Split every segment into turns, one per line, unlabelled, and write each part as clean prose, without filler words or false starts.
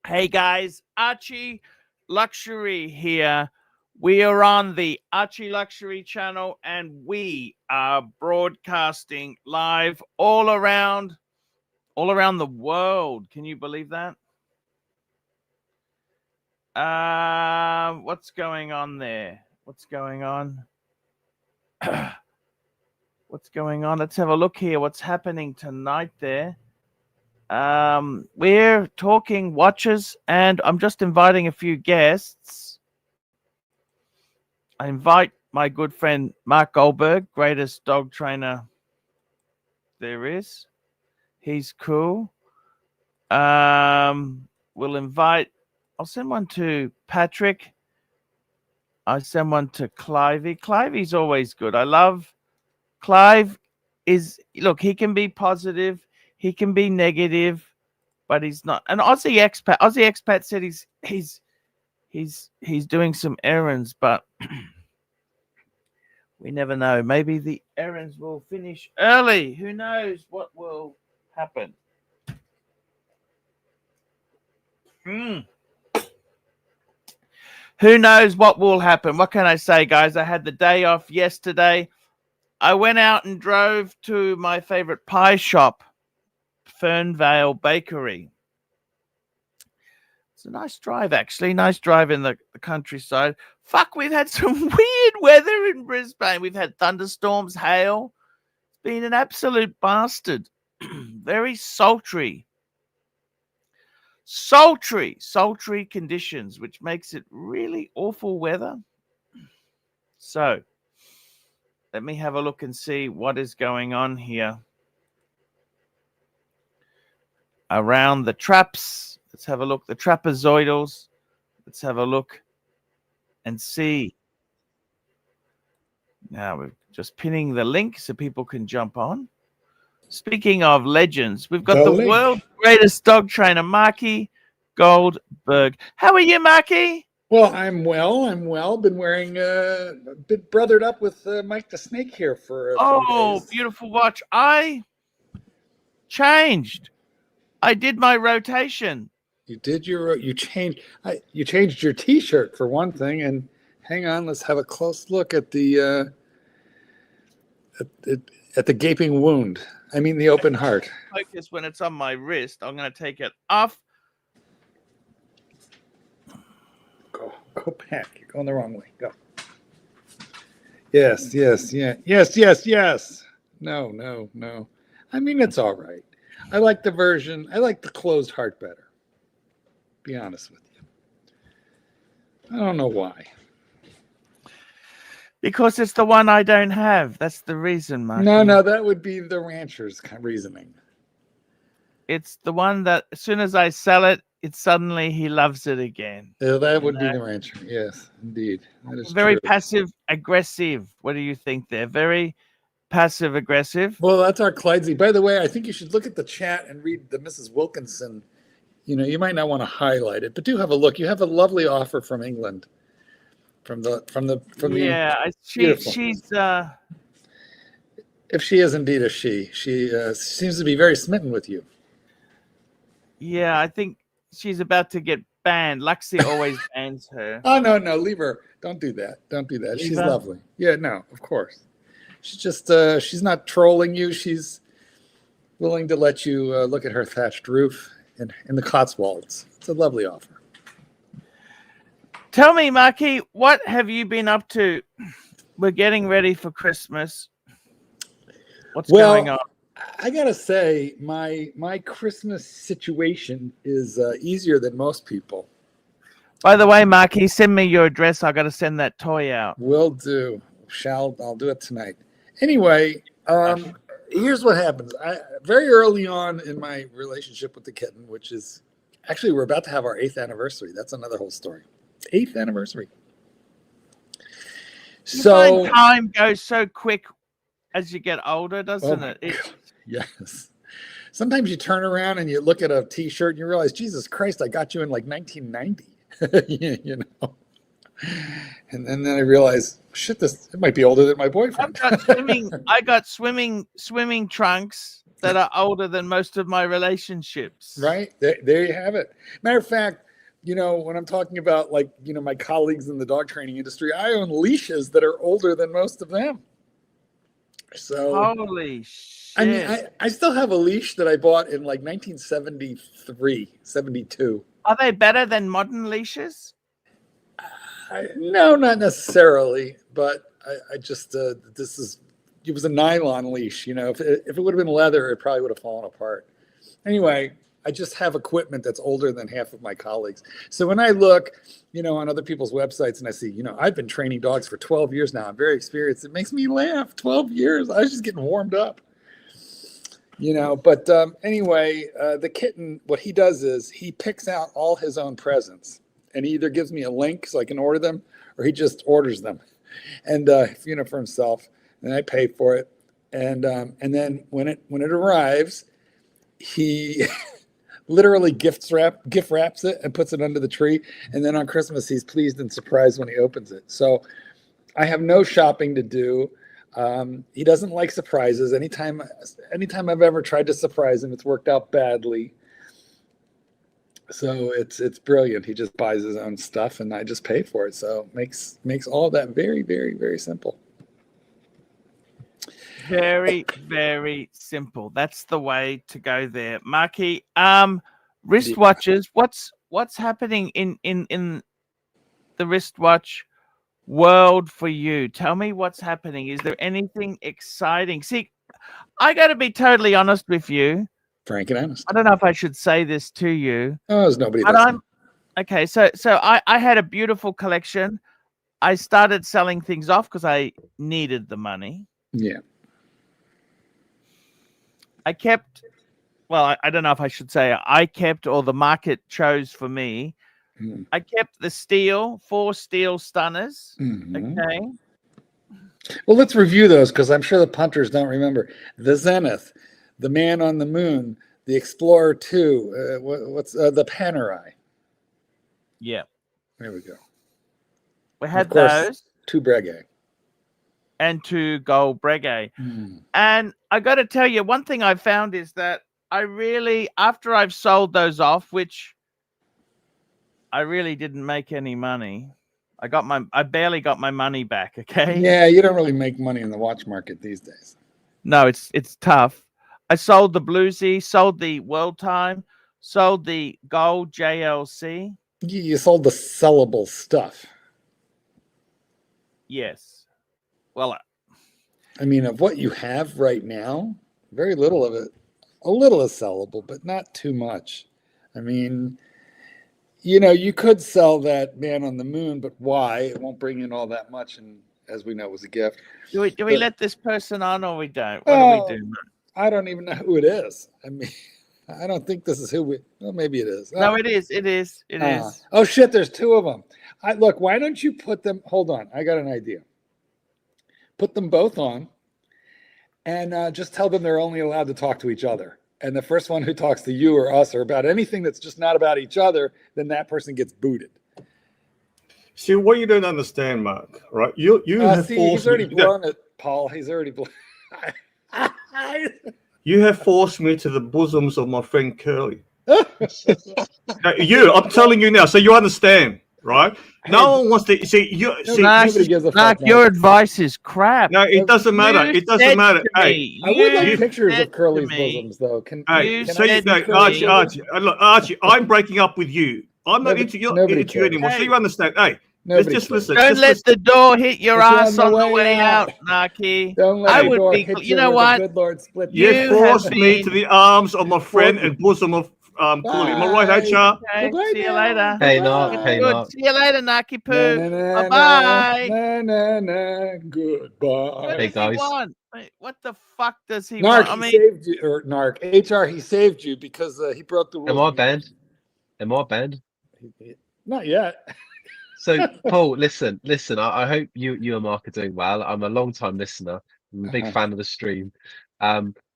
Hey guys, Archie Luxury here. We are on the Archie Luxury channel and we are broadcasting live all around the world. Can you believe that? What's going on there? What's going on? What's going on? Let's have a look here. What's happening tonight there? We're talking watches, and I'm just inviting a few guests. I invite my good friend Mark Goldberg, greatest dog trainer there is. He's cool. We'll invite. I'll send one to Patrick. I send one to Clivey. Clivey's always good. I love Clive. Look, he can be positive. He can be negative, but he's not an Aussie expat. Aussie expat said he's doing some errands, but we never know. Maybe the errands will finish early. Who knows what will happen? Who knows what will happen? What can I say, guys? I had the day off yesterday. I went out and drove to my favorite pie shop, Fernvale Bakery. It's a nice drive, actually. Nice drive in the countryside. Fuck, we've had some weird weather in Brisbane. We've had thunderstorms, hail. It's been an absolute bastard. Very sultry conditions, which makes it really awful weather. So, let me have a look and see what is going on here. Around the traps. Let's have a look. The trapezoidals. Let's have a look and see. Now we're just pinning the link so people can jump on. Speaking of legends, we've got the world's greatest dog trainer, Marky Goldberg. How are you, Marky?
Well, I'm well. Been wearing a bit brothered up with Mike the Snake here for a few days.
Beautiful watch. I changed. I did my rotation.
You changed your T-shirt for one thing, and hang on, let's have a close look at the at the gaping wound. I mean the open heart.
Focus when it's on my wrist. I'm going to take it off.
Go back. You're going the wrong way. Go. Yes. No. I mean, it's all right. I like the version. I like the closed heart better. Be honest with you. I don't know why.
Because it's the one I don't have. That's the reason, Mark.
No, that would be the rancher's reasoning.
It's the one that as soon as I sell it, suddenly he loves it again.
Yeah, that would be the rancher. Yes, indeed. That is
very
true.
Passive aggressive. What do you think there? Very passive aggressive.
Well, that's our Clydesy. By the way, I think you should look at the chat and read the Mrs. Wilkinson. You know, you might not want to highlight it, but do have a look. You have a lovely offer from England.
Yeah, she's
if she is indeed a she seems to be very smitten with you.
Yeah, I think she's about to get banned. Luxy always bans her.
Oh no, leave her. Don't do that. She's lovely. Yeah, no, of course. She's just she's not trolling you. She's willing to let you look at her thatched roof in the Cotswolds. It's a lovely offer.
Tell me, Marky, what have you been up to? We're getting ready for Christmas. What's going on?
I gotta say, my Christmas situation is easier than most people.
By the way, Marky, send me your address. I got to send that toy out.
Will do. I'll do it tonight. Anyway, here's what happens. Very early on in my relationship with the kitten, which is actually we're about to have our 8th anniversary. That's another whole story. 8th anniversary. So
time goes so quick as you get older, doesn't it?
Yes. Sometimes you turn around and you look at a T-shirt and you realize, Jesus Christ, I got you in like 1990. you know. And then I realize, shit, it might be older than my boyfriend.
I got swimming trunks that are older than most of my relationships.
Right. There you have it. Matter of fact, when I'm talking about like, my colleagues in the dog training industry, I own leashes that are older than most of them. So,
Holy shit.
I mean, I still have a leash that I bought in like 1973, 72.
Are they better than modern leashes?
No, not necessarily, but I just, it was a nylon leash, if it would have been leather, it probably would have fallen apart. Anyway, I just have equipment that's older than half of my colleagues. So when I look, on other people's websites and I see, I've been training dogs for 12 years now. I'm very experienced. It makes me laugh. 12 years. I was just getting warmed up, but anyway, the kitten, what he does is he picks out all his own presents and he either gives me a link so I can order them or he just orders them and, for himself, and I pay for it. And then when it arrives, he literally gift wraps it and puts it under the tree. And then on Christmas, he's pleased and surprised when he opens it. So I have no shopping to do. He doesn't like surprises. Anytime I've ever tried to surprise him, it's worked out badly. So it's brilliant. He just buys his own stuff and I just pay for it. So makes all of that very, very, very simple.
Very, very simple. That's the way to go there. Marky, wristwatches, what's happening in the wristwatch world for you? Tell me what's happening. Is there anything exciting? See, I got to be totally honest with you.
Frank and honest.
I don't know if I should say this to you.
Oh, there's nobody.
Okay. So I had a beautiful collection. I started selling things off because I needed the money.
Yeah.
I kept, well, I don't know if I should say I kept or the market chose for me.
Mm.
I kept the 4 steel stunners.
Mm-hmm.
Okay.
Well, let's review those because I'm sure the punters don't remember. The Zenith, the Man on the Moon, the Explorer 2, what's the Panerai?
Yeah.
There we go.
We had those.
2 Breguet.
And 2 gold Breguet.
Mm.
And I got to tell you, one thing I found is that I really, after I've sold those off, which I really didn't make any money. I barely got my money back. Okay.
Yeah, you don't really make money in the watch market these days.
No, it's tough. I sold the Bluesy, sold the World Time, sold the gold JLC.
You sold the sellable stuff.
Yes. Well,
I mean, of what you have right now, very little of it, a little is sellable, but not too much. I mean, you could sell that Man on the Moon, but why? It won't bring in all that much, and as we know, it was a gift.
Do we let this person on or we don't? What do we do?
I don't even know who it is. I mean, I don't think this is who we. Well, maybe it is.
No, it is. It is. It is.
Oh shit! There's 2 of them. Look. Why don't you put them? Hold on. I got an idea. Put them both on, and just tell them they're only allowed to talk to each other. And the first one who talks to you or us or about anything that's just not about each other, then that person gets booted.
See, what you don't understand, Mark, right? You have
see,
forced
he's already
me,
blown it, Paul. He's already blown.
You have forced me to the bosoms of my friend Curly. Now, I'm telling you now, so you understand, right? No one wants to see you.
Nobody gives a fuck.
Mark, your advice is crap.
No, it doesn't matter. It doesn't matter. Hey,
I would like pictures of Curly's bosoms, though.
Archie, look, Archie, I'm breaking up with you. I'm not into you anymore. So you understand? Hey, let's just listen.
Don't let the door hit your ass on the way out, Narky.
Don't let the door hit you.
You know what?
Good Lord split.
You forced me to the arms of my friend and bosom of Curly. Am I right, HR?
Okay, see you later.
Hey, Nark. Hey, Nark.
See you later, Narky Poo. Bye-bye.
Goodbye.
Hey, guys.
Wait, what the fuck does he
Nark,
want?
he saved you, or Nark, HR, he saved you because he broke the rules.
Am I banned? Am I banned?
Not yet.
So, Paul, listen. I hope you and Mark are doing well. I'm a long-time listener. I'm a big fan of the stream.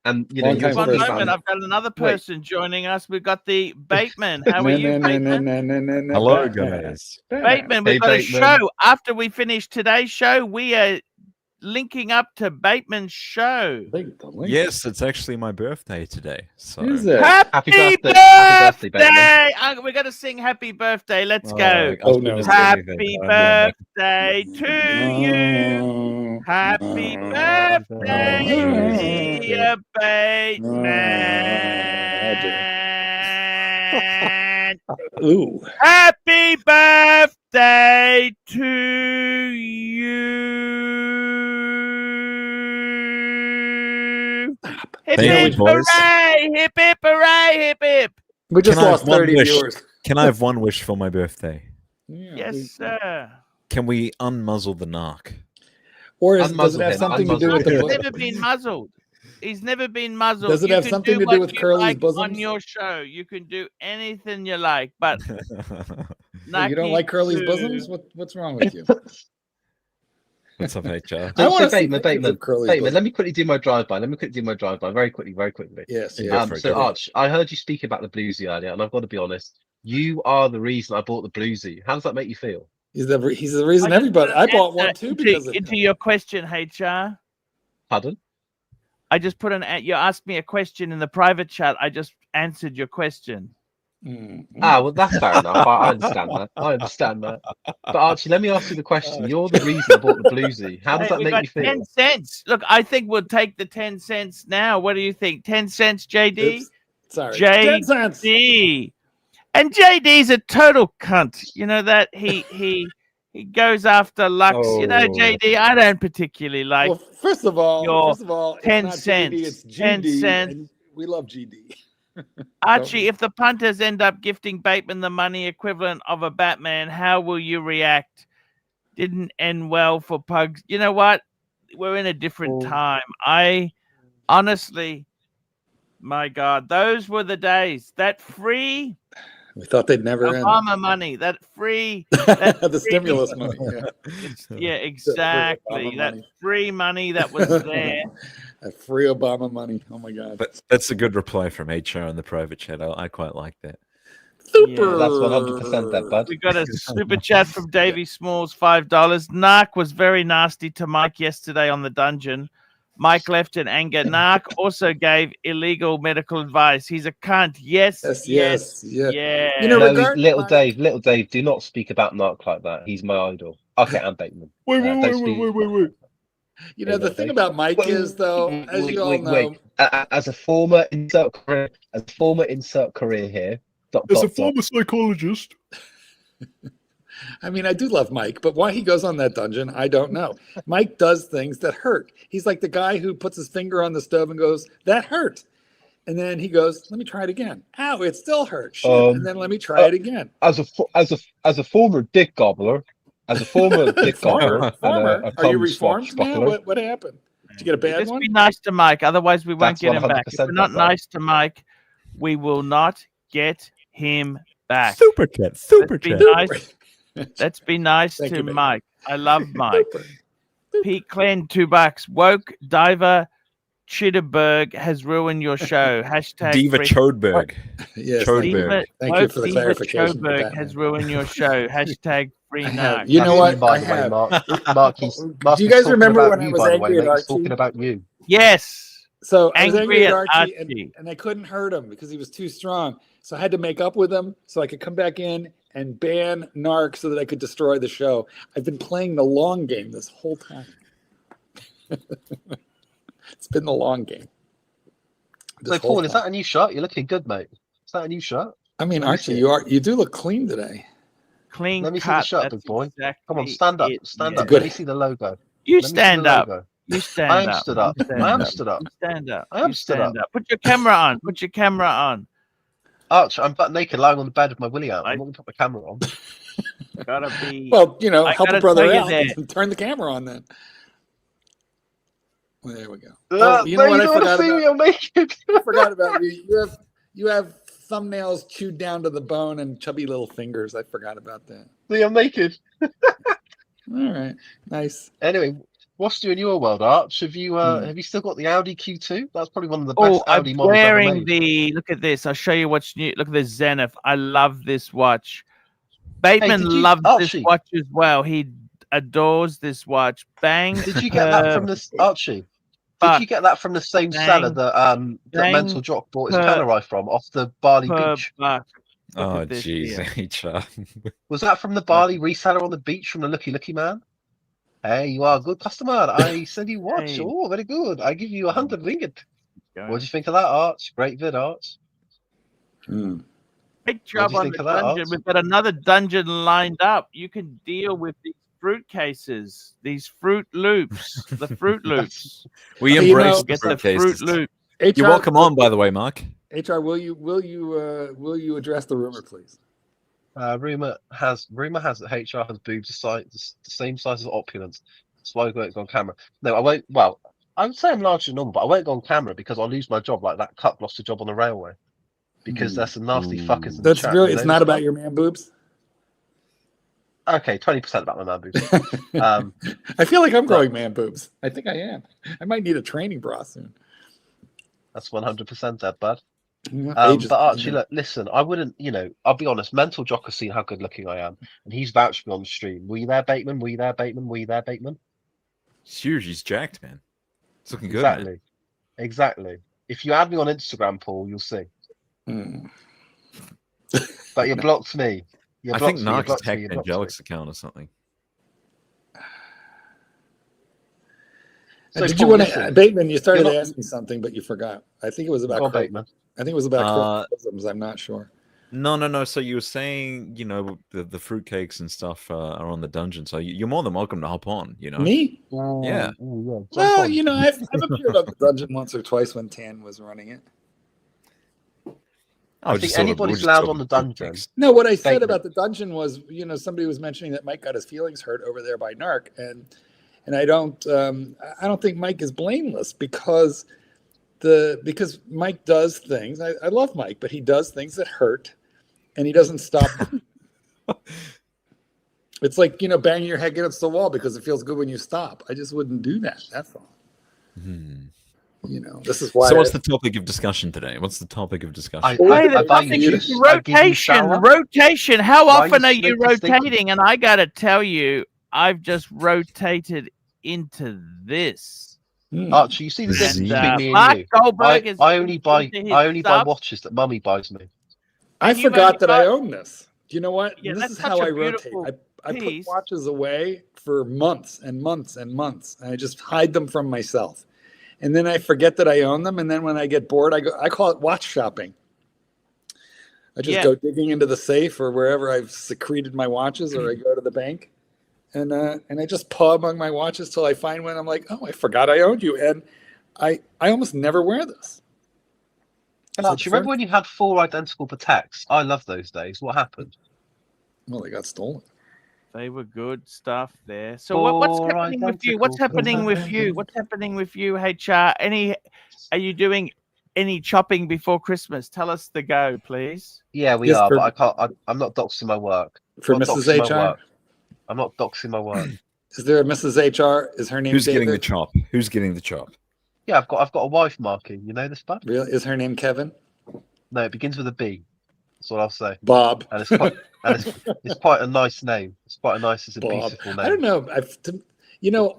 And you know,
Long-time
One
first
moment,
time.
I've got another person joining us. We've got the Bateman. How are you, Bateman?
Hello, guys.
Bateman, we've
Hey,
got a
Bateman.
show. After we finish today's show, we are linking up to Bateman's show.
Link, the link.
Yes, it's actually my birthday today. So
Is it?
Happy birthday!
Happy birthday, Bateman.
We're going to sing happy birthday. Let's
Oh,
go.
I
Oh,
was
no.
gonna say
Happy
that.
birthday to you. Happy birthday, dear Bateman.
Ooh.
Happy birthday to you. Hip
Thank
hip
you, boys.
hooray! Hip hip hooray! Hip hip.
We just
Can I have
lost
one
30
wish?
viewers.
Can I have one wish for my birthday?
Yeah,
Yes, sir.
Can we unmuzzle the narc?
Or does it
Unmuzzle
have
him,
something to do
unmuzzle
with the
He's
him.
book?
never been muzzled. He's never been muzzled.
Does it
You
have
can
something to do
what
with
you
Curly's
like
bosoms?
on your show? You can do anything you like, but
Hey, you don't like Curly's
Naki
bosoms? What's wrong with you?
What's up, HR?
I wanna
So
see
Bateman,
pictures of Curly's
Bateman,
bosoms.
let me quickly do my drive-by. Very quickly.
Yes,
Yeah,
yes.
for it,
So
go for it.
Arch, I heard you speak about the bluesy earlier, and I've got to be honest. You are the reason I bought the bluesy. How does that make you feel?
He's the reason everybody. I bought one too because of
into your question, HR.
Pardon?
I just put you asked me a question in the private chat. I just answered your question.
Ah, well, that's fair enough. I understand that. But Archie, let me ask you the question. You're the reason I bought the bluesy. How does
Hey,
that
we
make
got
you feel?
10 cents. Look, I think we'll take the 10 cents now. What do you think? 10 cents, JD?
Oops. Sorry.
JD.
10 cents.
And JD's a total cunt. You know that he goes after Lux. You know,
Oh.
JD, I don't particularly like.
Well, first of all,
your
it's
10
not
cents.
GD, it's
10
GD,
cents.
and we love GD.
Archie, if the punters end up gifting Bateman the money equivalent of a Batman, how will you react? Didn't end well for Pugs. You know what? We're in a different time. I honestly, my God, those were the days. That free
We thought they'd never end.
Obama money, that free,
The stimulus money. Yeah.
yeah, exactly.
Obama
That
money.
free money that was there.
That free Obama money. Oh my God.
That's a good reply from HR in the private chat. I quite like that.
Super.
That's 100% that, bud.
We got a super chat from Davey Smalls, $5. Narc was very nasty to Mike yesterday on the dungeon. Mike left in anger. Narc also gave illegal medical advice. He's a cunt. Yes.
Yes.
Yeah.
You know,
No,
regard-
little Dave, do not speak about Narc like that. He's my idol. Okay, and Bateman.
Wait. You know,
Hey,
the
no,
thing
Dave.
about Mike is, though, as you all know,
As a former insert career here.
psychologist.
I mean, I do love Mike, but why he goes on that dungeon, I don't know. Mike does things that hurt. He's like the guy who puts his finger on the stove and goes, "That hurt." And then he goes, "Let me try it again." Ow, it still hurts. Shit. And then let me try it again.
As a former dick gobbler,
Farmer,
and a
are you
cum
reformed now?
swashbuckler.
What happened? Did you get a bad
Let's
one?
be nice to Mike, otherwise we won't
That's
get him back. If
100%
we're not
that, bud.
nice to Mike, we will not get him back.
Super chat.
Let's be nice
Thank
to
you, baby.
Mike. I love Mike.
Super.
Pete Glenn, $2. Woke Diver Chitterberg has ruined your show. Hashtag
Diva
free-
Chodberg.
Yes,
Chodberg.
thank you.
Diva,
Thank you
woke
for the
Diva
clarification. for
Chitterberg
Batman.
has ruined your show. Hashtag free
I have.
narc.
You know what?
By
I
the way,
have.
Mark,
Do you guys remember when I was angry at
He's
Archie?
talking about you.
Yes.
So I was angry at
Archie.
Archie, and I couldn't hurt him because he was too strong. So I had to make up with him so I could come back in and ban Narc so that I could destroy the show. I've been playing the long game this whole time. It's been the long game.
So Paul, is that a new shirt? You're looking good, mate. Is that a new shirt?
I mean,
Let me
Archie,
see
you do look clean today.
Clean
Let me see
cut.
the shirt,
That's
big boy.
exactly
Come on, stand up.
it,
Stand
yeah.
up.
Good.
Let me see the logo.
You
Let me see the
stand up.
logo.
You stand
I am
up.
stood up.
You stand
I am
up.
stood up.
You stand up.
I am
You
stood
stand
up.
Put your camera on. Put your camera on.
Arch, I'm butt naked lying on the bed with my willy out.
I-
I'm not going to put my camera on.
Gotta be.
Well, you know,
I
help a
gotta
brother
tell you
out
that-
and turn the camera on then. Well, there we go.
Oh,
you know what I
don't
forgot
wanna see
about?
me, I'm naked.
I forgot about you. You have thumbnails chewed down to the bone and chubby little fingers. I forgot about that.
See, I'm naked.
All right, nice.
Anyway, what's new in your world, Arch? Have you still got the Audi Q2? That's probably one of the best
I'm
Audi models ever
wearing
made.
look at this. I'll show you what's new. Look at this Zenith. I love this watch. Bateman
did you-
loves
Archie.
this watch as well. adores this watch. Bang.
Did you get that from the Archie? Did you get that from the same seller that that Mental Jock bought his Panerai from off the Bali beach?
Buck.
Oh, jeez, HR.
Was that from the Bali reseller on the beach from the Looky man? Hey, you are a good customer. I send you watch.
Hey.
Oh, very good. I give you 100 ringgit. What do you think of that, Arch? Great vid, Arch.
Great job on the dungeon. We've got another dungeon lined up. You can deal with these fruit cases, these Fruit Loops, the Fruit Loops.
We embrace the
get
fruit
the
cases.
Fruit Loop.
You're welcome on, by the way, Mark.
HR, will you address the rumor, please?
Rumor has that HR has boobs the same size as opulence. That's why I won't go on camera. No, I won't. Well, I would say I'm larger than normal, but I won't go on camera because I'll lose my job like that cup lost a job on the railway. Because there's some nasty fuckers in the chat.
Really, it's not about your man boobs.
Okay, 20% about my man boobs.
I feel like I'm growing man boobs. I think I am. I might need a training bra soon.
That's 100% dead, bud.
But
Archie, look, listen, I wouldn't, I'll be honest, Mental Jock has seen how good looking I am, and he's vouched me on the stream. Were you there, Bateman? Were you there, Bateman? Were you there, Bateman?
It's huge. He's jacked, man. It's looking good. Man.
Exactly. If you add me on Instagram, Paul, you'll see. But you blocked me.
I think Narc's hacked Angelic's account or something.
So did you want to, Bateman? You started to ask me something, but you forgot. I think it was about
Bateman.
I think it was about criticisms. I'm not sure.
No. So you were saying, the fruitcakes and stuff are on the dungeon. So you're more than welcome to hop on.
Me?
Yeah.
Well, I've appeared on the dungeon once or twice when Tan was running it.
I think anybody's allowed on the dungeon.
No, what I said about the dungeon was, somebody was mentioning that Mike got his feelings hurt over there by Narc, and I don't think Mike is blameless because Mike does things. I love Mike, but he does things that hurt, and he doesn't stop. It's like banging your head against the wall because it feels good when you stop. I just wouldn't do that. That's all. This is why.
So, what's the topic of discussion today? What's the topic of discussion?
The topic is rotation. Rotation. How often are you rotating? And I got to tell you, I've just rotated into this.
Archie, you see the difference between me and you. I only buy watches that Mummy buys me.
I forgot that I own this. You know what?
Yeah,
this is how I rotate. I put watches away for months and months and months, and I just hide them from myself. And then I forget that I own them, and then when I get bored, I call it watch shopping. I just go digging into the safe or wherever I've secreted my watches, or I go to the bank, and I just paw among my watches till I find one. I'm like, oh, I forgot I owned you, and I almost never wear this.
Do you remember when you had 4 identical Pateks? I love those days. What happened?
Well, they got stolen.
They were good stuff there. So what's happening with you? What's happening with you? What's happening with you, HR? Are you doing any chopping before Christmas? Tell us the go, please.
Yeah, we are, but I can't. I'm not doxing my work.
For Mrs. HR?
I'm not doxing my work.
Is there a Mrs. HR? Is her name
Who's
David?
getting the chop? Who's getting the chop?
Yeah, I've got a wife marking. You know this, bud?
Really? Is her name Kevin?
No, it begins with a B. That's what I'll say.
Bob.
And it's quite a nice name. It's quite a nice, it's a beautiful name.
I don't know.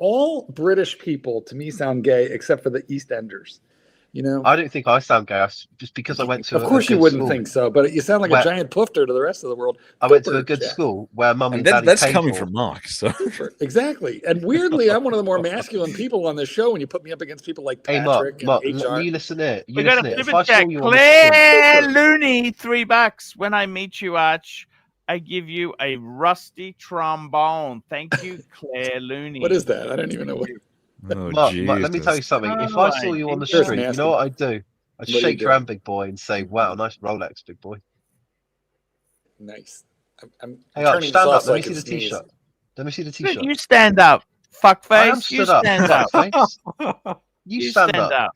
All British people to me sound gay except for the EastEnders.
I don't think I sound gay. Just because I went to.
Of course, you wouldn't think so, but you sound like a giant poofter to the rest of the world.
I went to a good school where mum and daddy.
That's coming from Mark. So
exactly, and weirdly, I'm one of the more masculine people on this show. When you put me up against people like Patrick and HR,
you listen here.
We got a pivot check. Claire Looney, $3. When I meet you, Arch, I give you a rusty trombone. Thank you, Claire Looney.
What is that? I don't even know what.
Mark, let me tell you something. If I saw you on the street, you know what I'd do? I'd shake your hand, big boy, and say, "Wow, nice Rolex, big boy."
Nice.
Hey, Arch, stand up. Let me see the t-shirt. Let me see the t-shirt.
You stand up, fuckface. You stand up.
You stand up.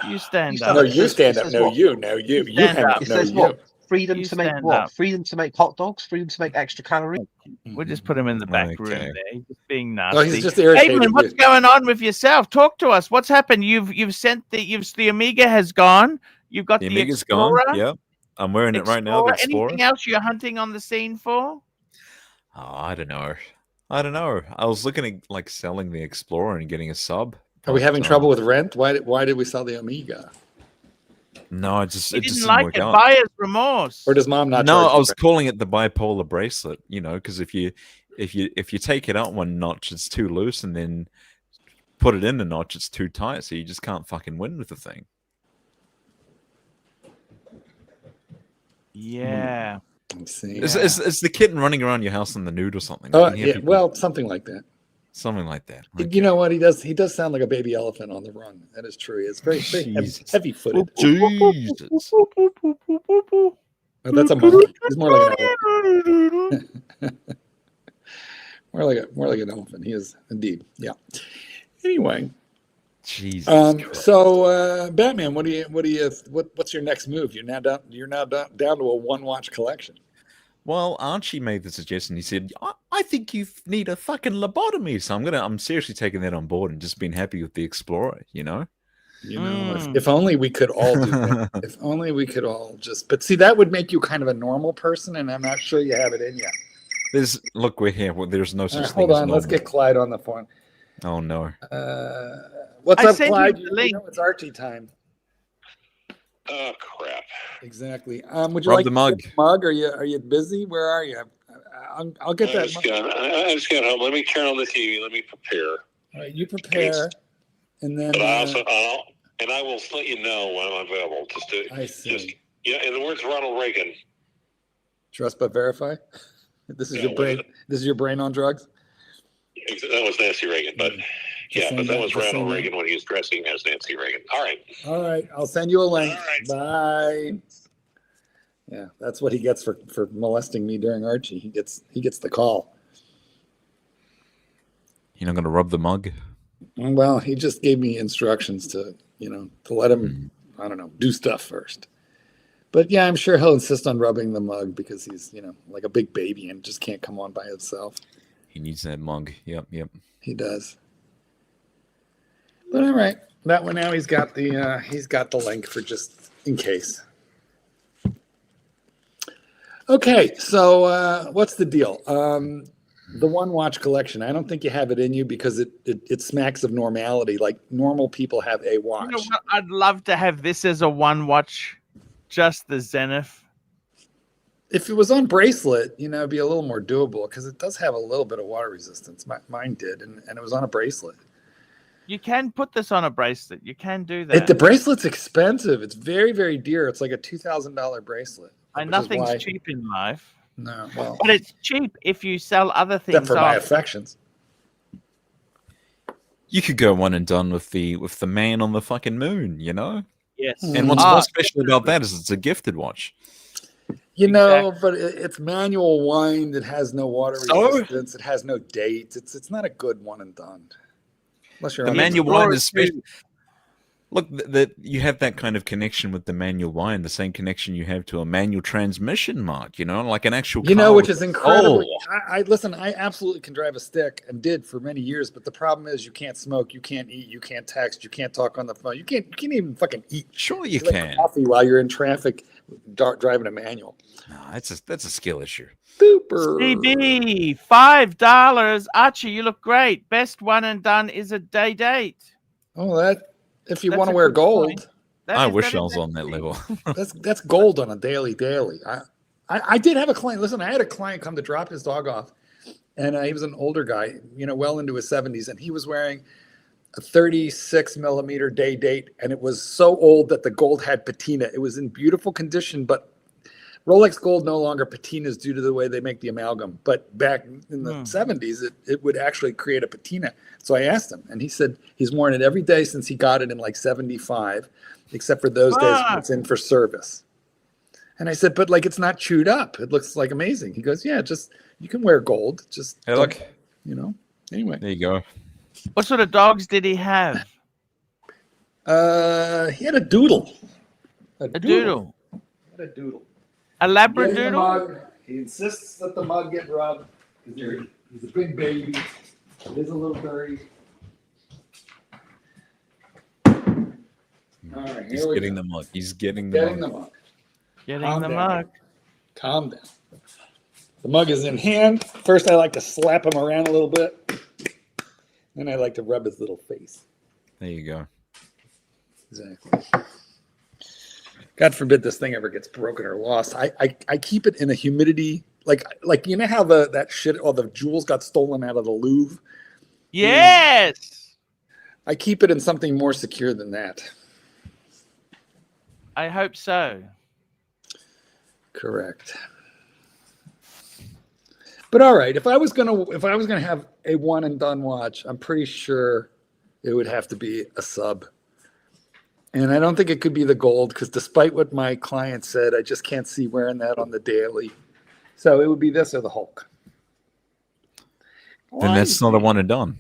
You stand up.
No, you stand up. No, you. No, you. You hang up.
It
No,
says
you.
what? Freedom to make what? Freedom to make hot dogs? Freedom to make extra calories?
We'll just put him in the back room there. He's just being nasty.
Oh, he's just irritated.
Hey, what's going on with yourself? Talk to us. What's happened? You've sent the Amiga has gone. You've got the
Amiga's
Explorer.
gone. Yeah, I'm wearing it right now. The Explorer.
Anything else you're hunting on the scene for?
Oh, I don't know. I don't know. I was looking at like selling the Explorer and getting a sub.
Are we
but,
having trouble with rent? Why did we sell the Omega?
No, it
He
just
didn't
didn't
like
work
it.
out.
Buyer's remorse.
Or does mom not
No,
charge
I
you
was
rent?
calling it the bipolar bracelet. You know, because if you take it out one notch, it's too loose, and then put it in a notch, it's too tight. So you just can't fucking win with the thing.
Yeah.
Let's see.
It's the kitten running around your house in the nude or something.
Oh,
I can hear
yeah,
people-
well, something like that.
something like that.
You know what he does? He does sound like a baby elephant on the run. That is true. It's very
Jesus.
heavy-footed.
Jesus.
Oh, that's a monkey. He's more like an elephant. more like an elephant. He is indeed. Yeah. Anyway,
Jesus.
so Batman, what's your next move? You're now down to a one-watch collection.
Well, Archie made the suggestion. He said, I think you need a fucking lobotomy. So I'm seriously taking that on board and just being happy with the Explorer, you know?
You know, if only we could all do that. If only we could all just, but see, that would make you kind of a normal person, and I'm not sure you have it in you.
Look, we're here. Well, there's no such thing
Hold
as
on, let's
normal.
get Clyde on the phone.
Oh, no.
What's
I
up,
sent you
Clyde?
the
You
link.
know it's Archie time.
Oh crap!
Exactly. Would you
Rub
like
the
to
mug.
get the mug? Are you busy? Where are you? I'll get
I
that.
just got home. Let me turn on the TV. Let me prepare.
All right, you prepare, and then
But I will let you know when I'm available.
I see.
Just in the words of Ronald Reagan.
Trust but verify. This is
Yeah,
your brain. This is your brain on drugs.
That was Nancy Reagan, but that was Ronald Reagan when he was dressing as Nancy Reagan. All right.
All right, I'll send you a link.
All right.
Bye. Yeah, that's what he gets for molesting me during Archie. He gets the call.
You're not going to rub the mug?
Well, he just gave me instructions to let him, I don't know, do stuff first. But yeah, I'm sure he'll insist on rubbing the mug because he's, like a big baby and just can't come on by himself.
He needs that mug. Yep.
He does. But all right, that one now he's got the link for just in case. Okay, so what's the deal? The one watch collection. I don't think you have it in you because it smacks of normality. Like normal people have a watch.
You know what? I'd love to have this as a one watch, just the Zenith.
If it was on bracelet, it'd be a little more doable because it does have a little bit of water resistance. Mine did, and it was on a bracelet.
You can put this on a bracelet. You can do that.
The bracelet's expensive. It's very, very dear. It's like a $2,000 bracelet.
And nothing's cheap in life.
No, well,
But it's cheap if you sell other things
except for my
off.
affections.
You could go one and done with the man on the fucking moon,
Yes.
And what's more special about that is it's a gifted watch.
But it's manual wind. It has no water
So?
resistance. It has no date. It's not a good one and done. Unless you're
The
on
manual
Explorer
wind is
too.
special. Look, that you have that kind of connection with the manual wind, the same connection you have to a manual transmission, Mark. Like an actual. car
which
with
is
a
incredibly.
soul.
I listen. I absolutely can drive a stick and did for many years. But the problem is, you can't smoke, you can't eat, you can't text, you can't talk on the phone, you can't even fucking eat.
Sure, you
Drink
can.
coffee while you're in traffic, driving a manual.
No, that's a skill issue.
Super.
CB, $5. Archie, you look great. Best one and done is a day date.
Oh, that if you
That's
want to
a
wear
good
gold.
point. That
I
is-
wish
that
I
is
was on that
actually-
level.
That's gold on a daily. I did have a client. Listen, I had a client come to drop his dog off, and he was an older guy, well into his 70s, and he was wearing a 36 millimeter day date, and it was so old that the gold had patina. It was in beautiful condition, but Rolex gold no longer patinas due to the way they make the amalgam. But back in the 70s, it would actually create a patina. So I asked him, and he said he's worn it every day since he got it in like 75, except for those days when it's in for service. And I said, but like it's not chewed up. It looks like amazing. He goes, yeah, just you can wear gold. Just
Hey, look.
Anyway.
There you go.
What sort of dogs did he have?
He had a doodle.
A doodle.
He had a doodle.
A
Getting the
Labradoodle?
mug. He insists that the mug get rubbed. He's a big baby. It is a little dirty. All right,
He's
here we
getting
go.
the mug. He's getting the
Getting
mug.
the mug.
Getting
Calm
the
down.
mug.
Calm down. The mug is in hand. First, I like to slap him around a little bit. Then I like to rub his little face.
There you go.
Exactly. God forbid this thing ever gets broken or lost. I keep it in a humidity, like you know how that shit, all the jewels got stolen out of the Louvre?
Yes.
I keep it in something more secure than that.
I hope so.
Correct. But all right, if I was gonna have a one and done watch, I'm pretty sure it would have to be a sub. And I don't think it could be the gold because despite what my client said, I just can't see wearing that on the daily. So it would be this or the Hulk.
Then that's not a one and done.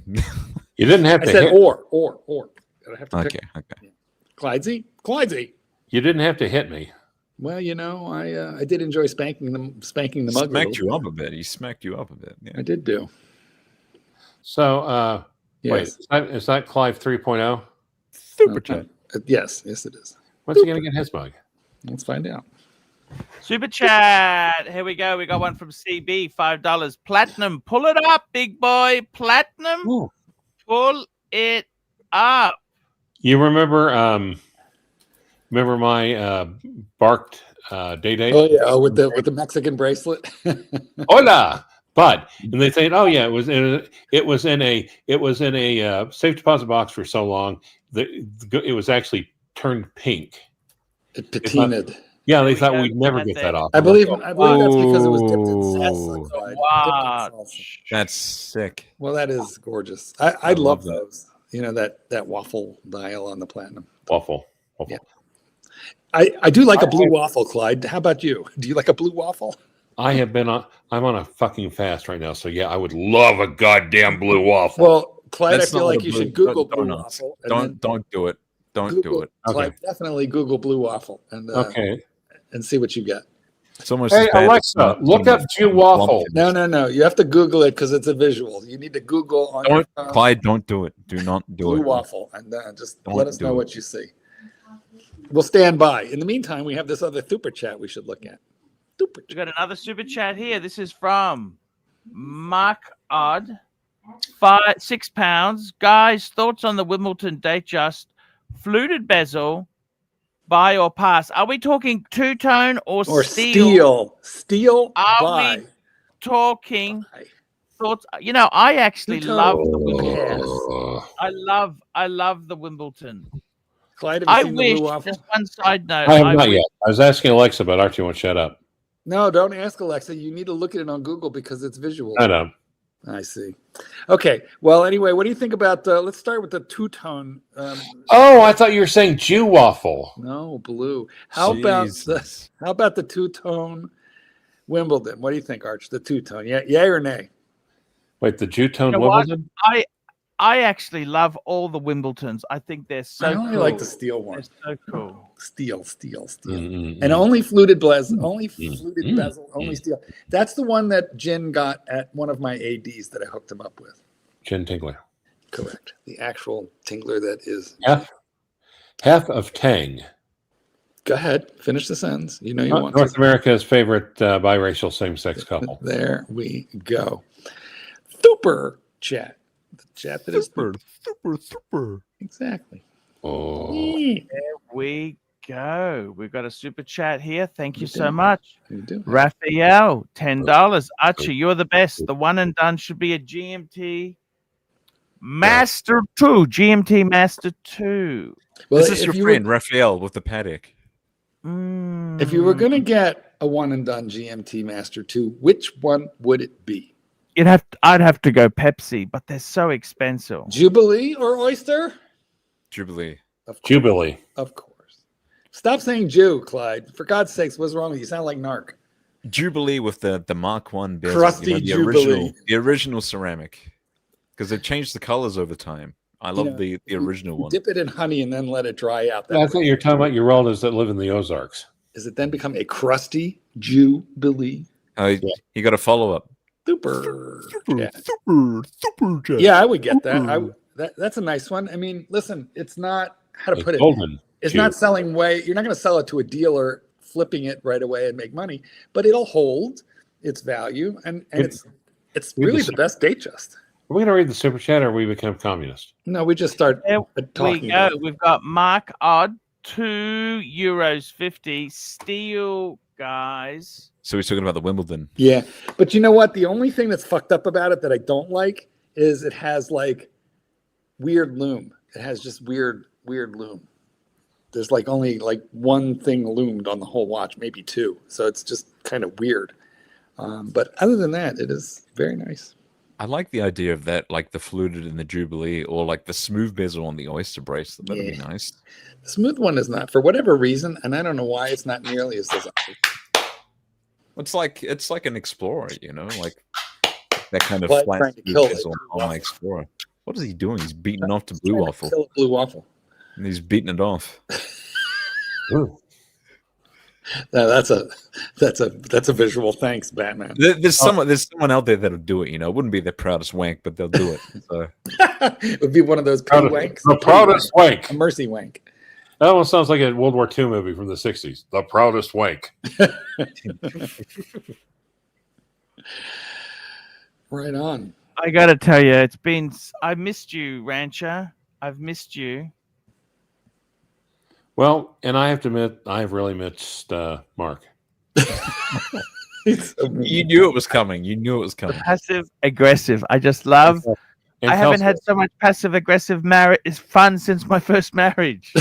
You didn't have
I
to
said
hit.
or. I have to
Okay,
pick.
okay.
Clydesy.
You didn't have to hit me.
Well, you know, I did enjoy spanking the mug.
Smacked you up a bit. He smacked you up a bit. Yeah.
I did do.
So,
Yes.
wait, is that Clive 3.0?
Super chat.
Yes, it is.
When's he going to get his mug?
Let's find out.
Super chat. Here we go. We got one from CB, $5. Platinum. Pull it up, big boy. Platinum.
Ooh.
Pull it up.
You remember my barked day date?
Oh yeah, with the Mexican bracelet.
Hola, bud. And they say, oh yeah, it was in a safe deposit box for so long that it was actually turned pink.
It patinaed.
Yeah, they
we
thought
go.
we'd never
That's
get
it.
that off.
I believe that's because it was dipped in salsa.
Oh.
Clyde.
Wow.
Dipped in salsa.
That's sick.
Well, that is gorgeous. I love
love that.
those. You know, that waffle dial on the platinum.
Waffle.
Yeah. I do like a blue waffle, Clyde. How about you? Do you like a blue waffle?
I'm on a fucking fast right now, so yeah, I would love a goddamn blue waffle.
Well, Clyde,
That's
I feel
not
like
a
you
blue-
should Google
don't-
blue waffle. And
Don't do it. Don't
then
do it.
Clyde, definitely Google blue waffle and
Okay.
and see what you get.
It's almost
Hey
as bad as
Alexa,
not
look
putting
up Jew waffle.
No. You have to Google it because it's a visual. You need to Google on your
Don't,
phone,
Clyde, don't do it. Do not do
blue
it.
waffle and just
Don't
let us
do
know
it.
what you see. We'll stand by. In the meantime, we have this other super chat we should look at. Super
We
chat.
got another super chat here. This is from Mark Odd. £6. Guys, thoughts on the Wimbledon date just fluted bezel, buy or pass? Are we talking two-tone or steel?
Steel.
Are
buy.
we talking
Buy.
thoughts? You know, I actually
Two-tone.
love the Wimbledon.
Ugh.
I love the Wimbledon.
Clyde, have you
I
seen the
wish,
blue waffle?
just one side note.
I have not
wish-
yet. I was asking Alexa, but Archie won't shut up.
No, don't ask Alexa. You need to look at it on Google because it's visual.
I know.
I see. Okay. Well, anyway, what do you think about? Let's start with the two-tone.
Oh, I thought you were saying Jew waffle.
No, blue. How about the two-tone Wimbledon? What do you think, Arch? The two-tone, yay or nay?
Wait, the Jew tone
You know what?
Wimbledon?
I actually love all the Wimbledons. I think they're so
I only
cool.
like the steel
They're
one.
so cool.
Steel.
Mm-mm-mm.
And only fluted bezel,
Mm.
bezel, only steel. That's the one that Jin got at one of my ADs that I hooked him up with.
Gin Tingler.
Correct. The actual tingler that is.
Half of Tang.
Go ahead. Finish the sentence. You know you want
North
to.
America's favorite biracial same-sex couple.
There we go. Super chat. The chat that is
super.
exactly.
Oh,
There we go. We've got a super chat here. Thank you
You
so
do.
much.
You do.
Raphael, $10. Archie, you're the best. The one and done should be a GMT Master 2. GMT Master 2.
Well,
This is
if
your
you
friend Raphael with the paddock.
If you were going to get a one and done GMT Master 2, which one would it be?
I'd have to go Pepsi, but they're so expensive.
Jubilee or Oyster?
Jubilee.
Of course.
Jubilee.
Of course. Stop saying Jew, Clyde. For God's sakes, what's wrong with you? You sound like Narc.
Jubilee with the Mark 1 bezel.
Crusty Jubilee.
The original ceramic. Because they've changed the colors over time. I love the original one.
Dip it in honey and then let it dry out.
I thought you were talking about your relatives that live in the Ozarks.
Does it then become a crusty Jubilee?
You got a follow-up.
Super. Yeah.
Super.
Yeah, I would get that. That's a nice one. I mean, listen, it's not how to put it.
Golden.
It's
Jew.
not selling way. You're not going to sell it to a dealer, flipping it right away and make money, but it'll hold. its value, and
It-
it's
we
really
just-
the best date just.
Are we going to read the super chat or we become communist?
No, we just start
There we
talking
go.
about it.
We've got Mark Odd, €2.50. Steel, guys.
So we're talking about the Wimbledon.
Yeah, but you know what? The only thing that's fucked up about it that I don't like is it has like weird loom. It has just weird loom. There's like only like one thing loomed on the whole watch, maybe two. So it's just kind of weird. But other than that, it is very nice.
I like the idea of that, like the fluted in the Jubilee, or like the smooth bezel on the Oyster bracelet. That'd be nice.
The smooth one is not, for whatever reason, and I don't know why it's not nearly as desired.
It's like an Explorer, you know, like that kind of
Well,
flat
trying to
smooth
kill
bezel
it.
on my Explorer. What is he doing? He's beating off to
Trying
Blue
to
Waffle.
kill a blue waffle.
And he's beating it off.
Ooh.
No, that's a visual. Thanks, Batman.
There's someone out there that'll do it. You know, it wouldn't be their proudest wank, but they'll do it. So
It would be one of those pity wanks.
The proudest wank.
A mercy wank.
That almost sounds like a World War II movie from the 60s. The proudest wank.
Right on.
I got to tell you, I missed you, Rancher. I've missed you.
Well, and I have to admit, I've really missed Mark.
He's so mean.
you knew it was coming. You knew it was coming.
Passive aggressive. I just love.
And
I haven't
Kelsey-
had so much passive aggressive fun since my first marriage.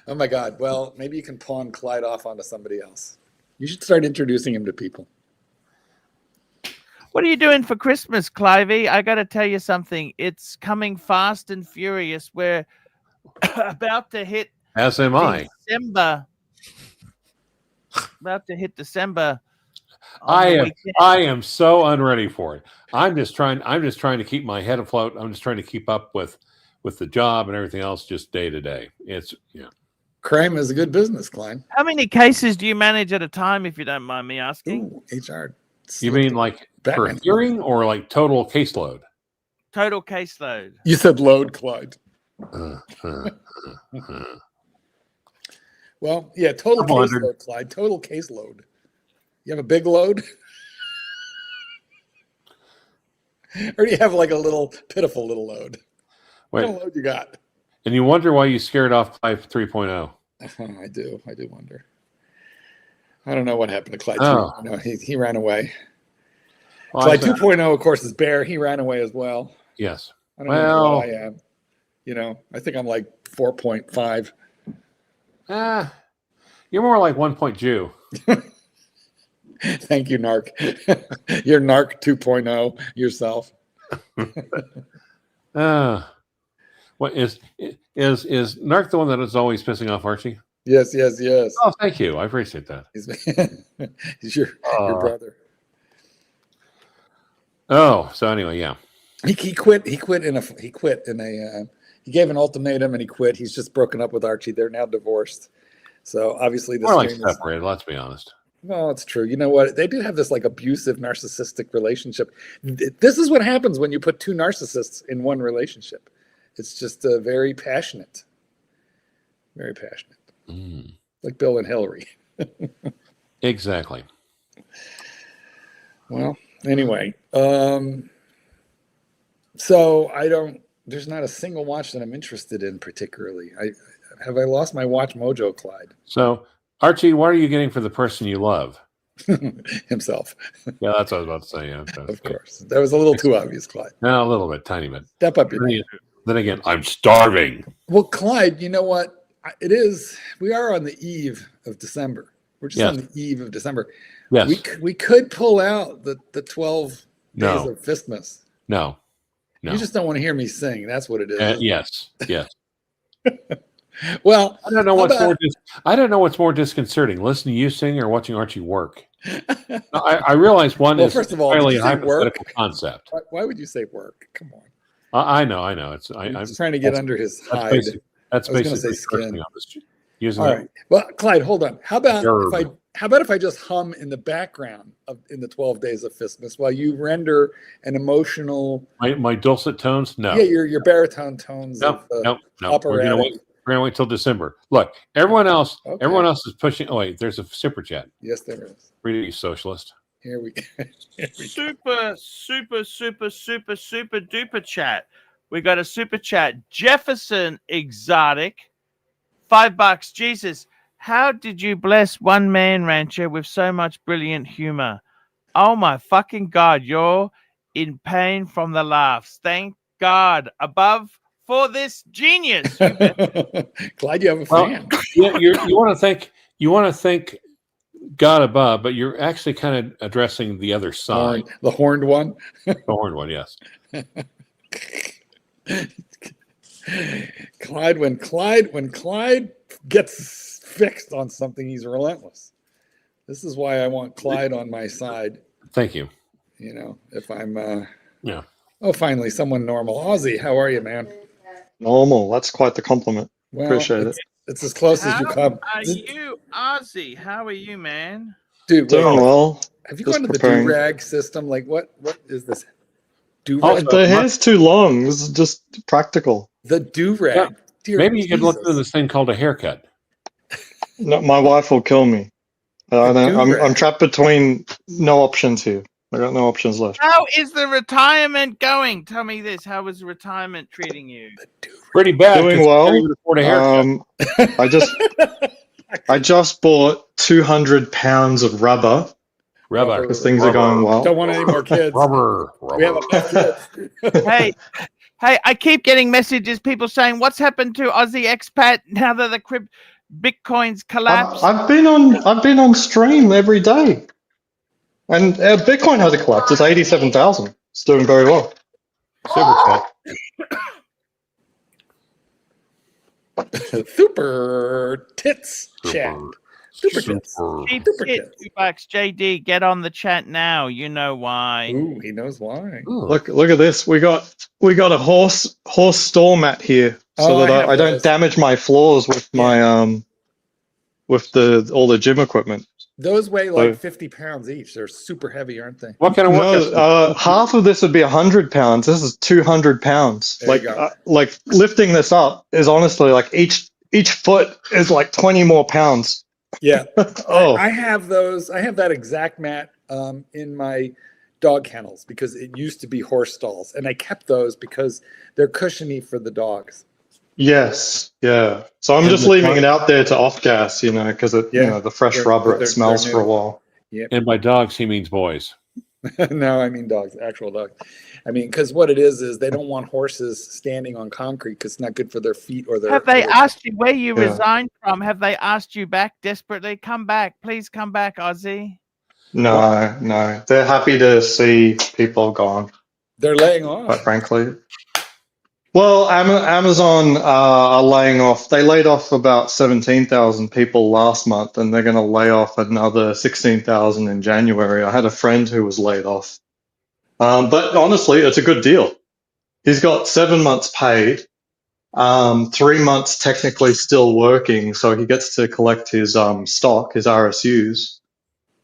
Oh my God. Well, maybe you can pawn Clyde off onto somebody else. You should start introducing him to people.
What are you doing for Christmas, Clivey? I got to tell you something. It's coming fast and furious. We're about to hit
As am I.
December. About to hit December.
I am so unready for it. I'm just trying to keep my head afloat. I'm just trying to keep up with the job and everything else just day to day. It's
Crime is a good business, Clyde.
How many cases do you manage at a time, if you don't mind me asking?
Ooh, HR.
You mean like
Batman.
per hearing or like total caseload?
Total caseload.
You said load, Clyde. Well, yeah, total
100.
caseload, Clyde. Total caseload. You have a big load? Or do you have like a little pitiful little load? What
Wait,
kind of load you got?
and you wonder why you scared off Clive 3.0.
I do wonder. I don't know what happened to Clyde.
Oh.
2.0. No, he ran away.
Well,
Clyde
I-
2.0, of course, is Bear. He ran away as well.
Yes.
I don't know
Well-
what I am. You know, I think I'm like 4.5.
You're more like 1 point Jew.
Thank you, Narc. You're Narc 2.0 yourself.
What is Narc the one that is always pissing off Archie?
Yes.
Oh, thank you. I appreciate that.
He's your brother.
Oh, so anyway, yeah.
He quit. He gave an ultimatum and he quit. He's just broken up with Archie. They're now divorced. So obviously this
More like
stream is,
separated, let's be honest.
well, it's true. You know what? They do have this like abusive narcissistic relationship. This is what happens when you put two narcissists in one relationship. It's just very passionate. Very passionate. Like Bill and Hillary.
Exactly.
Well, anyway, so there's not a single watch that I'm interested in particularly. I lost my watch mojo, Clyde?
So, Archie, what are you getting for the person you love?
Himself.
Yeah, that's what I was about to say. Yeah,
Of course. That was a little too obvious, Clyde.
No, a little bit, tiny bit.
Step up your game.
Then again, I'm starving.
Well, Clyde, you know what? It is. We are on the eve of December. We're just on the eve of December.
Yes.
We could pull out the 12 days
No.
of Fistmas.
No.
You just don't want to hear me sing. That's what it is.
Yes.
Well,
I don't know
how
what's
about-
I don't know what's more disconcerting: listening to you sing or watching Archie work. I realize one
Well,
is
first of all,
entirely
did
a
you say work?
hypothetical concept.
Why would you say work? Come on.
I know. It's
I'm
I'm
just trying to get under his hide.
That's
I was gonna
basically
say skin.
using
All
that.
right. Well, Clyde, hold on. How about
Verb.
if I just hum in the background in the 12 days of Fistmas while you render an emotional
My dulcet tones? No.
your baritone tones
No.
of
No.
operatic.
We're gonna wait till December. Look, everyone else
Okay.
is pushing. Oh wait, there's a super chat.
Yes, there is.
Read it, you socialist.
Here we go.
Super duper chat. We got a super chat. Jefferson Exotic, $5. Jesus, how did you bless one man rancher with so much brilliant humor? Oh my fucking God, you're in pain from the laughs. Thank God above for this genius.
Glad you have a fan.
Yeah, you want to thank God above, but you're actually kind of addressing the other side.
The horned one.
The horned one, yes.
Clyde, when Clyde gets fixed on something, he's relentless. This is why I want Clyde on my side.
Thank you.
You know, if I'm
Yeah.
Oh, finally, someone normal. Ozzy, how are you, man?
Normal. That's quite the compliment.
Well,
Appreciate it.
It's as close as you come.
Are you, Ozzy? How are you, man?
Dude,
Doing well.
have you
Just
gone to the
preparing.
do-rag system? Like, what is this?
Oh,
Do-rag?
the hair's too long. This is just practical.
The do-rag.
Yeah.
Dear
Maybe you could look
Jesus.
into this thing called a haircut.
No, my wife will kill me. I'm
do-rag.
trapped between no options here. I got no options left.
How is the retirement going? Tell me this. How is retirement treating you?
Pretty bad.
Doing
'cause you
well.
can't even afford a haircut.
I just bought 200 pounds of rubber
Rubber.
because things are going well.
Don't want any more kids.
Rubber.
We have enough kids.
Hey, I keep getting messages, people saying, what's happened to Aussie expat now that the Bitcoin's collapsed?
I've been on stream every day, and Bitcoin hasn't collapsed. It's 87,000. It's doing very well.
Super chat.
Super tits chat. Super tits.
Keep
Super
it,
tits.
$2. JD, get on the chat now. You know why.
Ooh, he knows why.
Look at this. We got a horse store mat here, so
Oh,
that
I
I don't
those.
damage my floors with my with all the gym equipment.
Those weigh like
So-
50 pounds each. They're super heavy, aren't they?
What kind of work?
No, half of this would be 100 pounds. This is 200 pounds.
There you go.
Like lifting this up is honestly like each foot is like 20 more pounds.
Yeah.
Oh,
I have those. I have that exact mat in my dog kennels because it used to be horse stalls, and I kept those because they're cushiony for the dogs.
yes, yeah. So I'm
And
just
the
leaving
dog-
it out there to off gas, because the fresh
They're-
rubber
they're
it smells for a
new.
while.
And by dogs, he means boys.
No, I mean dogs, actual dogs. I mean, because what it is they don't want horses standing on concrete because it's not good for their feet or their.
Have they
their-
asked you where you
Yeah.
resigned from? Have they asked you back desperately? Come back. Please come back, Aussie.
No. They're happy to see people gone,
They're laying
quite
off.
frankly. Well, Amazon are laying off. They laid off about 17,000 people last month, and they're going to lay off another 16,000 in January. I had a friend who was laid off. But honestly, it's a good deal. He's got 7 months paid, 3 months technically still working, so he gets to collect his stock, his RSUs.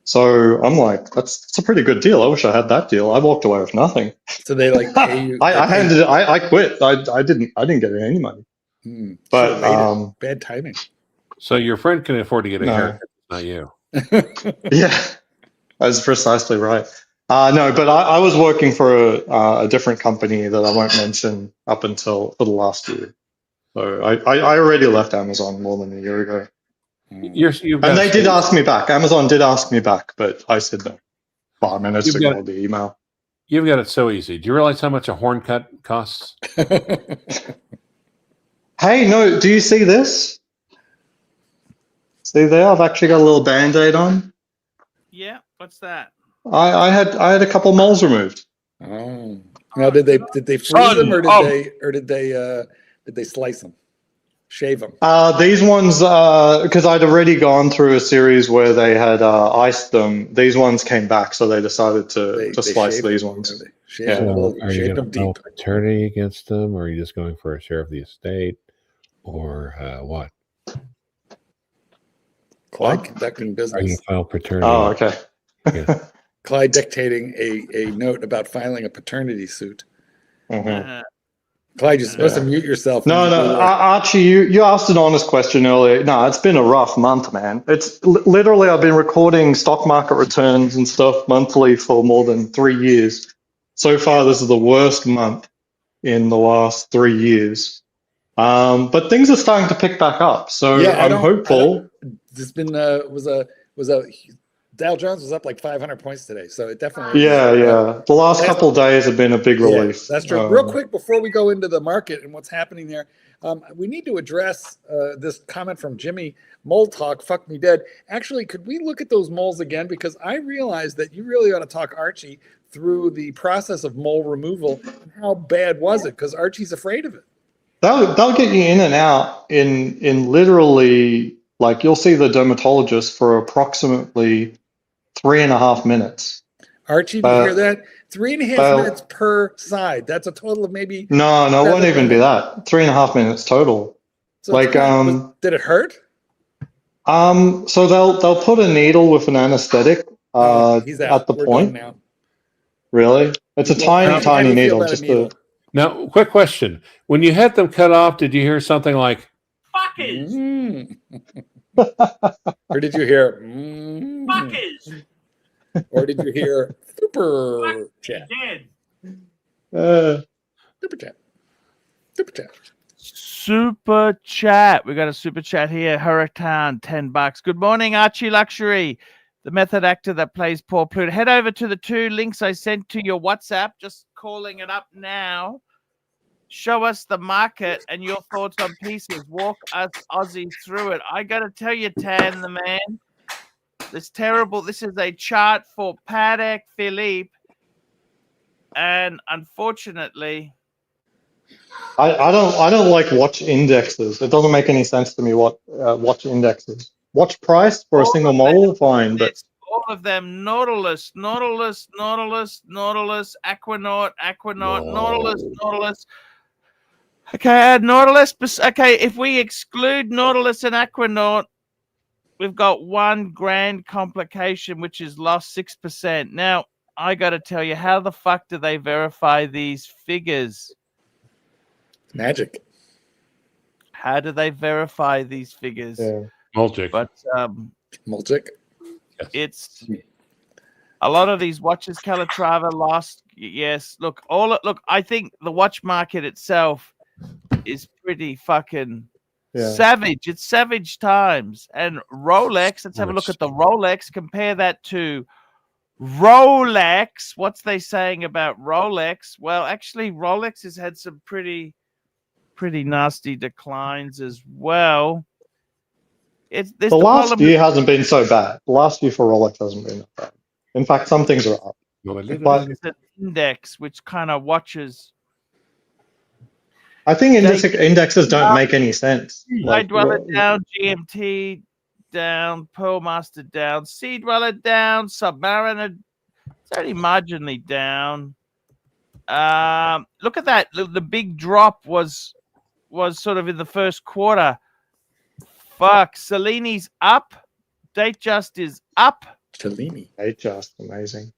So I'm like, that's a pretty good deal. I wish I had that deal. I walked away with nothing.
So they like pay you.
I quit. I didn't get any money. But
bad timing.
So your friend can afford to get a
No.
haircut, not you.
Yeah, that's precisely right. No, but I was working for a different company that I won't mention up until for the last year. So I already left Amazon more than a year ago.
You've got
And they
it
did
so-
ask me back. Amazon did ask me back, but I said no. 5 minutes
You've
ago,
got-
the email.
You've got it so easy. Do you realize how much a horn cut costs?
Hey, no, do you see this? See there? I've actually got a little Band-Aid on.
Yeah, what's that?
I had a couple moles removed.
Oh. Now did they freeze
Son
them or
of-
did they slice them? Shave them?
These ones, because I'd already gone through a series where they had iced them. These ones came back, so they decided to slice
shaved
these
them,
ones.
or they shaved
Yeah.
them a
So
little,
are you
shaved
going
them
to file
deep.
paternity against them, or are you just going for a share of the estate, or what?
Clyde conducting
Are you going
business.
to file paternity?
Oh, okay.
Yeah.
Clyde dictating a note about filing a paternity suit.
Mhm.
Clyde, you're supposed to mute yourself.
No, Archie, you asked an honest question earlier. No, it's been a rough month, man. It's literally, I've been recording stock market returns and stuff monthly for more than 3 years. So far, this is the worst month in the last 3 years. But things are starting to pick back up. So I'm hopeful.
There's been was a Dow Jones was up like 500 points today, so it definitely
Yeah. The last couple of days have been a big relief.
That's true. Real quick before we go into the market and what's happening there, we need to address this comment from Jimmy. Mole talk, fuck me dead. Actually, could we look at those moles again? Because I realized that you really ought to talk Archie through the process of mole removal and how bad was it? Because Archie's afraid of it.
They'll get you in and out in literally, like, you'll see the dermatologist for approximately 3.5 minutes.
Archie, do you hear that? 3.5 minutes per side. That's a total of maybe.
No, it won't even be that. 3.5 minutes total.
So
like,
did it hurt?
So they'll put a needle with an anesthetic
He's out.
at the
We're
point.
done now.
Really? It's a tiny needle.
Now, quick question: when you had them cut off, did you hear something like
"fuckers"? Or did you hear "fuckers"? Or did you hear super chat? Super chat. Super chat.
Super chat. We got a super chat here. Hurricane, $10. Good morning, ArchieLuxury, the method actor that plays Paul Pluto. Head over to the 2 links I sent to your WhatsApp. Just calling it up now. Show us the market and your thoughts on pieces. Walk us Aussies through it. I got to tell you, Tan the man, this terrible. This is a chart for Patek Philippe, and unfortunately,
I don't like watch indexes. It doesn't make any sense to me what watch indexes. Watch price for a single model, fine, but
all of them: Nautilus, Aquanaut, Nautilus. Okay, add Nautilus. Okay, if we exclude Nautilus and Aquanaut, we've got one grand complication, which is lost 6%. Now, I got to tell you, how the fuck do they verify these figures?
Magic.
How do they verify these figures?
Multic?
But
Multic.
It's a lot of these watches. Calatrava lost. Yes, look, I think the watch market itself is pretty fucking savage. It's savage times. And Rolex, let's have a look at the Rolex. Compare that to Rolex. What's they saying about Rolex? Well, actually, Rolex has had some pretty nasty declines as well.
the last year hasn't been so bad. The last year for Rolex hasn't been that bad. In fact, some things are up. But
it's an index which kind of watches.
I think indexes don't make any sense.
High Dweller down, GMT down, Pearl Master down, Sea Dweller down, Submariner. It's only marginally down. Look at that. The big drop was sort of in the first quarter. Fuck. Cellini's up. Datejust is up.
Cellini.
Datejust, amazing.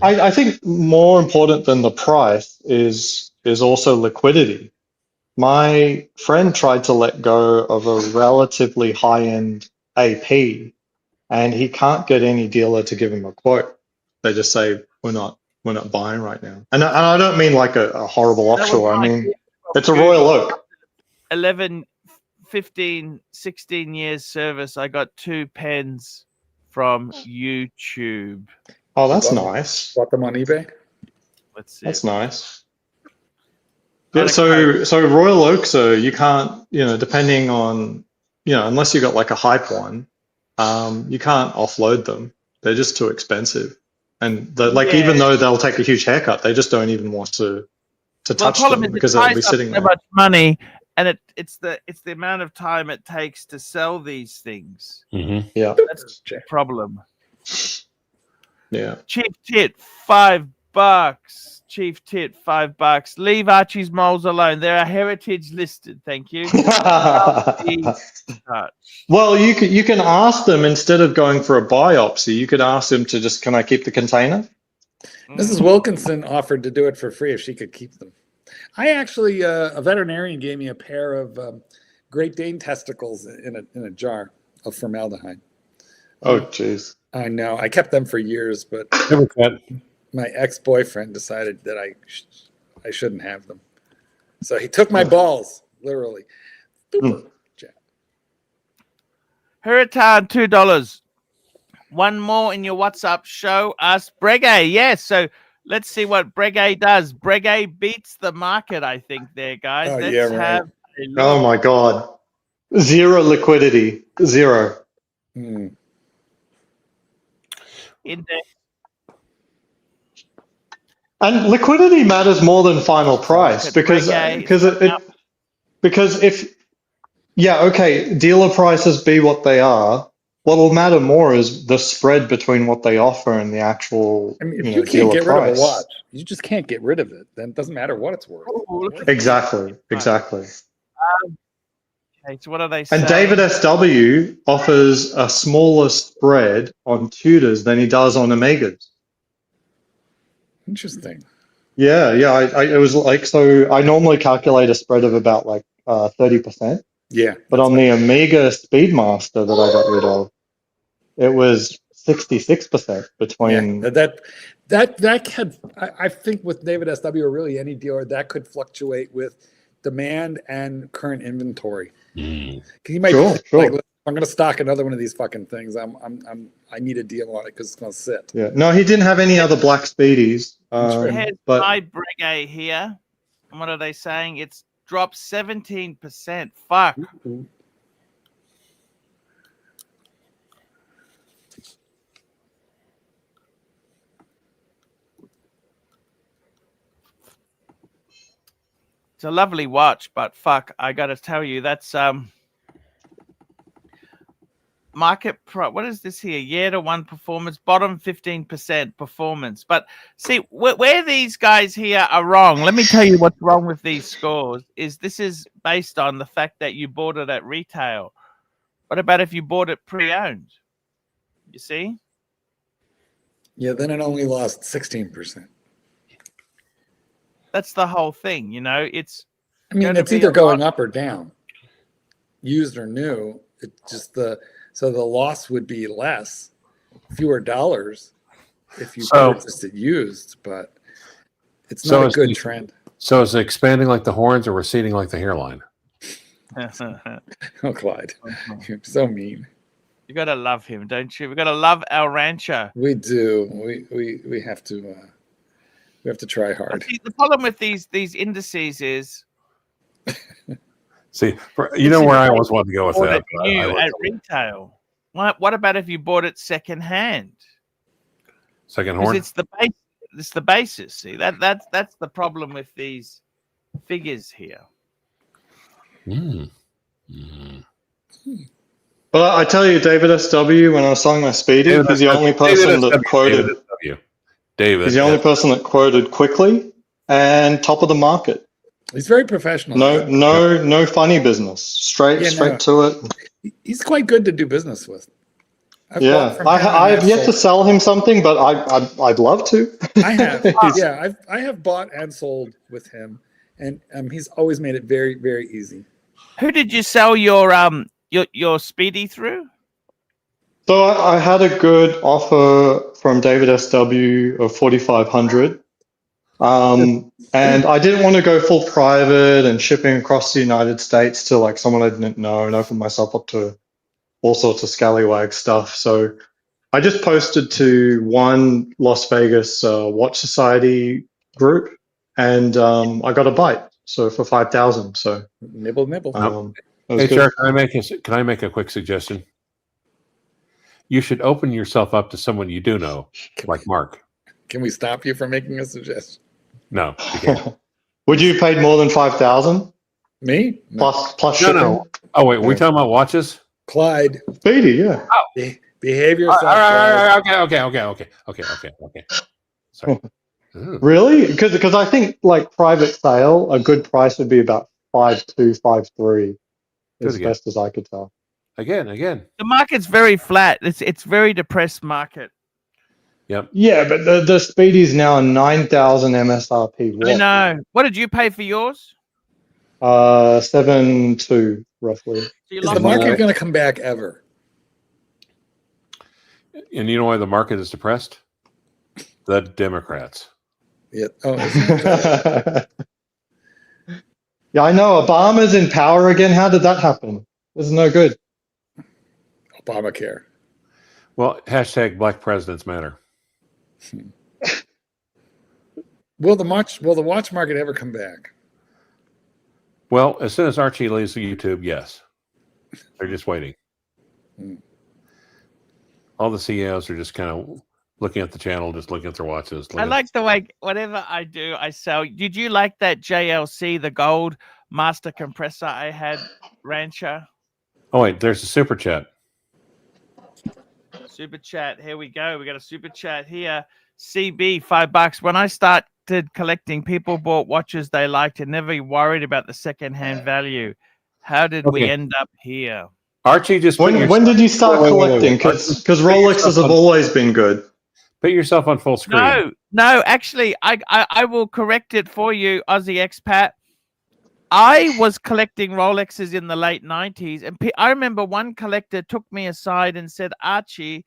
I think more important than the price is also liquidity. My friend tried to let go of a relatively high-end AP, and he can't get any dealer to give him a quote. They just say, we're not buying right now. And I don't mean like a horrible offshore. I mean, it's a Royal Oak.
11, 15, 16 years service. I got 2 pens from YouTube.
Oh, that's nice.
Bought them on eBay.
Let's see.
That's nice. Yeah, so Royal Oaks, you can't, depending on, unless you got like a hype one, you can't offload them. They're just too expensive. And even though they'll take a huge haircut, they just don't even want to touch them because they'll be sitting there.
So much money, and it's the amount of time it takes to sell these things.
Mm-hmm.
Yeah,
that's the problem.
Yeah.
Cheap tit, $5. Chief Tit, $5. Leave Archie's moles alone. They are heritage listed. Thank you.
Well, you can ask them instead of going for a biopsy. You could ask them to just, can I keep the container?
Mrs. Wilkinson offered to do it for free if she could keep them. I actually, a veterinarian gave me a pair of Great Dane testicles in a jar of formaldehyde.
Oh, jeez.
I know. I kept them for years, but my ex-boyfriend decided that I shouldn't have them. So he took my balls, literally.
Heritan, $2. One more in your WhatsApp show. Ask Breguet. Yes. So let's see what Breguet does. Breguet beats the market, I think, there, guys.
Oh,
let's
yeah, right.
have a look.
Oh, my God. Zero liquidity. Zero.
Index.
And liquidity matters more than final price because if dealer prices be what they are, what will matter more is the spread between what they offer and the actual
if you can't
dealer
get rid
price.
of a watch, you just can't get rid of it. Then it doesn't matter what it's worth.
Exactly.
Okay, so what are they saying?
And David SW offers a smaller spread on Tudors than he does on Omegas.
Interesting.
Yeah. It was like, so I normally calculate a spread of about like 30%.
Yeah.
But on the Omega Speedmaster that I got rid of, it was 66% between.
Yeah, that could, I think with David SW or really any dealer, that could fluctuate with demand and current inventory. You might
Sure.
like, I'm going to stock another one of these fucking things. I need a deal on it because it's going to sit.
Yeah. No, he didn't have any other black speedies.
Here's
But
my Breguet here. And what are they saying? It's dropped 17%. Fuck. It's a lovely watch, but fuck, I gotta tell you, that's market pro. What is this here? Year to one performance, bottom 15% performance. But see, where these guys here are wrong, let me tell you what's wrong with these scores. This is based on the fact that you bought it at retail. What about if you bought it pre-owned? You see?
Yeah, then it only lost 16%.
That's the whole thing, you know. It's
either going up or down, used or new. It's just the loss would be less, fewer dollars if you purchased it used, but it's not a good trend.
So is it expanding like the horns or receding like the hairline?
Oh, Clyde, you're so mean.
You gotta love him, don't you? We gotta love our rancher.
We do. We have to. We have to try hard.
See, the problem with these indices is.
See, you know where I always wanted to go with that.
New at retail. What about if you bought it secondhand?
Second horn.
It's the basis. See, that's the problem with these figures here.
Well, I tell you, David SW, when I was selling my Speedy, he's the only person that quoted. He's the only person that quoted quickly and top of the market.
He's very professional.
No funny business. Straight to it.
He's quite good to do business with.
I have yet to sell him something, but I'd love to.
I have. I have bought and sold with him, and he's always made it very, very easy.
Who did you sell your Speedy through?
So I had a good offer from David SW of 4,500. And I didn't want to go full private and shipping across the United States to like someone I didn't know and open myself up to all sorts of scallywag stuff. So I just posted to one Las Vegas Watch Society group, and I got a bite. So for 5,000. So
nibble.
Hey, Chuck, can I make a quick suggestion? You should open yourself up to someone you do know, like Mark.
Can we stop you from making a suggestion?
No. You can't.
Would you have paid more than 5,000?
Me?
No. Plus shipping?
No. Oh, wait, we talking about watches?
Clyde.
Speedy, yeah.
Behave yourself.
Okay. Sorry. Ooh.
Really? Because I think like private sale, a good price would be about 5.2, 5.3, as
again.
best as I could tell.
Again.
The market's very flat. It's very depressed market.
Yep.
Yeah, but the Speedy's now 9,000 MSRP.
I know. What did you pay for yours?
7.2 roughly.
So you
Is
lost
the market
more.
going to come back ever?
And you know why the market is depressed? The Democrats.
Yeah. Oh, is
Yeah, I know. Obama's in power again. How did that happen? This is no good.
Obamacare.
Well, hashtag Black Presidents Matter.
Will the watch market ever come back?
Well, as soon as Archie leaves YouTube, yes. They're just waiting.
Hmm.
All the CEOs are just kind of looking at the channel, just looking at their watches.
I like the way whatever I do, I sell. Did you like that JLC, the gold master compressor I had, Rancher?
Oh, wait, there's a super chat.
Super chat. Here we go. We got a super chat here. CB, $5. When I started collecting, people bought watches they liked and never worried about the secondhand value. How did we end up here?
Archie, just
when did you start collecting? Because Rolexes have always been good.
Put yourself on full screen.
No, actually, I will correct it for you, Aussie expat. I was collecting Rolexes in the late 90s, and I remember one collector took me aside and said, Archie,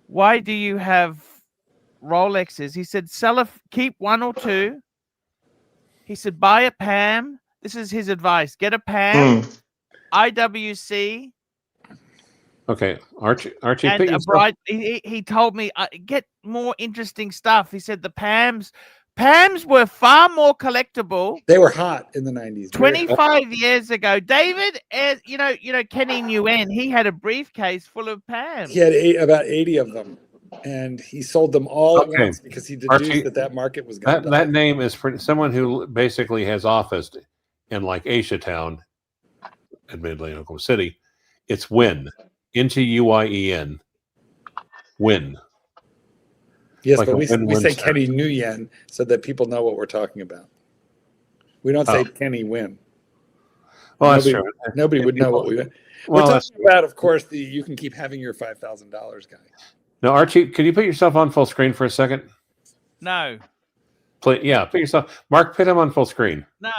why do you have Rolexes? He said, keep one or two. He said, buy a PAM. This is his advice. Get a PAM, IWC.
Okay, Archie,
And
put yourself...
he told me, get more interesting stuff. He said the PAMs were far more collectible.
They were hot in the 90s.
25 years ago. David, you know Kenny Nguyen, he had a briefcase full of PAMs.
He had about 80 of them, and he sold them all at once because he deduced
Archie,
that market was going to
that name is for someone who basically has office in like Asia Town, admittedly in Oklahoma City. It's Win. Nguyen. Win.
Yes,
like
but we say
set.
Kenny Nguyen so that people know what we're talking about. We don't say Kenny Win.
Well, that's true.
Nobody would know what we meant.
Well,
we're talking about, of course, you can keep having your $5,000 guy.
Now, Archie, can you put yourself on full screen for a second?
No.
Put yourself. Mark, put him on full screen.
No.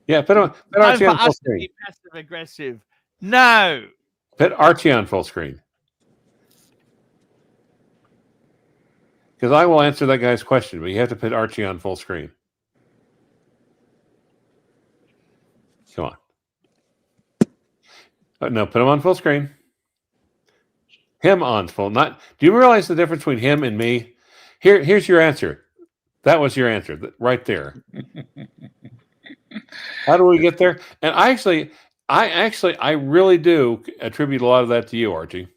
Yeah, put Archie on full screen.
Passive aggressive. No.
Put Archie on full screen. Because I will answer that guy's question, but you have to put Archie on full screen. Come on. No, put him on full screen. Him on full. Do you realize the difference between him and me? Here's your answer. That was your answer right there. How do we get there? And I really do attribute a lot of that to you, Archie,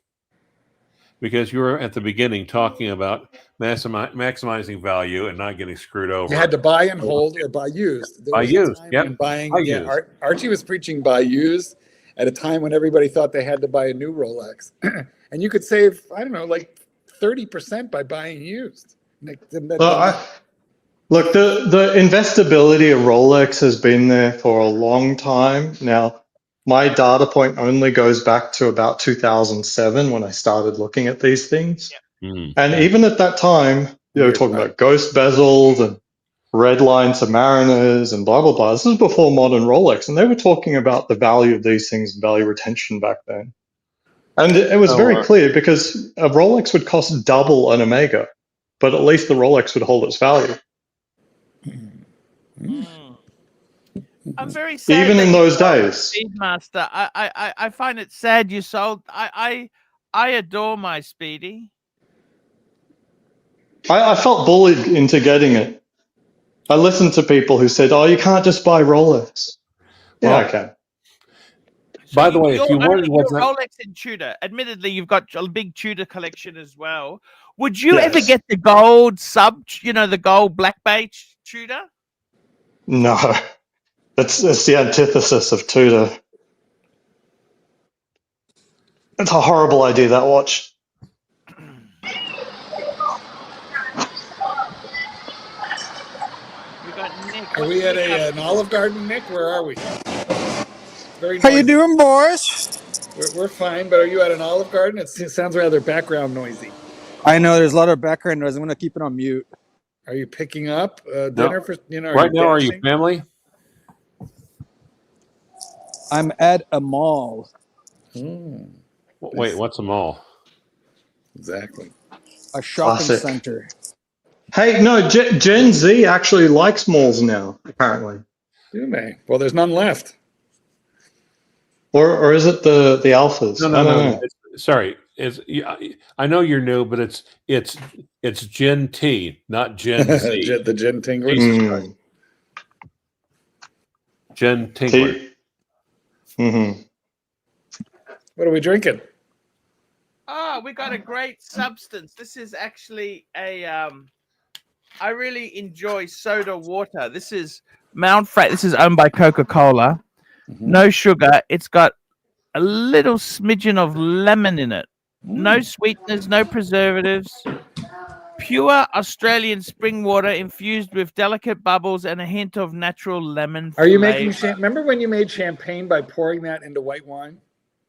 because you were at the beginning talking about maximizing value and not getting screwed over.
You had to buy and hold or buy used.
Buy used, yep.
Archie was preaching buy used at a time when everybody thought they had to buy a new Rolex. And you could save, I don't know, like 30% by buying used.
Look, the investability of Rolex has been there for a long time. Now, my data point only goes back to about 2007 when I started looking at these things.
Mm.
And even at that time, they were talking about ghost bezels and red line Submariners and blah, blah, blah. This is before modern Rolex. And they were talking about the value of these things and value retention back then. And it was very clear because a Rolex would cost double an Omega, but at least the Rolex would hold its value.
I'm very sad.
Even in those days.
Speedmaster, I find it sad you sold. I adore my Speedy.
I felt bullied into getting it. I listened to people who said, "Oh, you can't just buy Rolex." Yeah, I can.
By the way, if you wanted
Rolex and Tudor, admittedly, you've got a big Tudor collection as well. Would you ever get the gold the gold black beige Tudor?
No, that's the antithesis of Tudor. It's a horrible idea, that watch.
Are we at an Olive Garden, Nick? Where are we? Very
How you
noisy.
doing, boys?
We're fine, but are you at an Olive Garden? It sounds rather background noisy.
I know there's a lot of background noise. I'm going to keep it on mute.
Are you picking up dinner for
Right now, are you family?
I'm at a mall.
Wait, what's a mall?
Exactly.
A shopping
Classic.
center.
Hey, no, Gen Z actually likes malls now, apparently.
Do they? Well, there's none left.
Or is it the alphas?
No. Sorry, I know you're new, but it's Gen T, not Gen Z.
The Gen Tinglers.
Mm.
Gen Tinkler.
Mm-hmm.
What are we drinking?
Oh, we got a great substance. This is actually a I really enjoy soda water. This is Mount Frat. This is owned by Coca-Cola. No sugar. It's got a little smidgen of lemon in it. No sweeteners, no preservatives. Pure Australian spring water infused with delicate bubbles and a hint of natural lemon
Are you
flavor.
making remember when you made champagne by pouring that into white wine?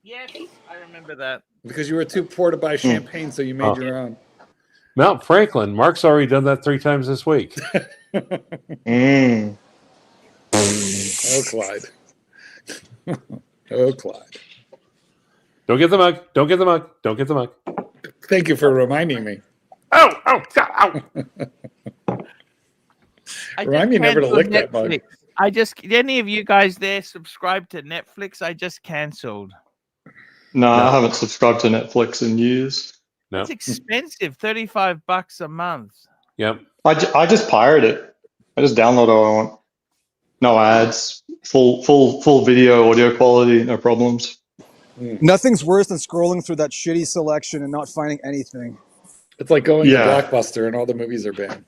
Yes, I remember that.
Because you were too poor to buy champagne, so you made your own.
Mount Franklin. Mark's already done that 3 times this week.
Mm.
Oh, Clyde. Oh, Clyde.
Don't get the mug. Don't get the mug. Don't get the mug.
Thank you for reminding me.
Oh.
Remind me never to lick that mug.
Any of you guys there subscribe to Netflix? I just canceled.
No, I haven't subscribed to Netflix in years.
No.
It's expensive, $35 a month.
Yep.
I just pirate it. I just download all I want. No ads. Full video, audio quality, no problems.
Nothing's worse than scrolling through that shitty selection and not finding anything.
It's like going to Blockbuster and all the movies are banned.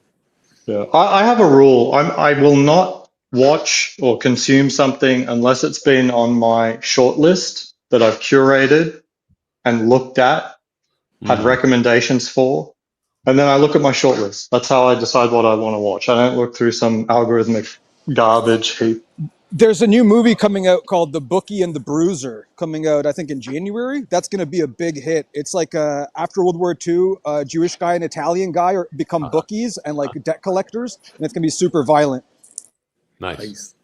Yeah, I have a rule. I will not watch or consume something unless it's been on my short list that I've curated and looked at, had recommendations for, and then I look at my short list. That's how I decide what I want to watch. I don't look through some algorithmic garbage heap.
There's a new movie coming out called The Bookie and the Bruiser, coming out, I think, in January. That's going to be a big hit. It's like after World War II, a Jewish guy and Italian guy become bookies and like debt collectors, and it's going to be super violent.
Nice.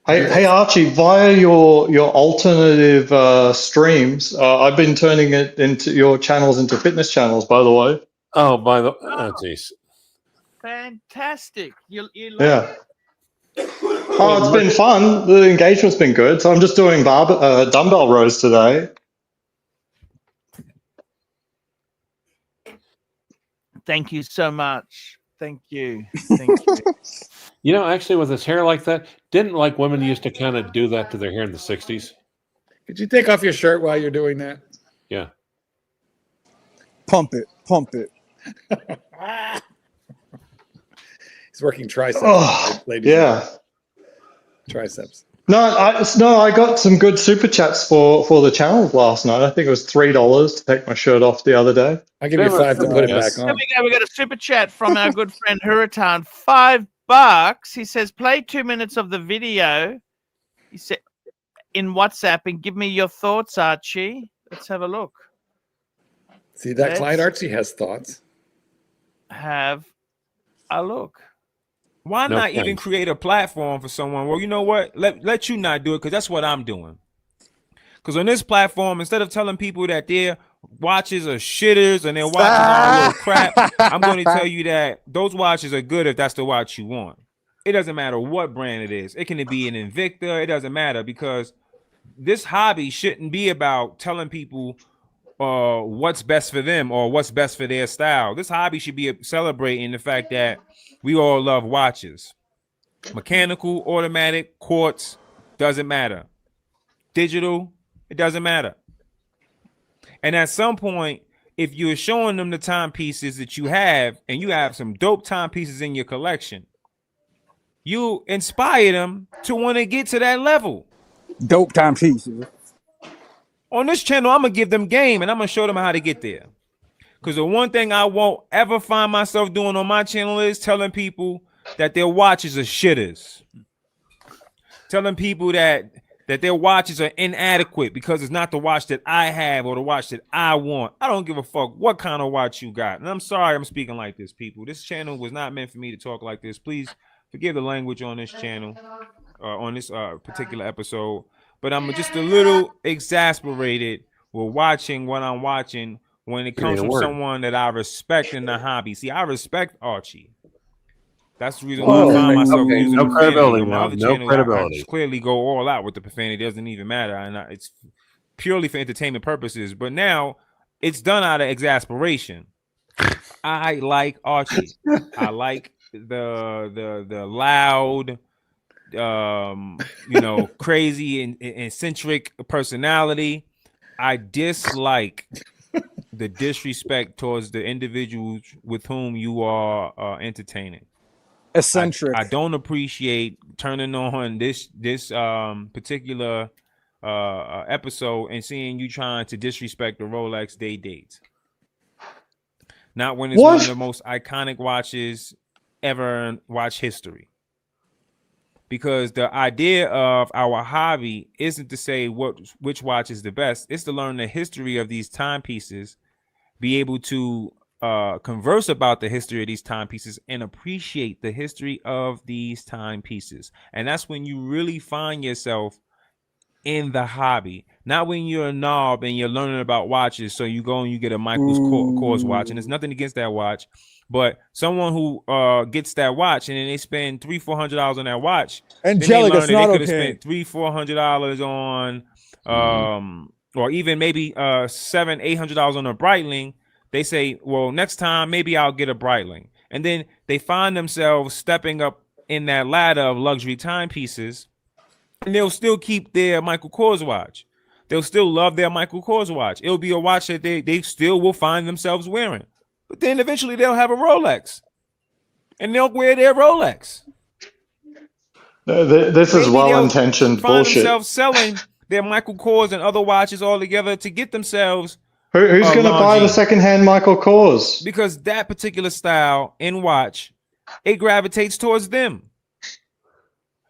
Hey Archie, via your alternative streams, I've been turning it into your channels into fitness channels, by the way.
Oh, jeez.
Fantastic. You
Yeah. Oh, it's been fun. The engagement's been good. So I'm just doing dumbbell rows today.
Thank you so much. Thank you. Thank you.
You know, actually, with his hair like that, didn't like women used to kind of do that to their hair in the 60s?
Could you take off your shirt while you're doing that?
Yeah.
Pump it. Pump it.
He's working triceps.
Ladies. Yeah.
Triceps.
No, I got some good super chats for the channel last night. I think it was $3 to take my shirt off the other day.
I'll give you $5 to put it back on.
We got a super chat from our good friend Huratan. $5. He says, play 2 minutes of the video. He said in WhatsApp and give me your thoughts, Archie. Let's have a look.
See that, Clyde? Archie has thoughts.
Have a look.
Why not even create a platform for someone? Well, you know what? Let you not do it because that's what I'm doing. Because on this platform, instead of telling people that their watches are shitters and their watches are little crap, I'm going to tell you that those watches are good if that's the watch you want. It doesn't matter what brand it is. It can be an Invicta. It doesn't matter because this hobby shouldn't be about telling people what's best for them or what's best for their style. This hobby should be celebrating the fact that we all love watches. Mechanical, automatic, quartz, doesn't matter. Digital, it doesn't matter. And at some point, if you're showing them the timepieces that you have, and you have some dope timepieces in your collection, you inspire them to want to get to that level.
Dope timepieces.
On this channel, I'm going to give them game, and I'm going to show them how to get there. Because the one thing I won't ever find myself doing on my channel is telling people that their watches are shitters. Telling people that their watches are inadequate because it's not the watch that I have or the watch that I want. I don't give a fuck what kind of watch you got. And I'm sorry I'm speaking like this, people. This channel was not meant for me to talk like this. Please forgive the language on this channel, on this particular episode. But I'm just a little exasperated with watching what I'm watching when it comes from someone that I respect in the hobby. See, I respect Archie. That's the reason why I find myself using
no
profanity.
credibility.
On my other
No
channel,
credibility.
I clearly go all out with the profanity. It doesn't even matter. And it's purely for entertainment purposes. But now it's done out of exasperation. I like Archie. I like the loud, crazy and eccentric personality. I dislike the disrespect towards the individuals with whom you are entertaining.
Eccentric.
I don't appreciate turning on this particular episode and seeing you trying to disrespect the Rolex day dates. Not when it's one of the most iconic watches ever in watch history. Because the idea of our hobby isn't to say which watch is the best. It's to learn the history of these timepieces, be able to converse about the history of these timepieces and appreciate the history of these timepieces. And that's when you really find yourself in the hobby, not when you're a knob and you're learning about watches. So you go and you get a Michael's Kors watch, and there's nothing against that watch, but someone who gets that watch and then they spend $300-400 on that watch,
Angelic, it's not
they could
okay.
have spent $300-400 on or even maybe $700-800 on a Breitling. They say, well, next time maybe I'll get a Breitling. And then they find themselves stepping up in that ladder of luxury timepieces, and they'll still keep their Michael Kors watch. They'll still love their Michael Kors watch. It'll be a watch that they still will find themselves wearing. But then eventually they'll have a Rolex, and they'll wear their Rolex.
This is well-intentioned
find
bullshit.
themselves selling their Michael Kors and other watches all together to get themselves
Who's going to buy the second-hand Michael Kors?
Because that particular style in watch, it gravitates towards them.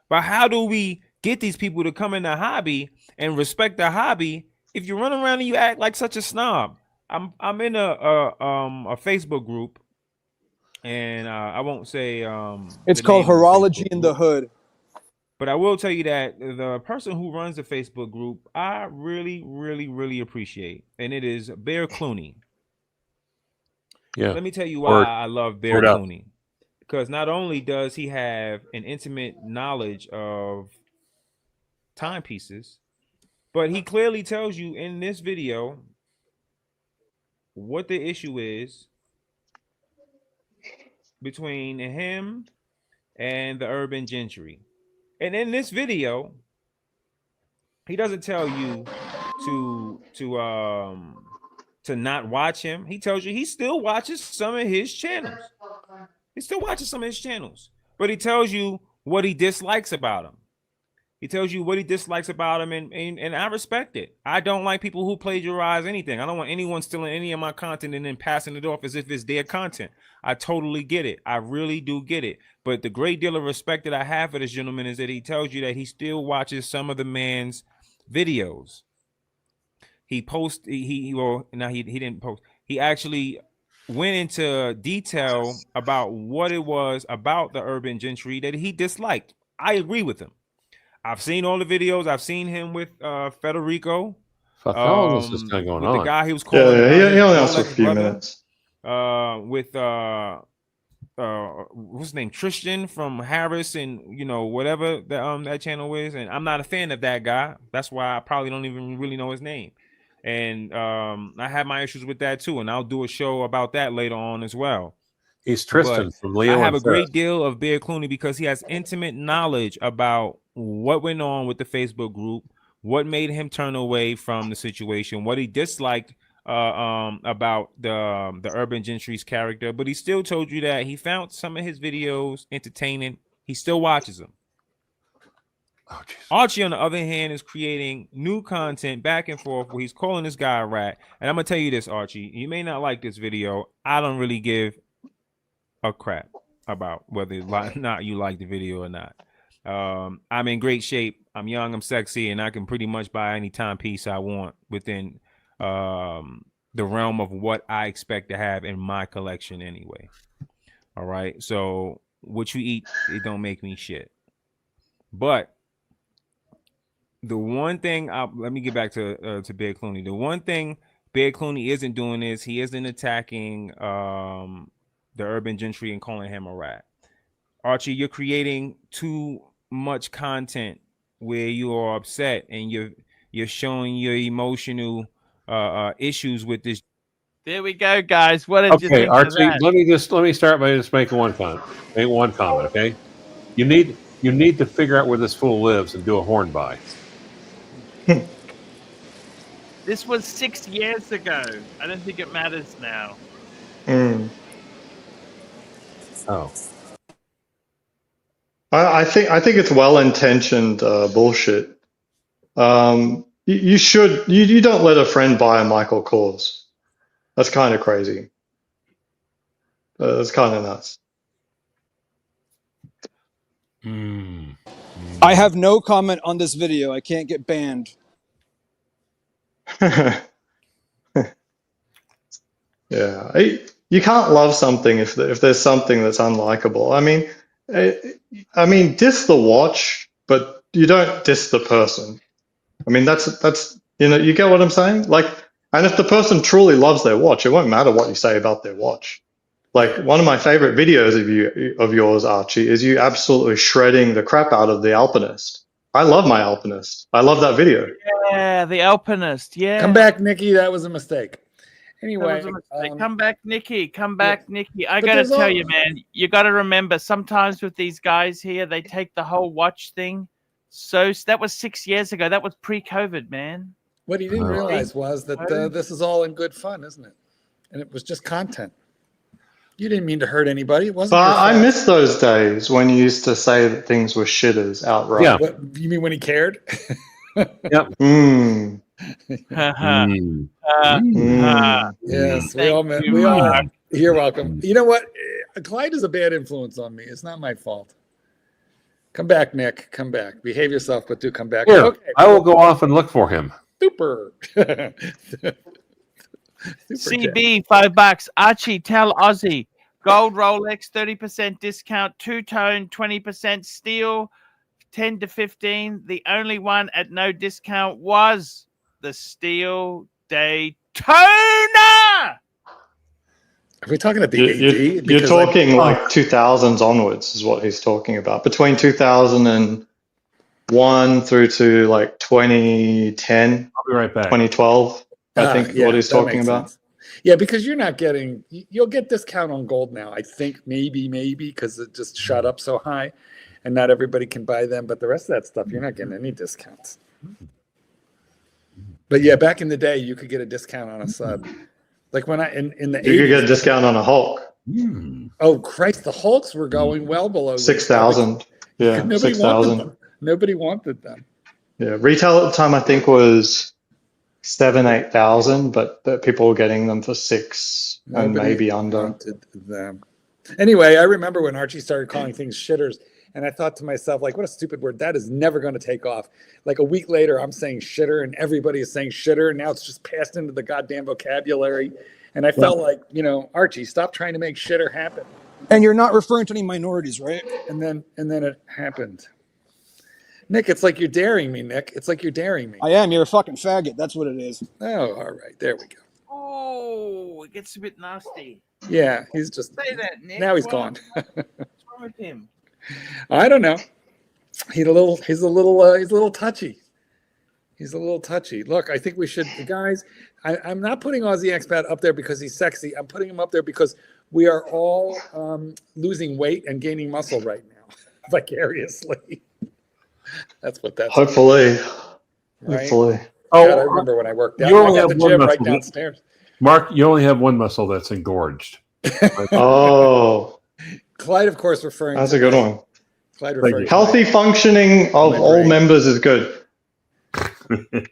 But how do we get these people to come in the hobby and respect the hobby if you run around and you act like such a snob? I'm in a Facebook group, and I won't say
it's called Horology in the Hood.
But I will tell you that the person who runs the Facebook group, I really, really, really appreciate. And it is Bear Clooney.
Yeah.
Let me tell you why I love Bear Clooney. Because not only does he have an intimate knowledge of timepieces, but he clearly tells you in this video what the issue is between him and the urban gentry. And in this video, he doesn't tell you to not watch him. He tells you he still watches some of his channels. He still watches some of his channels, but he tells you what he dislikes about him. He tells you what he dislikes about him, and I respect it. I don't like people who plagiarize anything. I don't want anyone stealing any of my content and then passing it off as if it's their content. I totally get it. I really do get it. But the great deal of respect that I have for this gentleman is that he tells you that he still watches some of the man's videos. He posts, he didn't post. He actually went into detail about what it was about the urban gentry that he disliked. I agree with him. I've seen all the videos. I've seen him with Federico.
Fuck, how long is this guy going
with
on?
The guy he was calling.
Yeah, he only lasts for a few minutes.
With what's his name, Tristan from Harris, and whatever that channel is. And I'm not a fan of that guy. That's why I probably don't even really know his name. And I have my issues with that too. And I'll do a show about that later on as well.
He's Tristan from Leo.
I have a great deal of Bear Clooney because he has intimate knowledge about what went on with the Facebook group, what made him turn away from the situation, what he disliked about the urban gentry's character. But he still told you that he found some of his videos entertaining. He still watches them.
Oh,
Archie, on the other hand, is creating new content back and forth where he's calling this guy a rat. And I'm gonna tell you this, Archie, you may not like this video. I don't really give a crap. about whether not you like the video or not. I'm in great shape. I'm young, I'm sexy, and I can pretty much buy any timepiece I want within the realm of what I expect to have in my collection anyway. All right. So what you eat, it don't make me shit. But the one thing, let me get back to Bear Clooney. The one thing Bear Clooney isn't doing is he isn't attacking the urban gentry and calling him a rat. Archie, you're creating too much content where you are upset and you're showing your emotional issues with this.
There we go, guys. What did you
Okay,
think
Archie,
of that?
let me start by just making one comment. Make one comment, okay? You need to figure out where this fool lives and do a horn buy.
This was 6 years ago. I don't think it matters now.
Oh.
I think it's well-intentioned bullshit. You don't let a friend buy a Michael Kors. That's kind of crazy. That's kind of nuts.
I have no comment on this video. I can't get banned.
Yeah, you can't love something if there's something that's unlikable. I mean, diss the watch, but you don't diss the person. I mean, that's you get what I'm saying? Like, and if the person truly loves their watch, it won't matter what you say about their watch. Like, one of my favorite videos of yours, Archie, is you absolutely shredding the crap out of the Alpinist. I love my Alpinist. I love that video.
Yeah, the Alpinist. Yeah.
Come back, Nikki. That was a mistake. Anyway,
come back, Nikki. Come back, Nikki. I gotta tell you, man, you gotta remember. Sometimes with these guys here, they take the whole watch thing. So that was 6 years ago. That was pre-COVID, man.
What he didn't realize was that this is all in good fun, isn't it? And it was just content. You didn't mean to hurt anybody. It wasn't.
But I miss those days when you used to say that things were shitters outright.
Yeah.
What, you mean when he cared?
Yep.
Yes, we all. You're welcome. You know what? Clyde is a bad influence on me. It's not my fault. Come back, Nick. Come back. Behave yourself, but do come back.
Here,
Okay.
I will go off and look for him.
Super.
CB, $5. Archie, tell Aussie. Gold Rolex, 30% discount. Two-tone, 20%. Steel, 10 to 15. The only one at no discount was the Steel Daytona.
Are we talking at the AD?
You're talking like 2000s onwards is what he's talking about. Between 2001 through to like 2010.
I'll be right back.
2012, I think what he's talking about.
Sense. Yeah, because you're not getting, you'll get discount on gold now. I think maybe, because it just shot up so high and not everybody can buy them. But the rest of that stuff, you're not getting any discounts. But yeah, back in the day, you could get a discount on a sub. Like when in the 80s.
You could get a discount on a Hulk.
Oh, Christ, the Hulks were going well below
6,000. Yeah, 6,000.
Nobody wanted them.
Yeah, retail at the time I think was 7,000-8,000, but people were getting them for 6 and maybe under.
Wanted them. Anyway, I remember when Archie started calling things shitters, and I thought to myself, like, what a stupid word. That is never going to take off. Like a week later, I'm saying shitter, and everybody is saying shitter, and now it's just passed into the goddamn vocabulary. And I felt like, Archie, stop trying to make shitter happen.
And you're not referring to any minorities, right?
And then it happened. Nick, it's like you're daring me, Nick. It's like you're daring me.
I am. You're a fucking faggot. That's what it is.
Oh, all right. There we go.
Oh, it gets a bit nasty.
Yeah, he's just.
Say that, Nick.
Now he's gone.
What's wrong with him?
I don't know. He's a little touchy. He's a little touchy. Look, I think we should, guys. I'm not putting Aussie Expat up there because he's sexy. I'm putting him up there because we are all losing weight and gaining muscle right now, vicariously. That's what that's.
Hopefully.
Right?
Hopefully.
Oh, God, I remember when I worked out.
You only have
the
one
gym
muscle.
right downstairs.
Mark, you only have one muscle that's engorged.
Oh.
Clyde, of course, referring.
That's
to
a good one.
Clyde referring.
Healthy functioning of all members is good.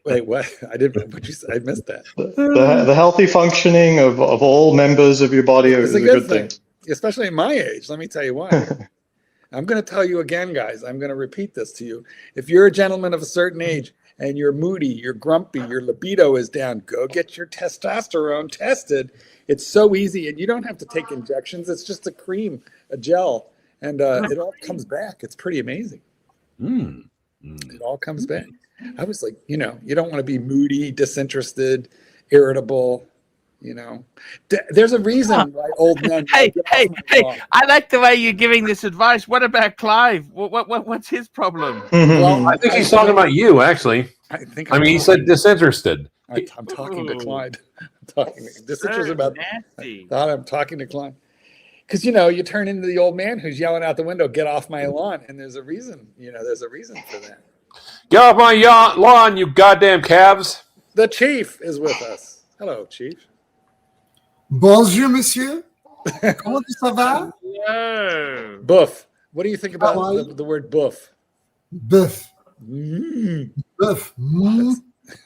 Wait, what? I didn't. What you said? I missed that.
The healthy functioning of all members of your body is a good thing.
especially at my age. Let me tell you why. I'm going to tell you again, guys. I'm going to repeat this to you. If you're a gentleman of a certain age and you're moody, you're grumpy, your libido is down, go get your testosterone tested. It's so easy, and you don't have to take injections. It's just a cream, a gel, and it all comes back. It's pretty amazing. It all comes back. I was like, you know, you don't want to be moody, disinterested, irritable. You know, there's a reason why old men.
Hey, I like the way you're giving this advice. What about Clive? What's his problem?
Well,
I think he's talking about you, actually. I mean, he said disinterested.
I'm talking to Clyde. I'm talking disinterested about.
Nasty.
I'm talking to Clyde. Because, you know, you turn into the old man who's yelling out the window, "Get off my lawn!" And there's a reason. You know, there's a reason for that.
Get off my lawn, you goddamn calves!
The chief is with us. Hello, chief.
Bonjour, monsieur. Comment ça va?
No.
Boof. What do you think about the word boof?
Bœuf. Bœuf.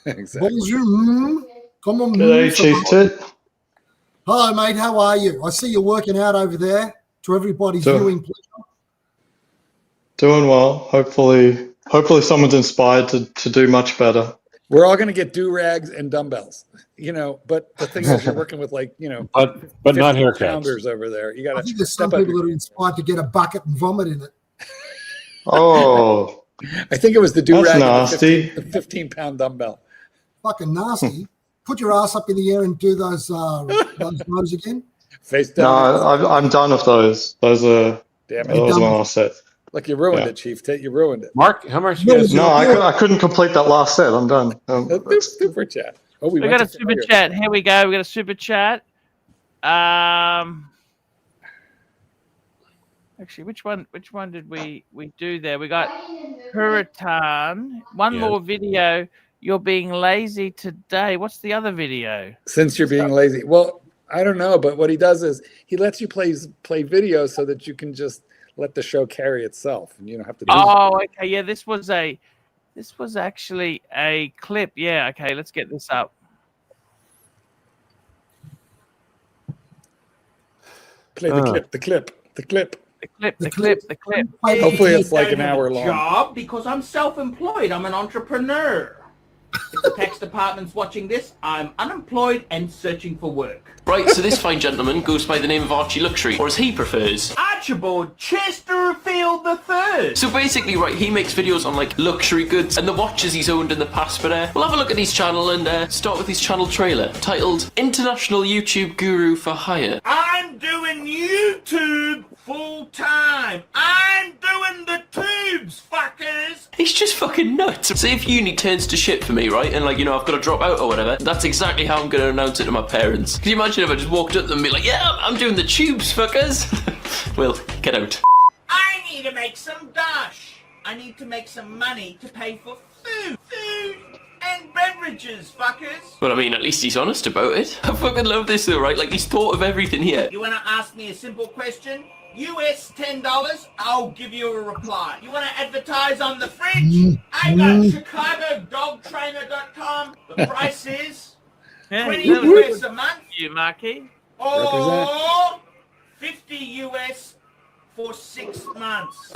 Exactly.
Bonjour. Comment
G'day, Chief Tit.
Hello, mate. How are you? I see you working out over there to everybody's viewing pleasure.
Doing well. Hopefully someone's inspired to do much better.
We're all going to get do-rags and dumbbells, you know, but the thing is you're working with like, you know,
but not haircuts.
Pounders over there. You got to.
I think there's some people that are inspired to get a bucket and vomit in it.
Oh.
I think it was the do-rag.
That's nasty.
The 15-pound dumbbell.
Fucking nasty. Put your ass up in the air and do those rows again.
Face down.
No, I'm done with those. Those are.
Damn it.
That was my last set.
Look, you ruined it, Chief Tit. You ruined it.
Mark, how much you guys?
No, I couldn't complete that last set. I'm done.
Super chat. Oh,
we got a super chat. Here we go. We got a super chat. Actually, which one did we do there? We got Puritan. One more video. You're being lazy today. What's the other video?
Since you're being lazy. Well, I don't know, but what he does is he lets you play videos so that you can just let the show carry itself, and you don't have to do
okay, yeah, this was actually a clip. Yeah, okay, let's get this up.
Play the clip.
Hopefully
it's like an hour long.
Job because I'm self-employed. I'm an entrepreneur. If the tax department's watching this, I'm unemployed and searching for work.
Right, so this fine gentleman goes by the name of ArchieLuxury, or as he prefers,
Archibald Chesterfield III.
So basically, right, he makes videos on like luxury goods and the watches he's owned in the past, but we'll have a look at his channel and start with his channel trailer, titled International YouTube Guru for Hire.
I'm doing YouTube full time. I'm doing the tubes, fuckers.
He's just fucking nuts. Say if uni turns to shit for me, right, and like, you know, I've got to drop out or whatever, that's exactly how I'm going to announce it to my parents. Can you imagine if I just walked up to them and be like, yeah, I'm doing the tubes, fuckers? Well, get out.
I need to make some dash. I need to make some money to pay for food and beverages, fuckers.
But I mean, at least he's honest about it. I fucking love this though, right? Like, he's thought of everything here.
You want to ask me a simple question? US $10, I'll give you a reply. You want to advertise on the fridge? I got ChicagoDogTrainer.com. The price is 20 US a month.
You, Marky.
Or 50 US for 6 months.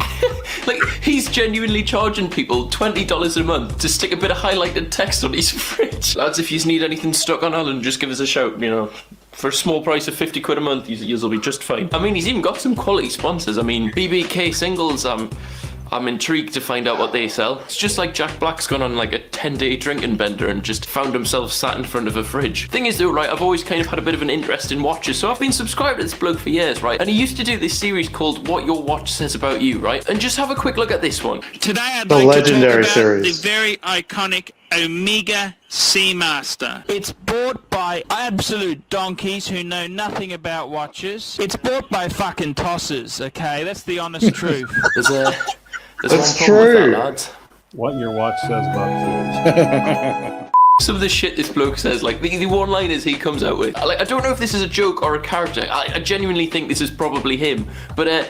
Like, he's genuinely charging people $20 a month to stick a bit of highlighted text on his fridge. Lads, if you need anything stuck on Alan, just give us a shout, you know. For a small price of 50 quid a month, you'll be just fine. I mean, he's even got some quality sponsors. I mean, BBK Singles, I'm intrigued to find out what they sell. It's just like Jack Black's gone on like a 10-day drinking bender and just found himself sat in front of a fridge. Thing is though, right, I've always kind of had a bit of an interest in watches, so I've been subscribed to this bloke for years, right? And he used to do this series called What Your Watch Says About You, right? And just have a quick look at this one.
Today I'd like to talk about the very iconic Omega Seamaster. It's bought by absolute donkeys who know nothing about watches. It's bought by fucking tossers, okay? That's the honest truth.
There's
That's
one problem with
true.
that, lads.
What your watch says about you.
Some of the shit this bloke says, like the one-liners he comes out with. Like, I don't know if this is a joke or a character. I genuinely think this is probably him. But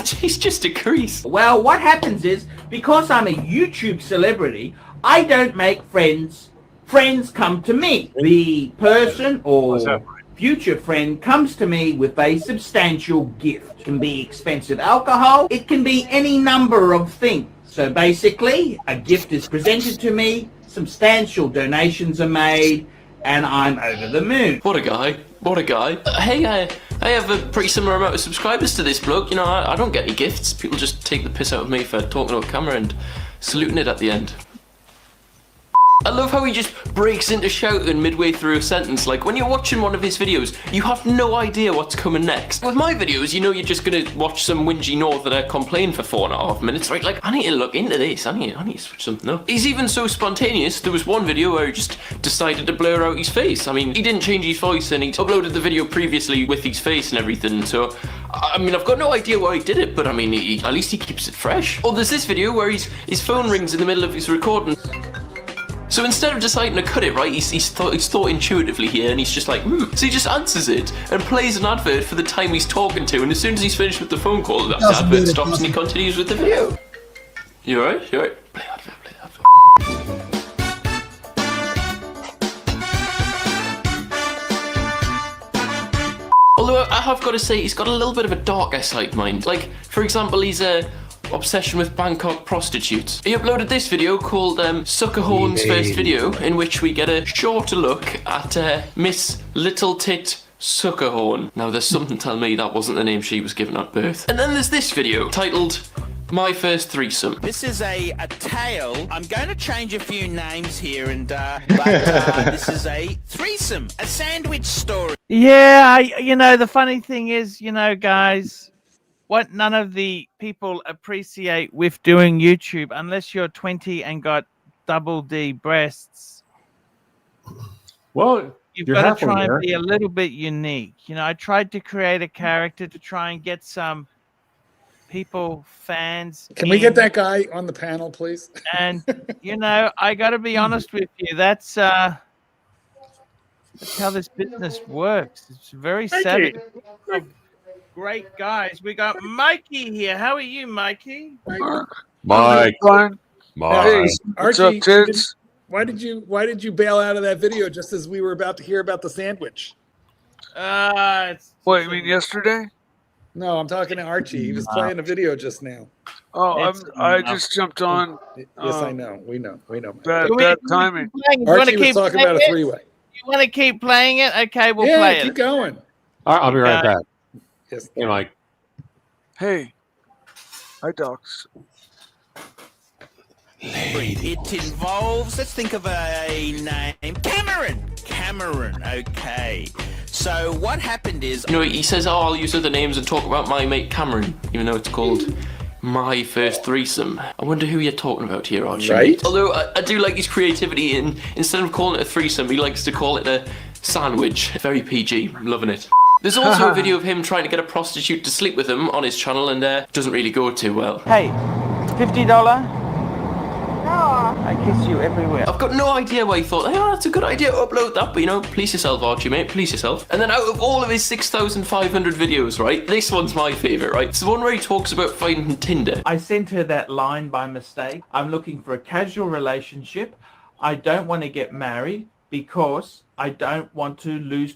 he's just a crease.
Well, what happens is, because I'm a YouTube celebrity, I don't make friends. Friends come to me. The person or future friend comes to me with a substantial gift. It can be expensive alcohol, it can be any number of things. So basically, a gift is presented to me, substantial donations are made, and I'm over the moon.
What a guy. What a guy. Hey, I have a pretty similar amount of subscribers to this bloke. You know, I don't get any gifts. People just take the piss out of me for talking to a camera and saluting it at the end. I love how he just breaks into shouting midway through a sentence. Like, when you're watching one of his videos, you have no idea what's coming next. With my videos, you know you're just gonna watch some whingy northerner complain for 4.5 minutes, right? Like, I need to look into this. I need to switch something up. He's even so spontaneous, there was one video where he just decided to blur out his face. I mean, he didn't change his voice and he uploaded the video previously with his face and everything, so... I mean, I've got no idea why he did it, but I mean, at least he keeps it fresh. Or there's this video where his phone rings in the middle of his recording. So instead of deciding to cut it, right, he's thought intuitively here, and he's just like, So he just answers it and plays an advert for the time he's talking to, and as soon as he's finished with the phone call, the advert stops and he continues with the video. You alright? You alright? Play the advert. Although I have got to say, he's got a little bit of a darker side mind. Like, for example, he's obsession with Bangkok prostitutes. He uploaded this video called Sucker Horn's First Video, in which we get a shorter look at Miss Little Tit Sucker Horn. Now there's something telling me that wasn't the name she was given at birth. And then there's this video titled My First Threesome.
This is a tale. I'm going to change a few names here, and but this is a threesome, a sandwich story.
Yeah, you know, the funny thing is, you know, guys, what none of the people appreciate with doing YouTube, unless you're 20 and got double D breasts,
well,
you've got to try and be a little bit unique. You know, I tried to create a character to try and get some people, fans.
Can we get that guy on the panel, please?
And, you know, I got to be honest with you. That's how this business works. It's very savage. Great guys. We got Mikey here. How are you, Mikey?
Mike.
Hey,
what's
Archie,
up, kids?
why did you bail out of that video just as we were about to hear about the sandwich?
What, you mean yesterday?
No, I'm talking to Archie. He was playing a video just now.
Oh, I just jumped on.
Yes, I know. We know.
Bad timing.
Archie was talking about a three-way.
You want to keep playing it? Okay, we'll
Yeah,
play it.
keep going.
All right, I'll be right back.
Yes.
Hey, Mike.
Hey. Hi, docs.
It involves, let's think of a name, Cameron, okay. So what happened is...
You know, he says, oh, I'll use other names and talk about my mate Cameron, even though it's called My First Threesome. I wonder who you're talking about here, Archie.
Right?
Although I do like his creativity, and instead of calling it a threesome, he likes to call it a sandwich. Very PG, I'm loving it. There's also a video of him trying to get a prostitute to sleep with him on his channel, and doesn't really go too well.
Hey, $50? No. I kiss you everywhere.
I've got no idea why he thought, oh, that's a good idea to upload that, but you know, please yourself, Archie, mate, please yourself. And then out of all of his 6,500 videos, right, this one's my favourite, right? It's the one where he talks about finding Tinder.
I sent her that line by mistake. I'm looking for a casual relationship. I don't want to get married because I don't want to lose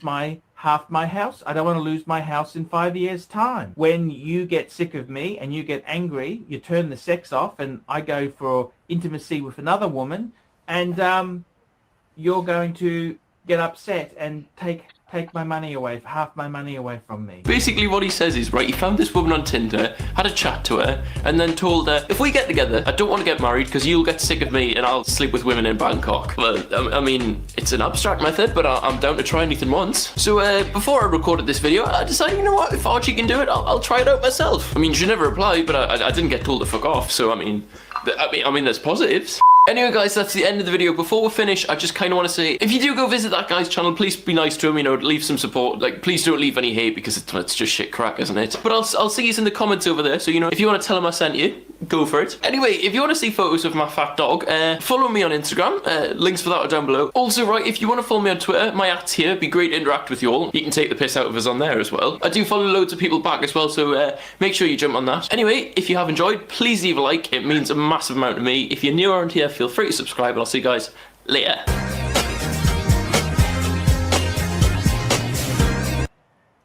half my house. I don't want to lose my house in 5 years' time. When you get sick of me and you get angry, you turn the sex off and I go for intimacy with another woman, and you're going to get upset and take my money away, half my money away from me.
Basically what he says is, right, he found this woman on Tinder, had a chat to her, and then told her, if we get together, I don't want to get married because you'll get sick of me and I'll sleep with women in Bangkok. Well, I mean, it's an abstract method, but I'm down to try anything once. So before I recorded this video, I decided, you know what, if Archie can do it, I'll try it out myself. I mean, she never replied, but I didn't get told to fuck off, so I mean, there's positives. Anyway, guys, that's the end of the video. Before we finish, I just kind of want to say, if you do go visit that guy's channel, please be nice to him, you know, leave some support. Like, please don't leave any hate, because it's just shit crack, isn't it? But I'll see you in the comments over there, so, you know, if you want to tell him I sent you, go for it. Anyway, if you want to see photos of my fat dog, follow me on Instagram. Links for that are down below. Also, right, if you want to follow me on Twitter, my @'s here. It'd be great to interact with you all. You can take the piss out of us on there as well. I do follow loads of people back as well, so make sure you jump on that. Anyway, if you have enjoyed, please leave a like. It means a massive amount to me. If you're new around here, feel free to subscribe, and I'll see you guys later.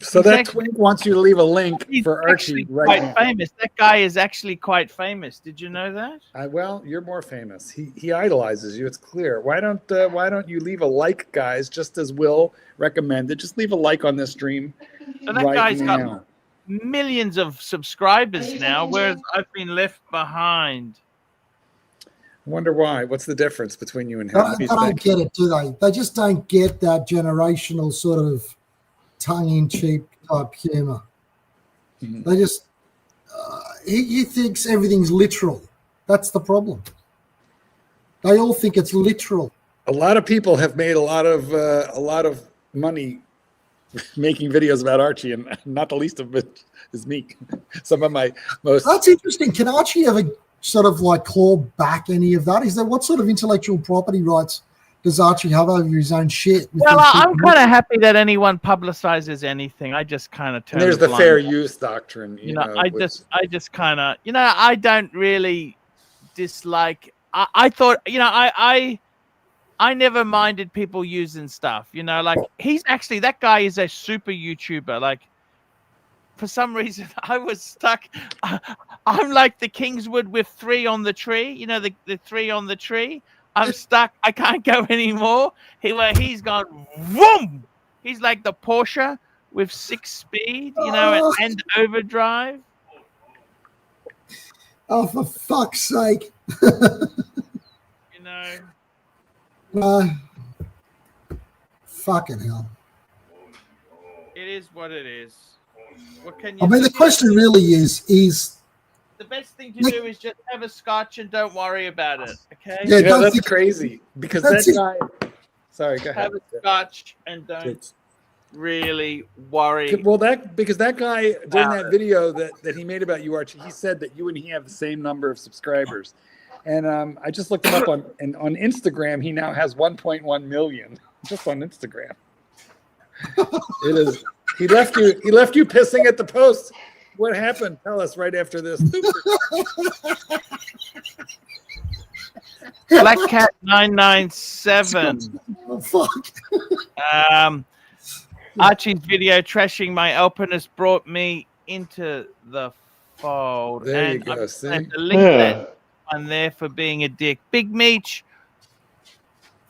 So that twink wants you to leave a link for Archie right
quite
now.
famous. That guy is actually quite famous. Did you know that?
Well, you're more famous. He idolizes you. It's clear. Why don't you leave a like, guys? Just as Will recommended, just leave a like on this stream.
So that guy's got millions of subscribers now, whereas I've been left behind.
I wonder why. What's the difference between you and him?
They don't get it, do they? They just don't get that generational sort of tongue-in-cheek type humor. They just he thinks everything's literal. That's the problem. They all think it's literal.
A lot of people have made a lot of money making videos about Archie, and not the least of it is me. Some of my most. That's
interesting. Can Archie ever sort of like claw back any of that? Is there what sort of intellectual property rights does Archie have over his own shit?
Well, I'm kind of happy that anyone publicizes anything. I just kind of turn.
There's the fair use doctrine.
You know, I just kind of, I don't really dislike. I thought, I never minded people using stuff. Like that guy is a super YouTuber. Like, for some reason, I was stuck. I'm like the Kingswood with 3 on the tree. The 3 on the tree. I'm stuck. I can't go anymore. He's gone. Vroom! He's like the Porsche with 6 speed, and overdrive.
Oh, for fuck's sake! Fucking hell!
It is what it is. What can you?
I mean, the question really is
the best thing to do is just have a scotch and don't worry about it. Okay?
Yeah, that's crazy because that guy. Sorry, go ahead.
Have a scotch and don't really worry.
Well, because that guy during that video that he made about you, Archie, he said that you and he have the same number of subscribers, and I just looked him up on Instagram. He now has 1.1 million just on Instagram. It is. He left you pissing at the post. What happened? Tell us right after this.
Black Cat 997.
Oh, fuck.
Archie's video trashing my Alpinist brought me into the fold.
There you go. See?
And the link that one there for being a dick. Big Meech.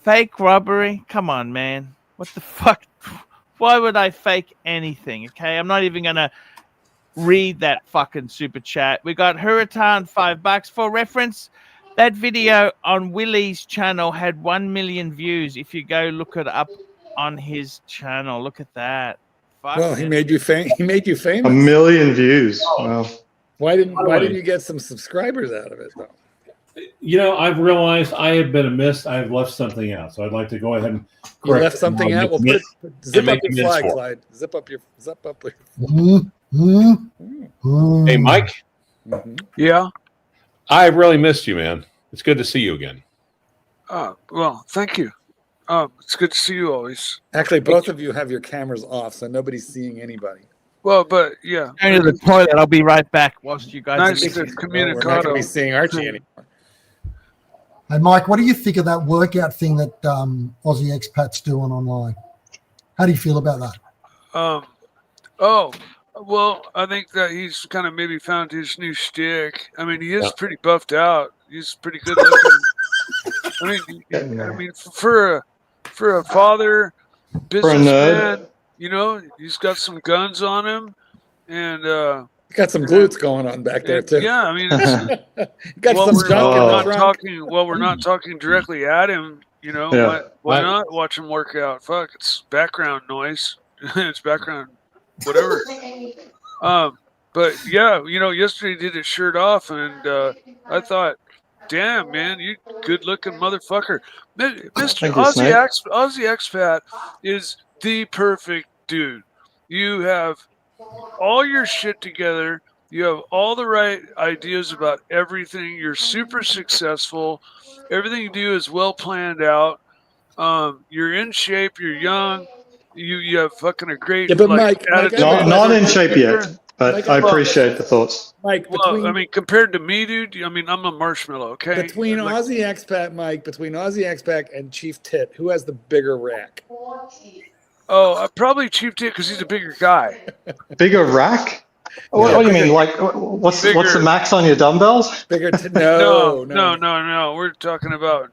Fake robbery. Come on, man. What the fuck? Why would I fake anything? Okay, I'm not even gonna read that fucking super chat. We got Hurritan $5 for reference. That video on Willie's channel had 1 million views. If you go look it up on his channel, look at that.
Well, he made you famous. He made you famous.
1 million views. Wow.
Why didn't you get some subscribers out of it though?
I've realized I have been amiss. I have left something out, so I'd like to go ahead and correct.
You left something out. Well, zip up your flag, Clyde. Zip up your.
Hey, Mike.
Yeah.
I really missed you, man. It's good to see you again.
Well, thank you. It's good to see you always.
Actually, both of you have your cameras off, so nobody's seeing anybody.
Well, but yeah.
Going to the toilet. I'll be right back. Whilst you guys.
Nice to
We're not going to be seeing Archie anymore.
Hey, Mike, what do you think of that workout thing that Aussie expats doing online? How do you feel about that?
Well, I think that he's kind of maybe found his new shtick. I mean, he is pretty buffed out. He's pretty good looking. I mean, for a father, businessman, he's got some guns on him, and
got some glutes going on back there too.
Yeah, I mean, we're not talking directly at him. Why not watch him work out? Fuck, it's background noise. It's background, whatever. But yeah, yesterday he did his shirt off, and I thought, damn, man, you good looking motherfucker. Mr. Aussie Expat is the perfect dude. You have all your shit together. You have all the right ideas about everything. You're super successful. Everything you do is well planned out. You're in shape. You're young. You have fucking a great
Mike,
attitude.
Not in shape yet, but I appreciate the thoughts.
Mike,
I mean, compared to me, dude, I mean, I'm a marshmallow, okay?
Between Aussie Expat, Mike, between Aussie Expat and Chief Tit, who has the bigger rack?
Oh, probably Chief Tit because he's a bigger guy.
Bigger rack? What do you mean? Like, what's the max on your dumbbells?
Bigger?
No. We're talking about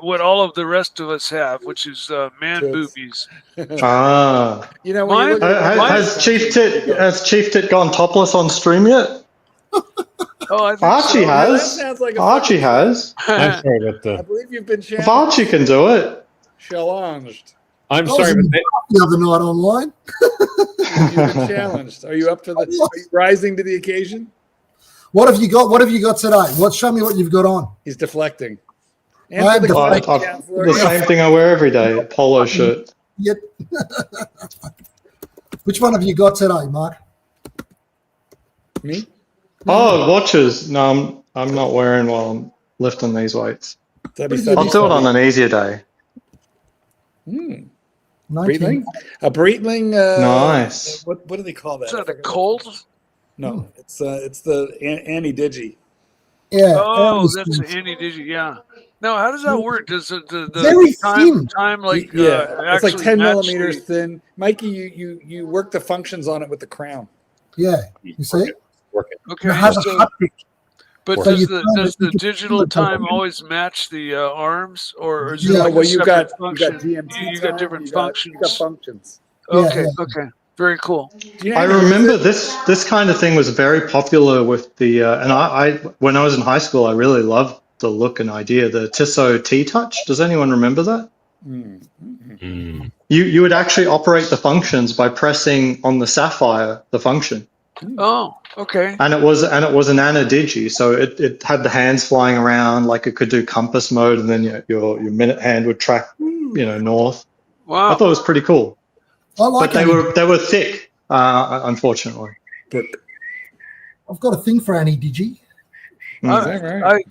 what all of the rest of us have, which is man boobies.
Ah.
You know, when you look at
has Chief Tit gone topless on stream yet?
Oh, I think
Archie
so.
has.
Yeah, that sounds like a
Archie has.
I'm sorry, but
I believe you've been
If
challenged.
Archie can do it.
Challenged.
I'm
I was
sorry,
in
but
the other night online.
You've been challenged. Are you up to the? Are you rising to the occasion?
What have you got? What have you got today? Show me what you've got on.
He's deflecting.
I'm deflecting.
The same thing I wear every day, a polo shirt.
Yep. Which one have you got today, Mark?
Me?
Oh, watches. No, I'm not wearing while I'm lifting these weights. I'll do it on an easier day.
Breitling? A Breitling.
Nice.
What do they call that?
Is that a Colt?
No, it's the Anti-Digi.
Yeah.
Oh, that's an Anti-Digi. Yeah. No, how does that work? Does the
Very thin.
time like
It's like
actually
10
match
millimeters
the-
thin. Mikey, you work the functions on it with the crown.
Yeah. You see?
Okay.
It has a
So,
haptic.
but
So
does
you
the
turn
does
it, you
the
can
digital
feel it
time
going.
always match the arms, or is
Yeah,
it like
well,
a
you've
separate
got
function?
DMT
You got
time,
different
you got
functions.
functions.
Okay.
Yeah.
Okay. Very cool.
I remember this kind of thing was very popular with the and I when I was in high school I really loved the look and idea, the Tissot T-Touch. Does anyone remember that? You would actually operate the functions by pressing on the Sapphire the function.
Oh, okay.
And it was an Anti-Digi, so it had the hands flying around, like it could do compass mode, and then your minute hand would track north.
Wow.
I thought it was pretty cool.
I like
But they were thick, unfortunately.
I've got a thing for Anti-Digi.
I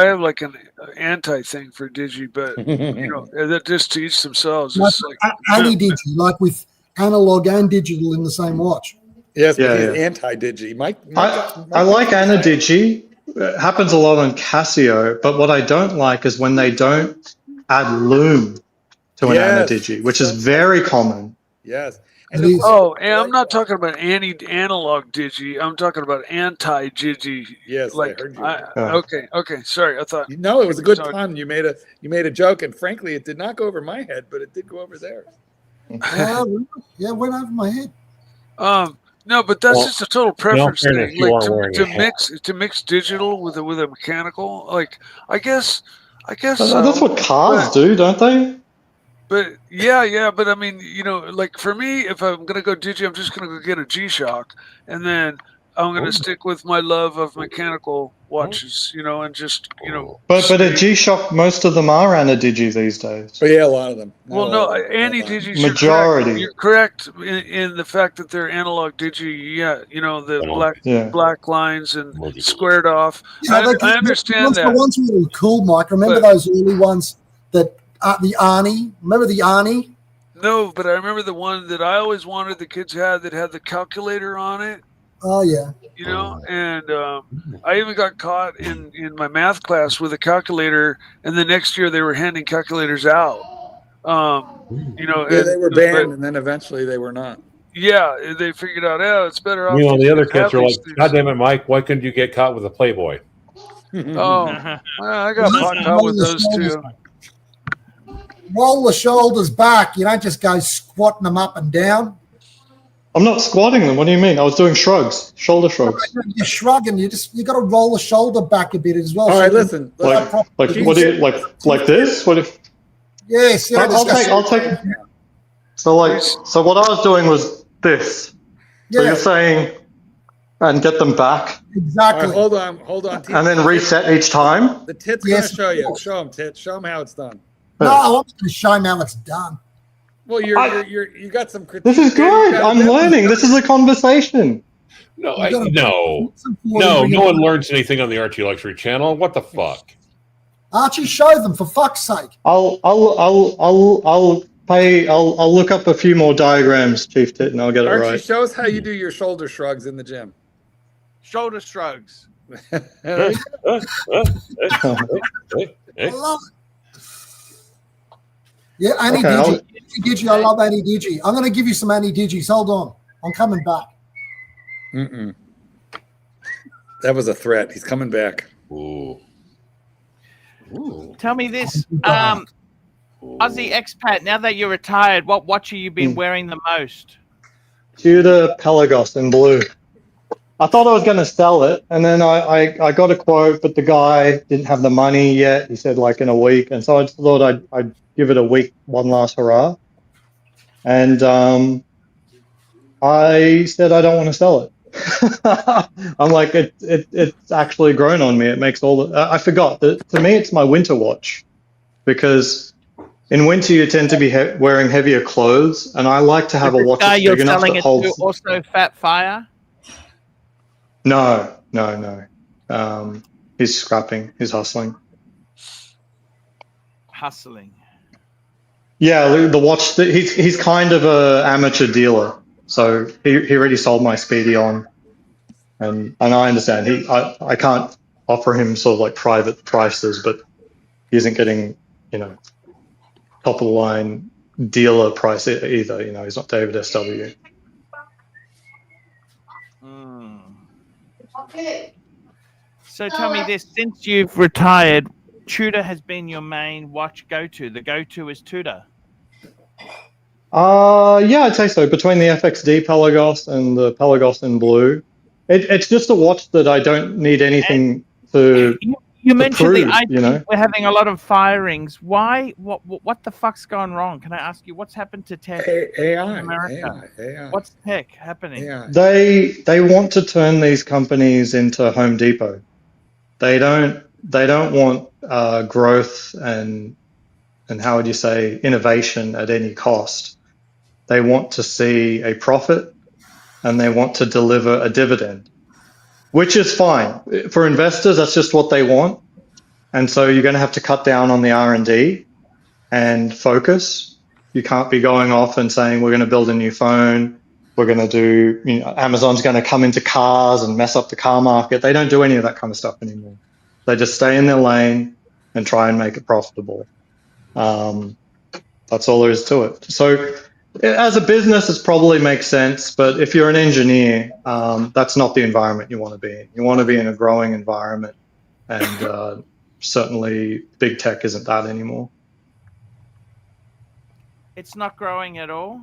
have like an anti thing for Digi, but that just to each themselves. It's like
Anti-Digi, like with analog and digital in the same watch.
Yes,
Yeah,
but he's
yeah.
anti-Digi. Mike
I like Anti-Digi. It happens a lot on Casio, but what I don't like is when they don't add loom to an Anti-Digi, which is very common.
Yes.
and I'm not talking about analog Digi. I'm talking about anti-Digi.
Yes,
like
I heard you.
Okay. Sorry, I thought.
No, it was a good pun. You made a joke, and frankly, it did not go over my head, but it did go over theirs.
Yeah, it went over my head.
No, but that's just a total preference
fairness,
thing.
you
Like
are wearing a hat.
to mix digital with a mechanical. Like I guess.
That's what cars do, don't they?
But yeah. But I mean, like for me, if I'm gonna go Digi, I'm just gonna go get a G-Shock, and then I'm gonna stick with my love of mechanical watches. And just
But a G-Shock, most of them are Anti-Digi these days.
But yeah, a lot of them.
Well, no, Anti-Digis.
Majority.
You're correct in the fact that they're analog Digi. Yeah, the black lines and squared off.
Yeah,
I understand
the
that.
ones were really cool, Mike. Remember those early ones that the Arnie? Remember the Arnie?
No, but I remember the one that I always wanted the kids had that had the calculator on it.
Oh yeah.
And I even got caught in my math class with a calculator, and the next year they were handing calculators out.
They were banned, and then eventually they were not.
Yeah, they figured out, it's better off.
the other kids
have
are like,
these things.
God damn it, Mike, why couldn't you get caught with a Playboy?
Well, I got caught with those two.
Roll the shoulders back. You don't just go squatting them up and down.
I'm not squatting them. What do you mean? I was doing shrugs, shoulder shrugs.
You're shrugging. You got to roll the shoulder back a bit as well.
All right, listen.
Like what do you like this? What if?
Yes.
I'll take. So what I was doing was this. So you're saying, and get them back.
Exactly.
All right, hold on.
And then reset each time.
The Tit's going to show you. Show him, Tit. Show him how it's done.
No, I'm going to show him how it's done.
Well, you got some critique.
This is good. I'm learning. This is a conversation.
No one learns anything on the ArchieLuxury channel. What the fuck?
Archie, show them for fuck's sake.
I'll look up a few more diagrams, Chief Tit, and I'll get it
Archie,
right.
show us how you do your shoulder shrugs in the gym.
Shoulder shrugs.
I love it. Yeah, Annie
Okay,
Digi. I love Annie Digi. I'm going to give you some Annie Digis. Hold on. I'm coming back.
Mm-mm. That was a threat. He's coming back.
Ooh.
Tell me this, Aussie expat. Now that you're retired, what watch have you been wearing the most?
Tudor Pelagos in blue. I thought I was going to sell it, and then I got a quote, but the guy didn't have the money yet. He said like in a week, and so I just thought I'd give it a week, one last hurrah. And I said I don't want to sell it. I'm like, it's actually grown on me. It makes all the, I forgot that to me it's my winter watch, because in winter you tend to be wearing heavier clothes, and I like to have a watch that's big enough that holds.
Also Fat Fire.
No. He's scrapping. He's hustling. Yeah, the watch. He's kind of a amateur dealer, so he already sold my Speedy on, and I understand. I can't offer him sort of like private prices, but he isn't getting top of the line dealer price either. He's not David SW.
So tell me this: since you've retired, Tudor has been your main watch go-to. The go-to is Tudor.
Yeah, I'd say so. Between the FXD Pelagos and the Pelagos in blue, it's just a watch that I don't need anything to.
You mentioned
prove,
the IP. We're having a lot of firings. Why? What the fuck's gone wrong? Can I ask you what's happened to tech in America?
AI.
What's tech happening?
They want to turn these companies into Home Depot. They don't want growth and how would you say innovation at any cost. They want to see a profit, and they want to deliver a dividend, which is fine. For investors, that's just what they want. And so you're going to have to cut down on the R&D and focus. You can't be going off and saying, we're going to build a new phone. We're going to do, Amazon's going to come into cars and mess up the car market. They don't do any of that kind of stuff anymore. They just stay in their lane and try and make it profitable. That's all there is to it. So as a business, it probably makes sense. But if you're an engineer, that's not the environment you want to be in. You want to be in a growing environment. And certainly big tech isn't that anymore.
It's not growing at all.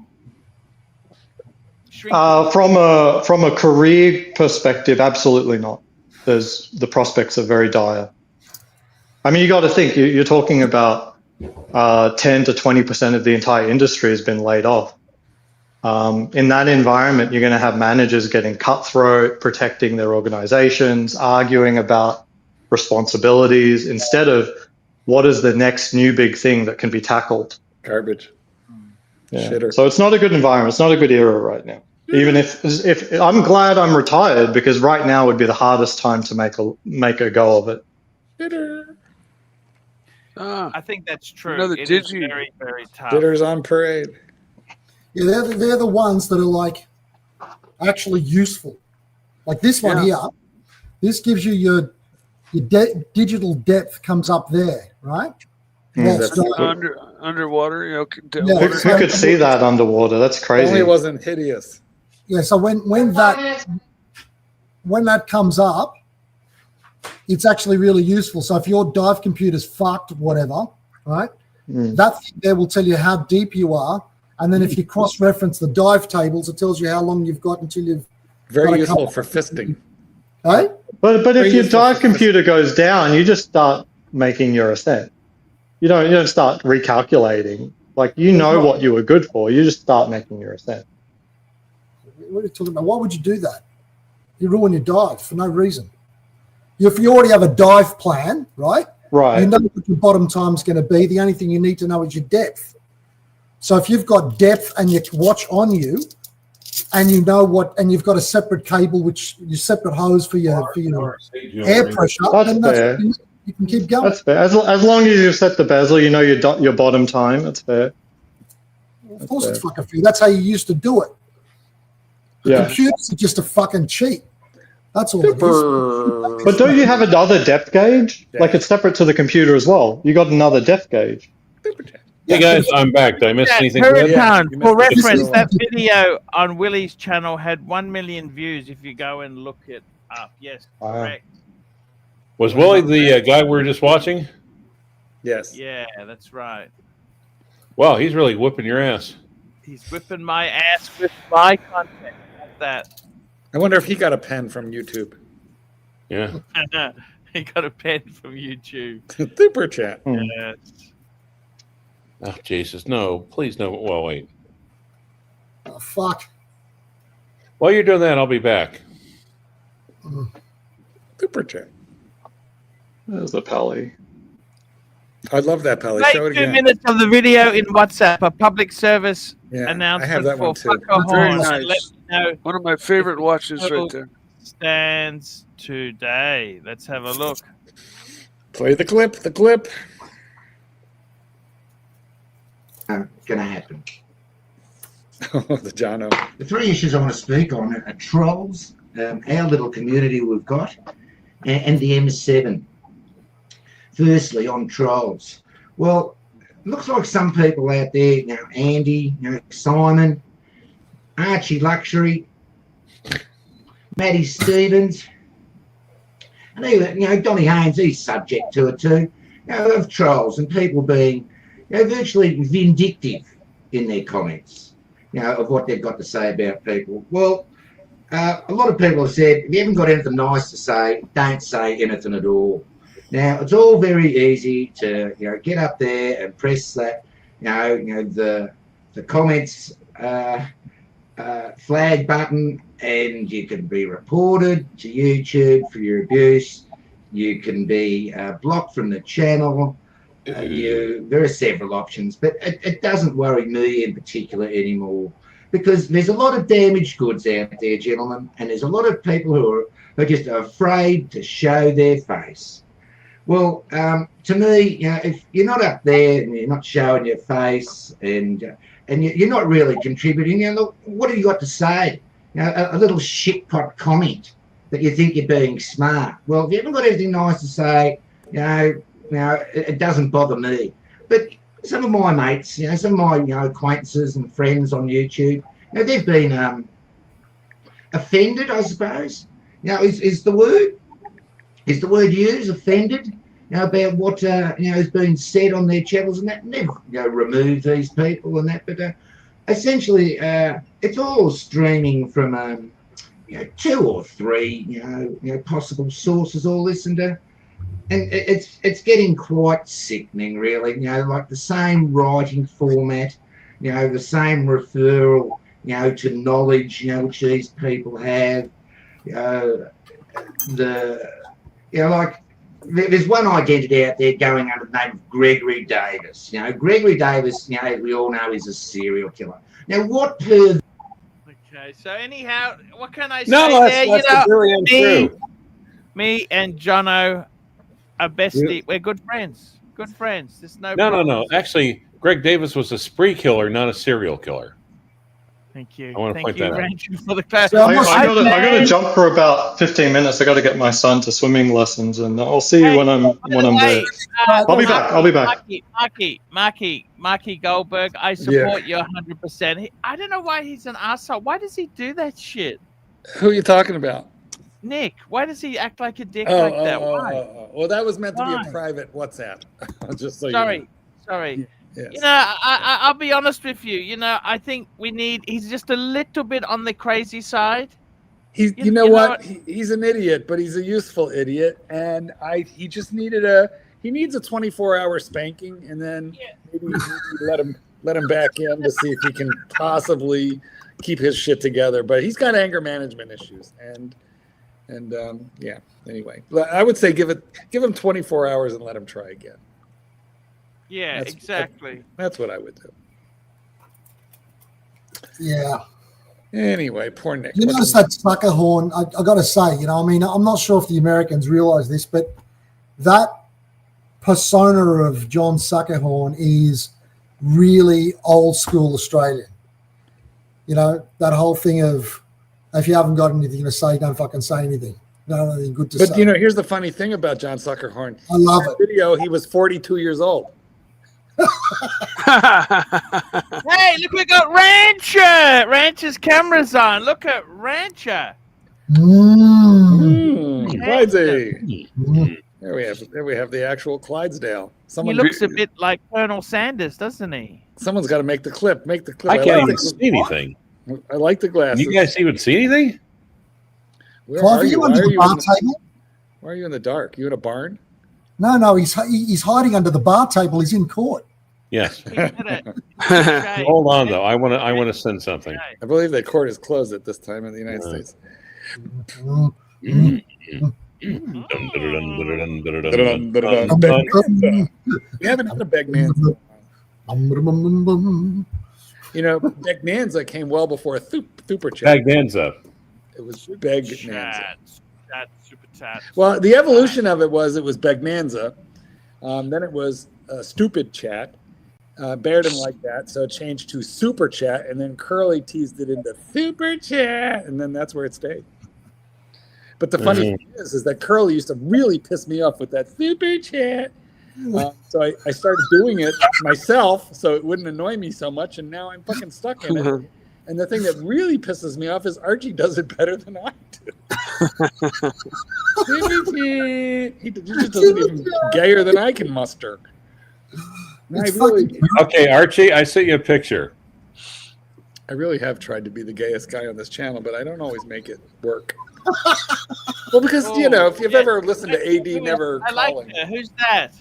From a career perspective, absolutely not. The prospects are very dire. I mean, you got to think you're talking about 10 to 20% of the entire industry has been laid off. In that environment, you're going to have managers getting cutthroat, protecting their organizations, arguing about responsibilities instead of what is the next new big thing that can be tackled.
Garbage.
Yeah.
Shitter.
So it's not a good environment. It's not a good era right now. Even if I'm glad I'm retired, because right now would be the hardest time to make a go of it.
Shitter.
I think that's true.
Another
It is
digi.
very, very tough.
Shitters on parade.
Yeah, they're the ones that are like actually useful. Like this one here, this gives you your digital depth comes up there, right?
That's
Underwater,
Who could see that underwater? That's crazy.
Only it wasn't hideous.
Yeah, so when that comes up, it's actually really useful. So if your dive computer's fucked, whatever, right? That thing there will tell you how deep you are, and then if you cross-reference the dive tables, it tells you how long you've got until you've.
Very useful for fisting.
Hey?
But if your dive computer goes down, you just start making your ascent. You don't start recalculating. Like you know what you were good for. You just start making your ascent.
What are you talking about? Why would you do that? You ruin your dive for no reason. If you already have a dive plan, right?
Right.
You know what your bottom time is going to be. The only thing you need to know is your depth. So if you've got depth and your watch on you, and you know what, and you've got a separate cable, which your separate hose for your air pressure, then
fair.
You can keep going.
That's fair. As long as you set the bezel, you know your bottom time. That's fair.
Of course, it's fucking fair. That's how you used to do it.
Yeah.
Computers are just a fucking cheat. That's all it is.
But don't you have another depth gauge? Like it's separate to the computer as well. You got another depth gauge.
Hey guys, I'm back. Did I miss anything? good?
Hurricane,
you
for
missed the
reference,
other
that video on Willie's channel had 1 million views if you go and look it up. Yes, correct.
Was Willie the guy we were just watching?
Yes.
Yeah, that's right.
Wow, he's really whipping your ass.
He's whipping my ass with my content. How's that?
I wonder if he got a pen from YouTube.
Yeah.
He got a pen from YouTube.
Super chat.
Yes.
Oh, Jesus. No, please no. Well, wait.
Oh, fuck.
While you're doing that, I'll be back.
Super chat.
There's the Pally.
I love that, Pally.
Play
Show it
2
again.
minutes of the video in WhatsApp, a public service
Yeah,
announcement
I have that
for
one too.
Fucker
Very
Horns.
nice.
Let me know
One of my favorite watches right there.
stands today. Let's have a look.
Play the clip. The clip.
Going to happen.
The Jono.
The 3 issues I want to speak on are trolls, our little community we've got, and the M7. Firstly, on trolls. Well, it looks like some people out there, you know, Andy, you know, Simon, ArchieLuxury, Matty Stevens, and even, you know, Donny Haynes, he's subject to it too, you know, of trolls and people being, you know, virtually vindictive in their comments, you know, of what they've got to say about people. Well, a lot of people have said, if you haven't got anything nice to say, don't say anything at all. Now, it's all very easy to, you know, get up there and press that, you know, the comments flag button, and you can be reported to YouTube for your abuse. You can be blocked from the channel. There are several options, but it doesn't worry me in particular anymore, because there's a lot of damaged goods out there, gentlemen, and there's a lot of people who are just afraid to show their face. Well, to me, you know, if you're not up there and you're not showing your face and you're not really contributing, you know, look, what have you got to say? You know, a little shitpot comment that you think you're being smart. Well, if you haven't got anything nice to say, you know, it doesn't bother me. But some of my mates, you know, some of my, you know, acquaintances and friends on YouTube, you know, they've been offended, I suppose. You know, is the word used, offended, you know, about what, you know, has been said on their channels and that. Never, you know, remove these people and that. But essentially, it's all streaming from, you know, 2 or 3, you know, possible sources all listened to. And it's getting quite sickening, really. You know, like the same writing format, you know, the same referral, you know, to knowledge, you know, which these people have. You know, like there's one identity out there going under the name of Gregory Davis. You know, Gregory Davis, you know, as we all know, is a serial killer. Now, what per?
Okay, so anyhow, what can I say
No,
there?
that's
You know,
really untrue.
me and Jono are bestie. We're good friends. Good friends. There's no
No.
problems.
Actually, Greg Davis was a spree killer, not a serial killer.
Thank you.
I want to
Thank
point
you,
that out.
Rancho, for the class.
I got to jump for about 15 minutes. I got to get my son to swimming lessons, and I'll see you when I'm there. I'll be back. I'll be back.
Marky Goldberg, I support you 100%. I don't know why he's an asshole. Why does he do that shit?
Who are you talking about?
Nick, why does he act like a dick like that? Why?
Well, that was meant to be a private WhatsApp. Just so
Sorry.
Yes.
You know, I'll be honest with you. You know, I think he's just a little bit on the crazy side.
You know what? He's an idiot, but he's a useful idiot, and he just needs a 24-hour spanking, and then maybe let him back in to see if he can possibly keep his shit together. But he's got anger management issues, and yeah. Anyway, I would say give him 24 hours and let him try again.
Yeah, exactly.
That's what I would do.
Yeah.
Anyway, poor Nick.
You notice that sucker horn, I got to say, you know, I mean, I'm not sure if the Americans realize this, but that persona of John Suckerhorn is really old school Australian. You know, that whole thing of, if you haven't got anything to say, don't fucking say anything. Don't have anything good to say.
But, you know, here's the funny thing about John Suckerhorn.
I love
it. Video, he was 42 years old.
Hey, look, we got Rancher. Rancher's camera's on. Look at Rancher.
Clydesy. There we have the actual Clydesdale.
He looks a bit like Colonel Sanders, doesn't he?
Someone's got to make the clip. Make the clip.
I can't even see anything.
I like the glasses.
You guys even see anything?
Where are you? Why are you in the, why are you in the dark? You in a barn?
No, he's hiding under the bar table. He's in court.
Yes. Hold on, though. I want to send something.
I believe the court is closed at this time in the United States. We haven't had a Begnanza. You know, Begnanza came well before Super Chat.
Begnanza.
It was Begnanza.
Super chat.
Well, the evolution of it was Begnanza. Then it was Stupid Chat. Bear didn't like that, so it changed to Super Chat, and then Curly teased it into Super Chat, and then that's where it stayed. But the funny thing is that Curly used to really piss me off with that Super Chat. So I started doing it myself so it wouldn't annoy me so much, and now I'm fucking stuck in it. And the thing that really pisses me off is Archie does it better than I do. He just doesn't even gayer than I can muster.
Okay, Archie, I sent you a picture.
I really have tried to be the gayest guy on this channel, but I don't always make it work. Well, because, you know, if you've ever listened to AD Never
I like her. Who's that?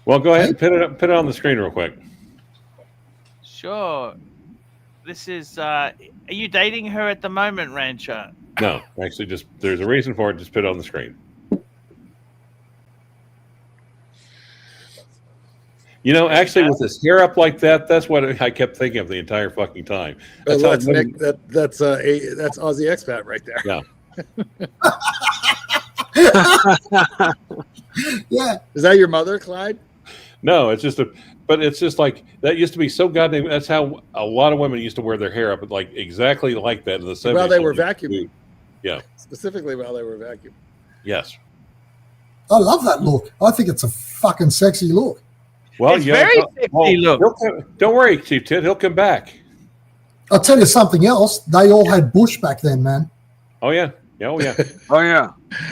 Well, go ahead and put it on the screen real quick.
Sure. This is, are you dating her at the moment, Rancher?
No, actually, just there's a reason for it. Just put it on the screen. You know, actually, with his hair up like that, that's what I kept thinking of the entire fucking time. That's
that's Aussie expat right there.
Yeah.
Yeah.
Is that your mother, Clyde?
No, it's just but it's just like that used to be so goddamn. That's how a lot of women used to wear their hair up, like exactly like that in the 70s.
While they were vacuuming.
Yeah.
Specifically while they were vacuuming.
Yes.
I love that look. I think it's a fucking sexy look.
Well,
it's very sexy look.
Don't worry, Chief Tit. He'll come back.
I'll tell you something else. They all had bush back then, man.
Oh yeah. Oh yeah.
Oh yeah.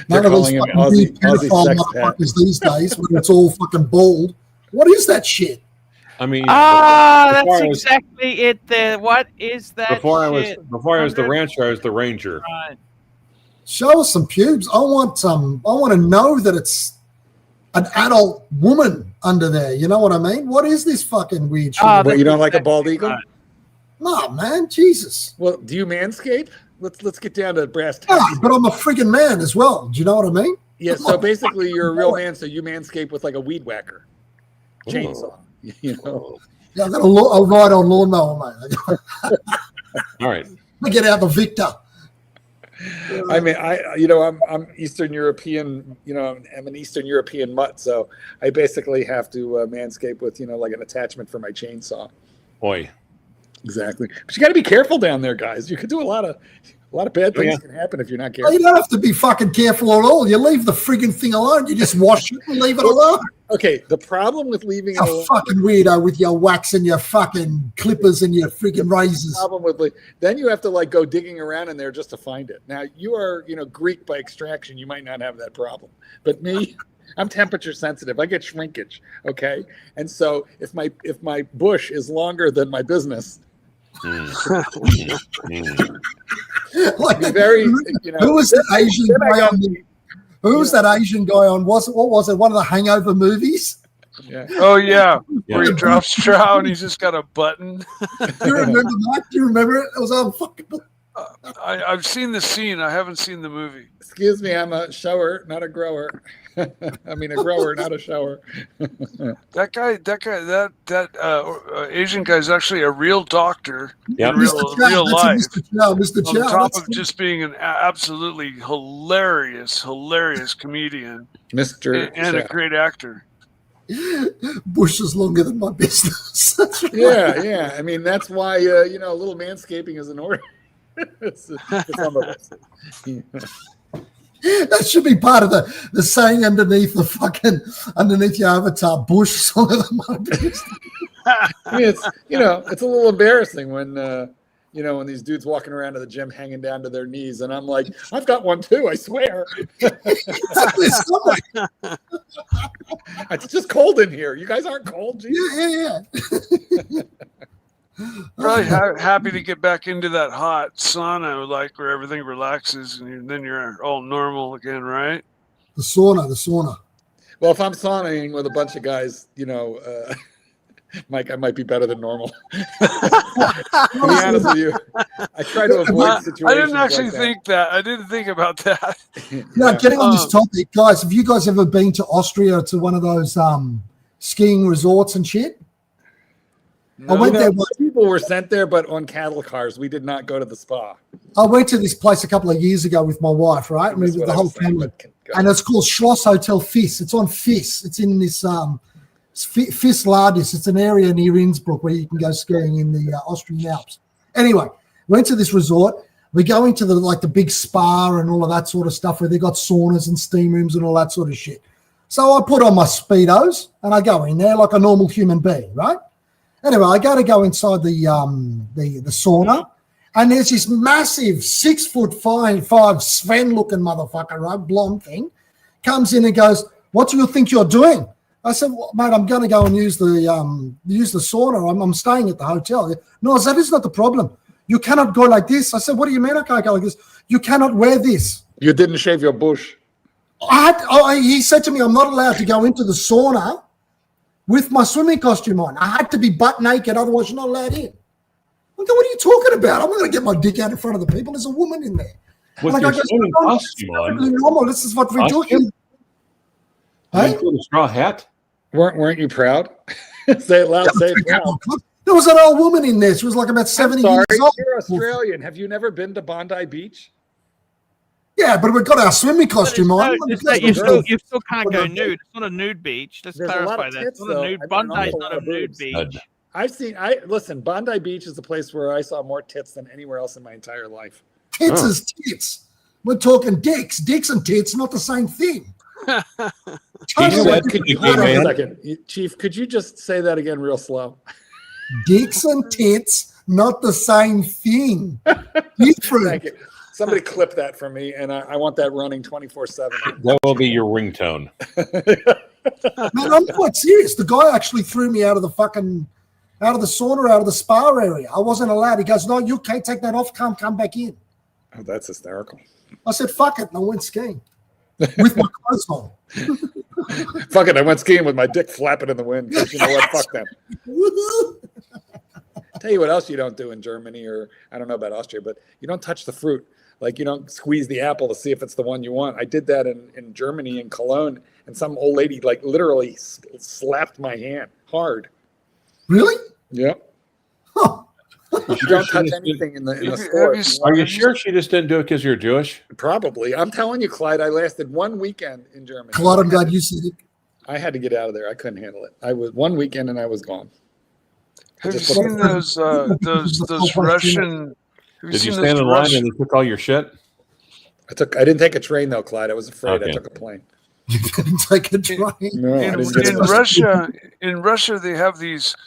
None of these fucking pedophile motherfuckers these days when it's all fucking bald. What is that shit?
I mean,
that's exactly it. There. What is that?
Before
shit?
I was the rancher, I was the ranger.
Right.
Show us some pubes. I want to know that it's an adult woman under there. You know what I mean? What is this fucking weird shit?
But you don't like a bald eagle?
No, man. Jesus.
Well, do you manscape? Let's get down to brass tacks.
Yeah, but I'm a friggin' man as well. Do you know what I mean?
Yeah, so basically you're a real man, so you manscape with like a weed whacker. Chainsaw. You know?
Yeah, I'll ride on lawnmower, mate.
All right.
I get out the Victor.
I mean, I'm Eastern European. You know, I'm an Eastern European mutt, so I basically have to manscape with like an attachment for my chainsaw.
Boy,
exactly. But you got to be careful down there, guys. You could do a lot of bad things can happen if you're not careful.
You don't have to be fucking careful at all. You leave the friggin' thing alone. You just wash it and leave it alone.
Okay, the problem with leaving it alone.
Fucking weirdo with your wax and your fucking clippers and your freaking razors.
Problem with then you have to go digging around in there just to find it. Now you are Greek by extraction. You might not have that problem, but me, I'm temperature sensitive. I get shrinkage. Okay, and so if my bush is longer than my business.
Like,
very,
who was that Asian guy on? Who was that Asian guy on? What was it? One of the Hangover movies?
Yeah.
Oh yeah, where he drops trout and he's just got a button.
Do you remember that? Do you remember it? It was unfuckable.
I've seen the scene. I haven't seen the movie.
Excuse me, I'm a shower, not a grower. I mean, a grower, not a shower.
that Asian guy is actually a real doctor in real life.
Mr.
On top of just being an absolutely hilarious comedian, and a great actor.
Bush is longer than my business.
Yeah. I mean, that's why a little manscaping is in order. Some of us.
That should be part of the saying underneath your avatar. Bush song of the month.
I mean, it's it's a little embarrassing when when these dudes walking around to the gym hanging down to their knees, and I'm like, I've got one too, I swear. It's just cold in here. You guys aren't cold, Jesus.
Yeah.
Probably happy to get back into that hot sauna, like where everything relaxes, and then you're all normal again, right?
The sauna.
Well, if I'm saunaing with a bunch of guys, Mike, I might be better than normal. To be honest with you, I try to avoid situations.
I didn't actually
like
think that. I didn't think about that.
Now, getting on this topic, guys, have you guys ever been to Austria to one of those skiing resorts and shit?
No, I went there. People were sent there, but on cattle cars. We did not go to the spa.
I went to this place a couple of years ago with my wife, right? With the whole family. And it's called Schloss Hotel Fiss. It's on Fiss. It's in this Fiss Ladis. It's an area near Innsbruck where you can go skiing in the Austrian Alps. Anyway, went to this resort. We go into the big spa and all of that sort of stuff where they got saunas and steam rooms and all that sort of shit. So I put on my Speedos and I go in there like a normal human being, right? Anyway, I go inside the sauna, and there's this massive 6'5" Sven-looking motherfucker, right, blonde thing, comes in and goes, "What do you think you're doing?" I said, well, "Mate, I'm going to go and use the sauna. I'm staying at the hotel." No, I said, "It's not the problem. You cannot go like this." I said, "What do you mean I can't go like this? You cannot wear this."
You didn't shave your bush.
He said to me, "I'm not allowed to go into the sauna with my swimming costume on. I had to be butt naked, otherwise you're not allowed in." I'm like, "What are you talking about? I'm not going to get my dick out in front of the people. There's a woman in there."
With your swimming costume on?
Normal. This is what we do here.
Hey? Include a straw hat?
Weren't you proud? Say it loud. Say it proud.
There was an old woman in there. She was like about 70 years old.
You're Australian. Have you never been to Bondi Beach?
Yeah, but we've got our swimming costume on.
You still can't go nude. It's not a nude beach. Let's clarify that. It's not a nude. Bondi's not a nude beach.
Listen, Bondi Beach is the place where I saw more tits than anywhere else in my entire life.
Tits is tits. We're talking dicks. Dicks and tits, not the same thing.
Hold on a second. Chief, could you just say that again real slow?
Dicks and tits, not the same thing. Different.
Thank you. Somebody clip that for me, and I want that running 24/7.
That will be your ringtone.
Man, I'm quite serious. The guy actually threw me out of the sauna, out of the spa area. I wasn't allowed. He goes, "No, you can't take that off. Come back in."
Oh, that's hysterical.
I said, "Fuck it," and I went skiing with my clothes on.
Fuck it, I went skiing with my dick flapping in the wind. You know what? Fuck them. Tell you what else you don't do in Germany, or I don't know about Austria, but you don't touch the fruit. Like, you don't squeeze the apple to see if it's the one you want. I did that in Germany, in Cologne, and some old lady literally slapped my hand hard.
Really?
Yeah.
Huh.
You don't touch anything in the store.
Are you sure she just didn't do it because you're Jewish?
Probably. I'm telling you, Clyde, I lasted 1 weekend in Germany.
Clyde, I'm glad you said it.
I had to get out of there. I couldn't handle it. I was 1 weekend and I was gone.
Have you seen those Russian?
Did you stand in line and they took all your shit?
I didn't take a train though, Clyde. I was afraid.
Okay.
I took a plane.
You didn't take a train.
No,
in Russia, they have these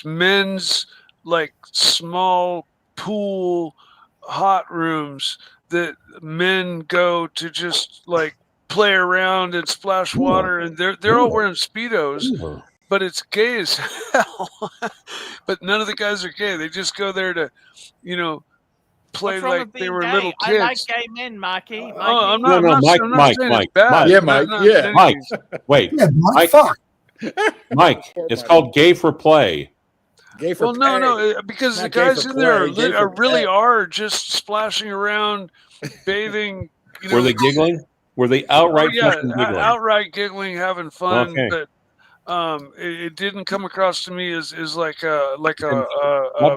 men's like small pool hot rooms that men go to just like play around and splash water, and they're all wearing Speedos. But it's gay as hell. But none of the guys are gay. They just go there to, play like they were little kids.
I like gay men, Mikey.
I'm not
Mike.
Yeah, Mike. Yeah,
Mike. Wait,
Yeah, Mike. Fuck.
Mike. It's called gay for play.
Gay for pay.
No, because the guys in there are just splashing around, bathing.
Were they giggling? Were they outright fucking giggling?
Outright giggling, having fun.
Okay.
But it didn't come across to me as what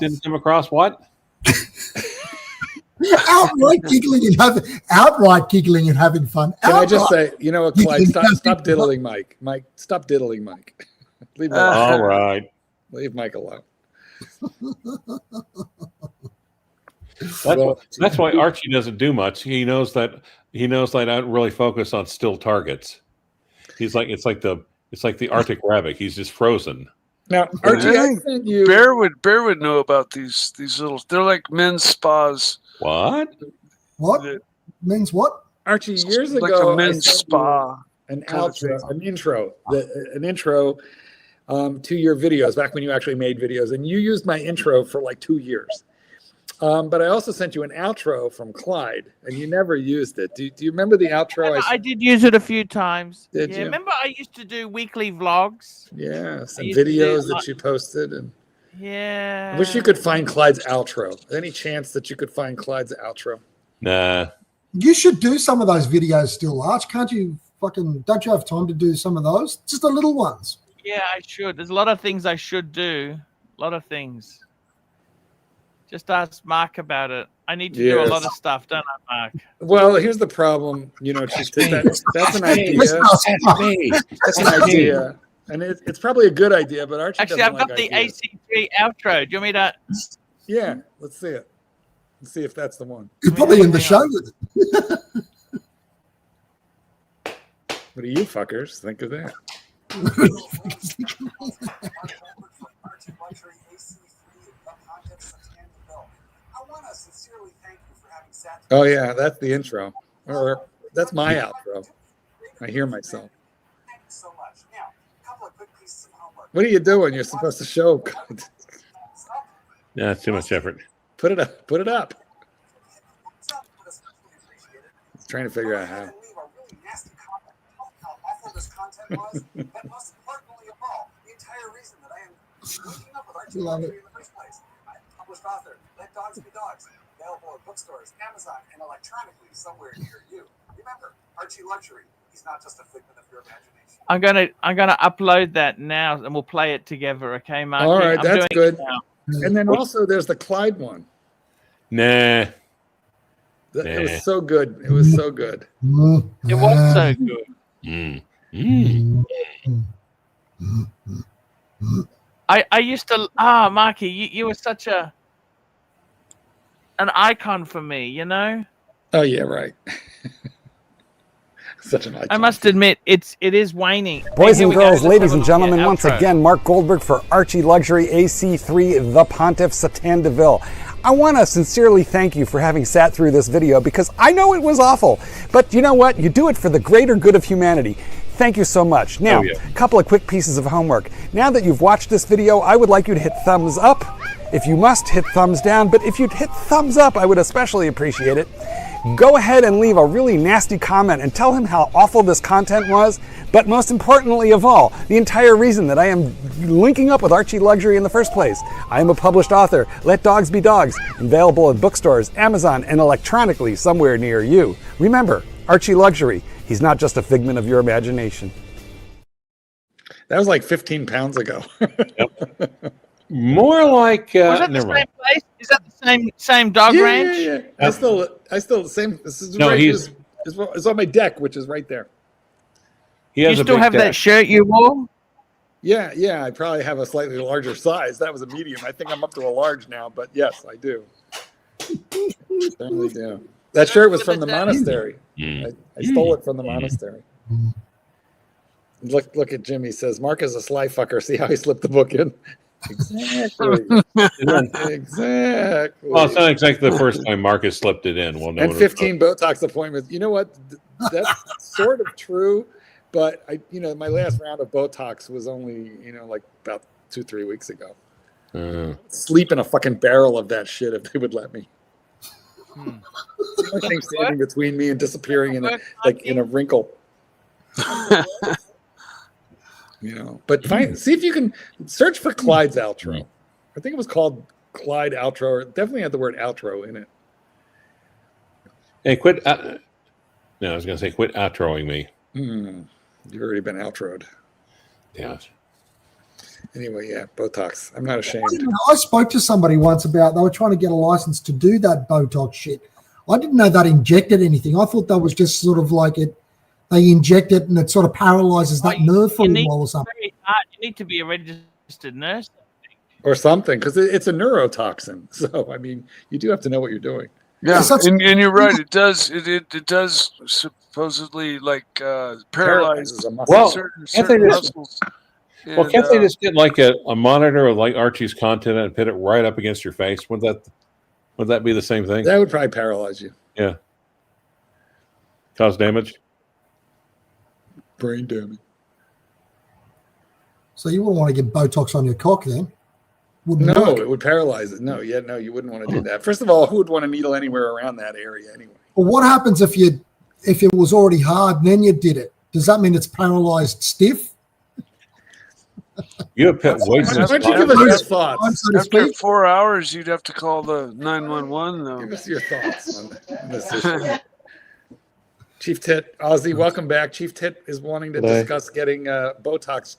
didn't come across what?
outright giggling and having fun.
Can I just say, you know what, Clyde, stop diddling Mike. Mike, stop diddling Mike. Leave Mike alone.
All right.
Leave Mike alone.
That's why Archie doesn't do much. He knows that I don't really focus on still targets. He's like it's like the Arctic rabbit. He's just frozen.
Now, Archie, I sent you.
Bear would know about these little. They're like men's spas.
What?
What? Men's what?
Archie, years
like
ago,
a men's spa.
An intro to your videos back when you actually made videos, and you used my intro for like 2 years. But I also sent you an outro from Clyde, and you never used it. Do you remember the outro?
I did use it a few times.
Did you?
Remember I used to do weekly vlogs?
Yeah, some videos that you posted. And
yeah.
I wish you could find Clyde's outro. Any chance that you could find Clyde's outro?
Nah.
You should do some of those videos still, Arch. Can't you don't you have time to do some of those? Just the little ones.
Yeah, I should. There's a lot of things I should do. A lot of things. Just ask Mark about it. I need to do a lot of stuff, don't I, Mark?
Well, here's the problem. That's an idea. That's an idea. And it's probably a good idea, but Archie
actually,
doesn't
I've got
like
the
ideas.
AC3 outro. Do you want me to?
Yeah, let's see it. Let's see if that's the one.
You're probably in the show with it.
What do you fuckers think of that? Oh yeah, that's the intro. Or that's my outro. I hear myself. What are you doing? You're supposed to show.
Yeah, it's too much effort.
Put it up. Put it up. He's trying to figure out how.
Love it.
Let dogs be dogs. Available at bookstores, Amazon, and electronically somewhere near you. Remember, ArchieLuxury. He's not just a figment of your imagination.
I'm gonna upload that now, and we'll play it together. Okay, Mark?
All right, that's good. And then also there's the Clyde one.
Nah.
It was so good. It was so good.
It was so good. I used to Marky, you were such an icon for me, you know?
Oh yeah, right. Such an icon.
I must admit, it is waning.
Boys and girls, ladies and gentlemen, once again, Mark Goldberg for ArchieLuxury AC3 The Pontiff Satan DeVille. I want to sincerely thank you for having sat through this video because I know it was awful, but you know what? You do it for the greater good of humanity. Thank you so much. Now, a couple of quick pieces of homework. Now that you've watched this video, I would like you to hit thumbs up. If you must, hit thumbs down, but if you'd hit thumbs up, I would especially appreciate it. Go ahead and leave a really nasty comment and tell him how awful this content was, but most importantly of all, the entire reason that I am linking up with ArchieLuxury in the first place. I am a published author. Let dogs be dogs. Available at bookstores, Amazon, and electronically somewhere near you. Remember, ArchieLuxury. He's not just a figment of your imagination.
That was like 15 pounds ago.
More like
was that the same place? Is that the same dog ranch?
Yeah. I still the same. This is
no,
right. It's on my deck, which is right there.
You still have that shirt you wore?
Yeah. I probably have a slightly larger size. That was a medium. I think I'm up to a large now, but yes, I do. Certainly do. That shirt was from the monastery. I stole it from the monastery. Look at Jimmy. Says Mark is a sly fucker. See how he slipped the book in. Exactly. Exactly.
Well, it's not exactly the first time Marcus slipped it in. Well, no,
and 15 Botox appointments. You know what? That's sort of true, but my last round of Botox was only, like about 2-3 weeks ago. Sleep in a fucking barrel of that shit if they would let me. The only thing standing between me and disappearing in a wrinkle. But see if you can search for Clyde's outro. I think it was called Clyde outro, or definitely had the word outro in it.
Hey, quit. No, I was going to say quit outroing me.
You've already been outroed.
Yeah.
Anyway, yeah, Botox. I'm not ashamed.
I spoke to somebody once about they were trying to get a license to do that Botox shit. I didn't know that injected anything. I thought that was just sort of like it. They inject it and it sort of paralyzes that nerve for a while or something.
You need to be a registered nurse.
or something, because it's a neurotoxin. So I mean, you do have to know what you're doing.
Yeah, and you're right. It does. It does supposedly like paralyze certain muscles.
Well, can't they just get like a monitor of like Archie's content and put it right up against your face? Would that be the same thing?
That would probably paralyze you.
Yeah. Cause damage.
Brain damage.
So you wouldn't want to get Botox on your cock then? Wouldn't
No,
work.
it would paralyze it. No, you wouldn't want to do that. First of all, who would want a needle anywhere around that area anyway?
Well, what happens if it was already hard and then you did it? Does that mean it's paralyzed stiff?
You have put way too
much. Why don't you give us your thoughts?
After 4 hours, you'd have to call the 911 though.
Give us your thoughts on this issue. Chief Tit, Ozzy, welcome back. Chief Tit is wanting to discuss getting Botox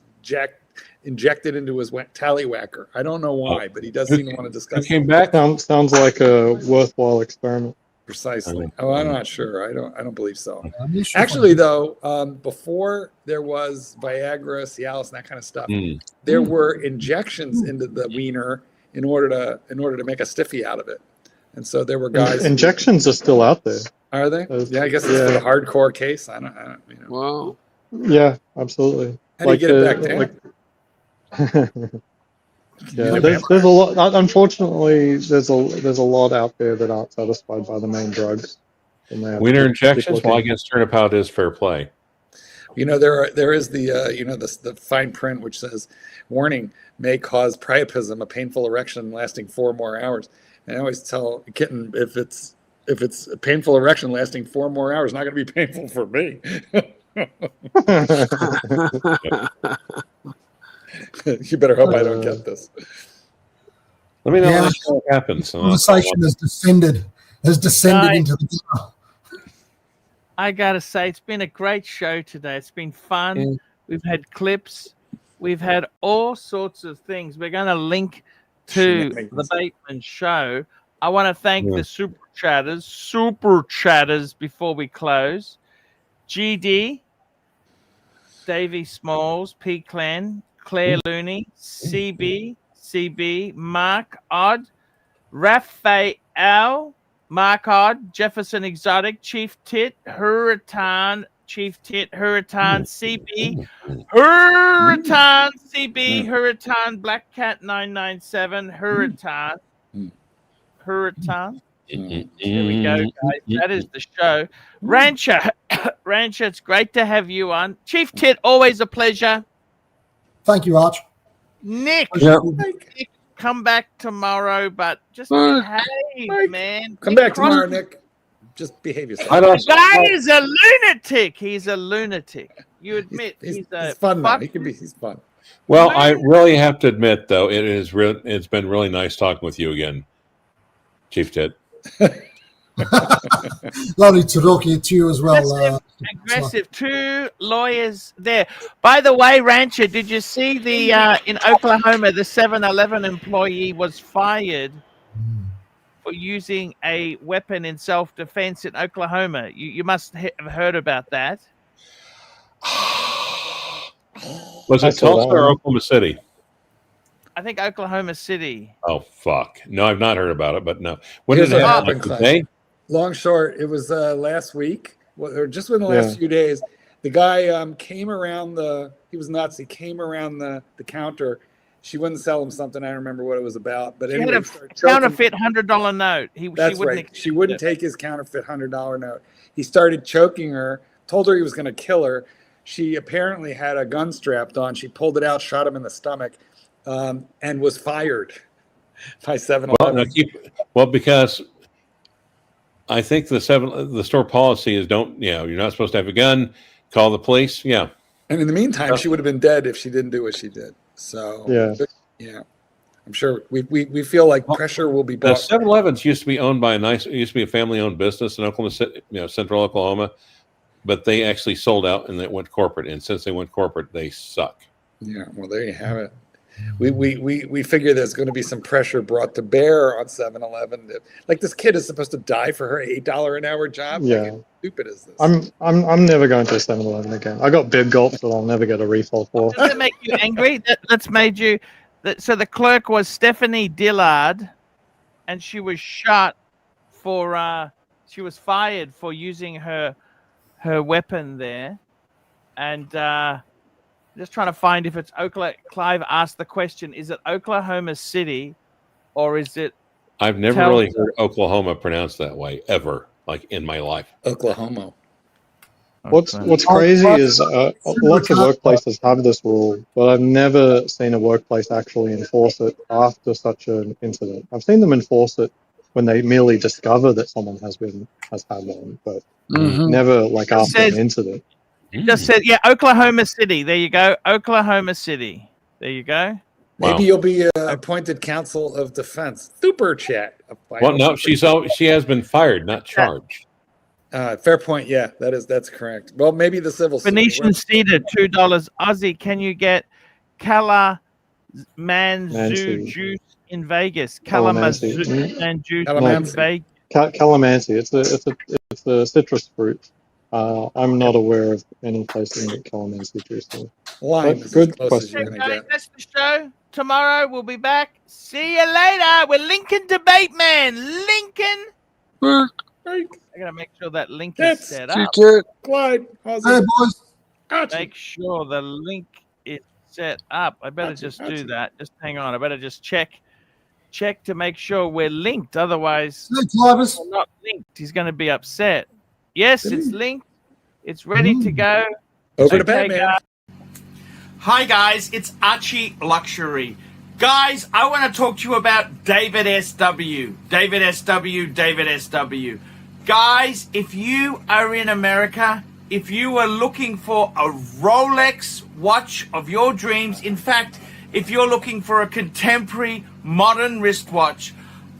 injected into his tallywhacker. I don't know why, but he does seem to want to discuss.
Came back.
Sounds like a worthwhile experiment.
Precisely. Oh, I'm not sure. I don't believe so. Actually, though, before there was Viagra, Cialis, and that kind of stuff, there were injections into the wiener in order to make a stiffy out of it. And so there were guys.
Injections are still out there.
Are they? Yeah, I guess it's for the hardcore case. I don't you know.
Wow.
Yeah, absolutely.
How do you get it back down?
Yeah, there's a lot. Unfortunately, there's a lot out there that aren't satisfied by the main drugs.
Wiener injections. Well, I guess turnip out is fair play.
You know, there is the the fine print which says, "Warning: may cause priapism, a painful erection lasting 4 more hours." And I always tell a kitten if it's a painful erection lasting 4 more hours, it's not going to be painful for me. You better hope I don't get this.
Let me know what happens.
The conversation has descended into the car.
I gotta say, it's been a great show today. It's been fun.
Mm.
We've had clips. We've had all sorts of things. We're going to link to the Bateman show. I want to thank the super chatters before we close. GD, Davey Smalls, P. Clan, Claire Looney, CB, Mark Odd, Raphael, Mark Odd, Jefferson Exotic, Chief Tit, Hurritan, CB, Hurritan, Black Cat 997, Hurritan. There we go, guys. That is the show. Rancher, it's great to have you on. Chief Tit, always a pleasure.
Thank you, Arch.
Nick, come back tomorrow, but just behave, man.
Come back tomorrow, Nick. Just behave yourself.
The guy is a lunatic. He's a lunatic. You admit he's
fun. He's fun.
Well, I really have to admit, though, it's been really nice talking with you again, Chief Tit.
Lovely to talk to you as well.
Aggressive. 2 lawyers there. By the way, Rancher, did you see the in Oklahoma, the 7-Eleven employee was fired for using a weapon in self-defense in Oklahoma? You must have heard about that.
Was it Tulsa or Oklahoma City?
I think Oklahoma City.
Oh, fuck. No, I've not heard about it, but no. When
Here's
did it
what
happen?
happened,
Today?
Long short, it was last week, or just within the last few days. The guy came around he was nuts. He came around the counter. She wouldn't sell him something. I don't remember what it was about. But
He had a counterfeit $100 note.
That's right. She wouldn't take his counterfeit $100 note. He started choking her, told her he was going to kill her. She apparently had a gun strapped on. She pulled it out, shot him in the stomach, and was fired by 7-Eleven.
Well, because I think the store policy is you're not supposed to have a gun. Call the police. Yeah.
And in the meantime, she would have been dead if she didn't do what she did. So yeah, I'm sure we feel like pressure will be brought.
The 7-Elevens used to be owned by used to be a family-owned business in Oklahoma City, Central Oklahoma, but they actually sold out and they went corporate. And since they went corporate, they suck.
Yeah. Well, there you have it. We figure there's going to be some pressure brought to bear on 7-Eleven. Like, this kid is supposed to die for her $8 an hour job.
Yeah.
Like, how stupid is this?
I'm never going to a 7-Eleven again. I got big gulps that I'll never get a refill for.
Does it make you angry? That's made you So the clerk was Stephanie Dillard, and she was shot for. She was fired for using her weapon there, and just trying to find if it's Oklahoma. Clive asked the question: is it Oklahoma City, or is it?
I've never really heard Oklahoma pronounced that way ever, like in my life.
Oklahoma.
What's crazy is lots of workplaces have this rule, but I've never seen a workplace actually enforce it after such an incident. I've seen them enforce it when they merely discover that someone has had one, but never like after an incident.
Just said, yeah, Oklahoma City. There you go, Oklahoma City. There you go.
Maybe you'll be appointed counsel of defense. Super chat.
Well, no, she has been fired, not charged.
Fair point. Yeah, that's correct. Well, maybe the civil suit.
Venetian Cedar, $2. Aussie, can you get Kalamazoo juice in Vegas? Kalamazoo juice in Vegas.
Calamansi. It's a citrus fruit. I'm not aware of any place in calamansi juice.
Lime.
Good question.
That's the show. Tomorrow we'll be back. See you later. We're Lincoln Debate Man. Lincoln. I gotta make sure that link is set up.
Clyde.
Hey, boys.
Make sure the link is set up. I better just do that. Just hang on. I better just check to make sure we're linked. Otherwise, we're not linked. He's going to be upset. Yes, it's linked. It's ready to go.
Over to Batman.
Hi guys, it's ArchieLuxury. Guys, I want to talk to you about David SW. David SW. Guys, if you are in America, if you are looking for a Rolex watch of your dreams, in fact, if you're looking for a contemporary modern wristwatch,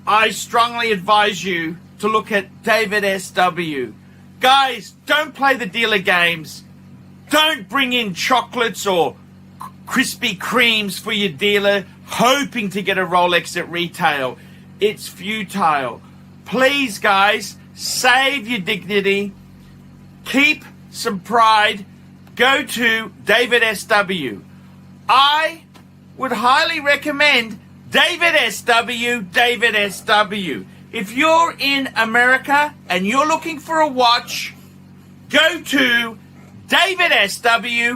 I strongly advise you to look at David SW. Guys, don't play the dealer games. Don't bring in chocolates or Krispy Kremes for your dealer hoping to get a Rolex at retail. It's futile. Please, guys, save your dignity. Keep some pride. Go to David SW. I would highly recommend David SW. If you're in America and you're looking for a watch, go to David SW.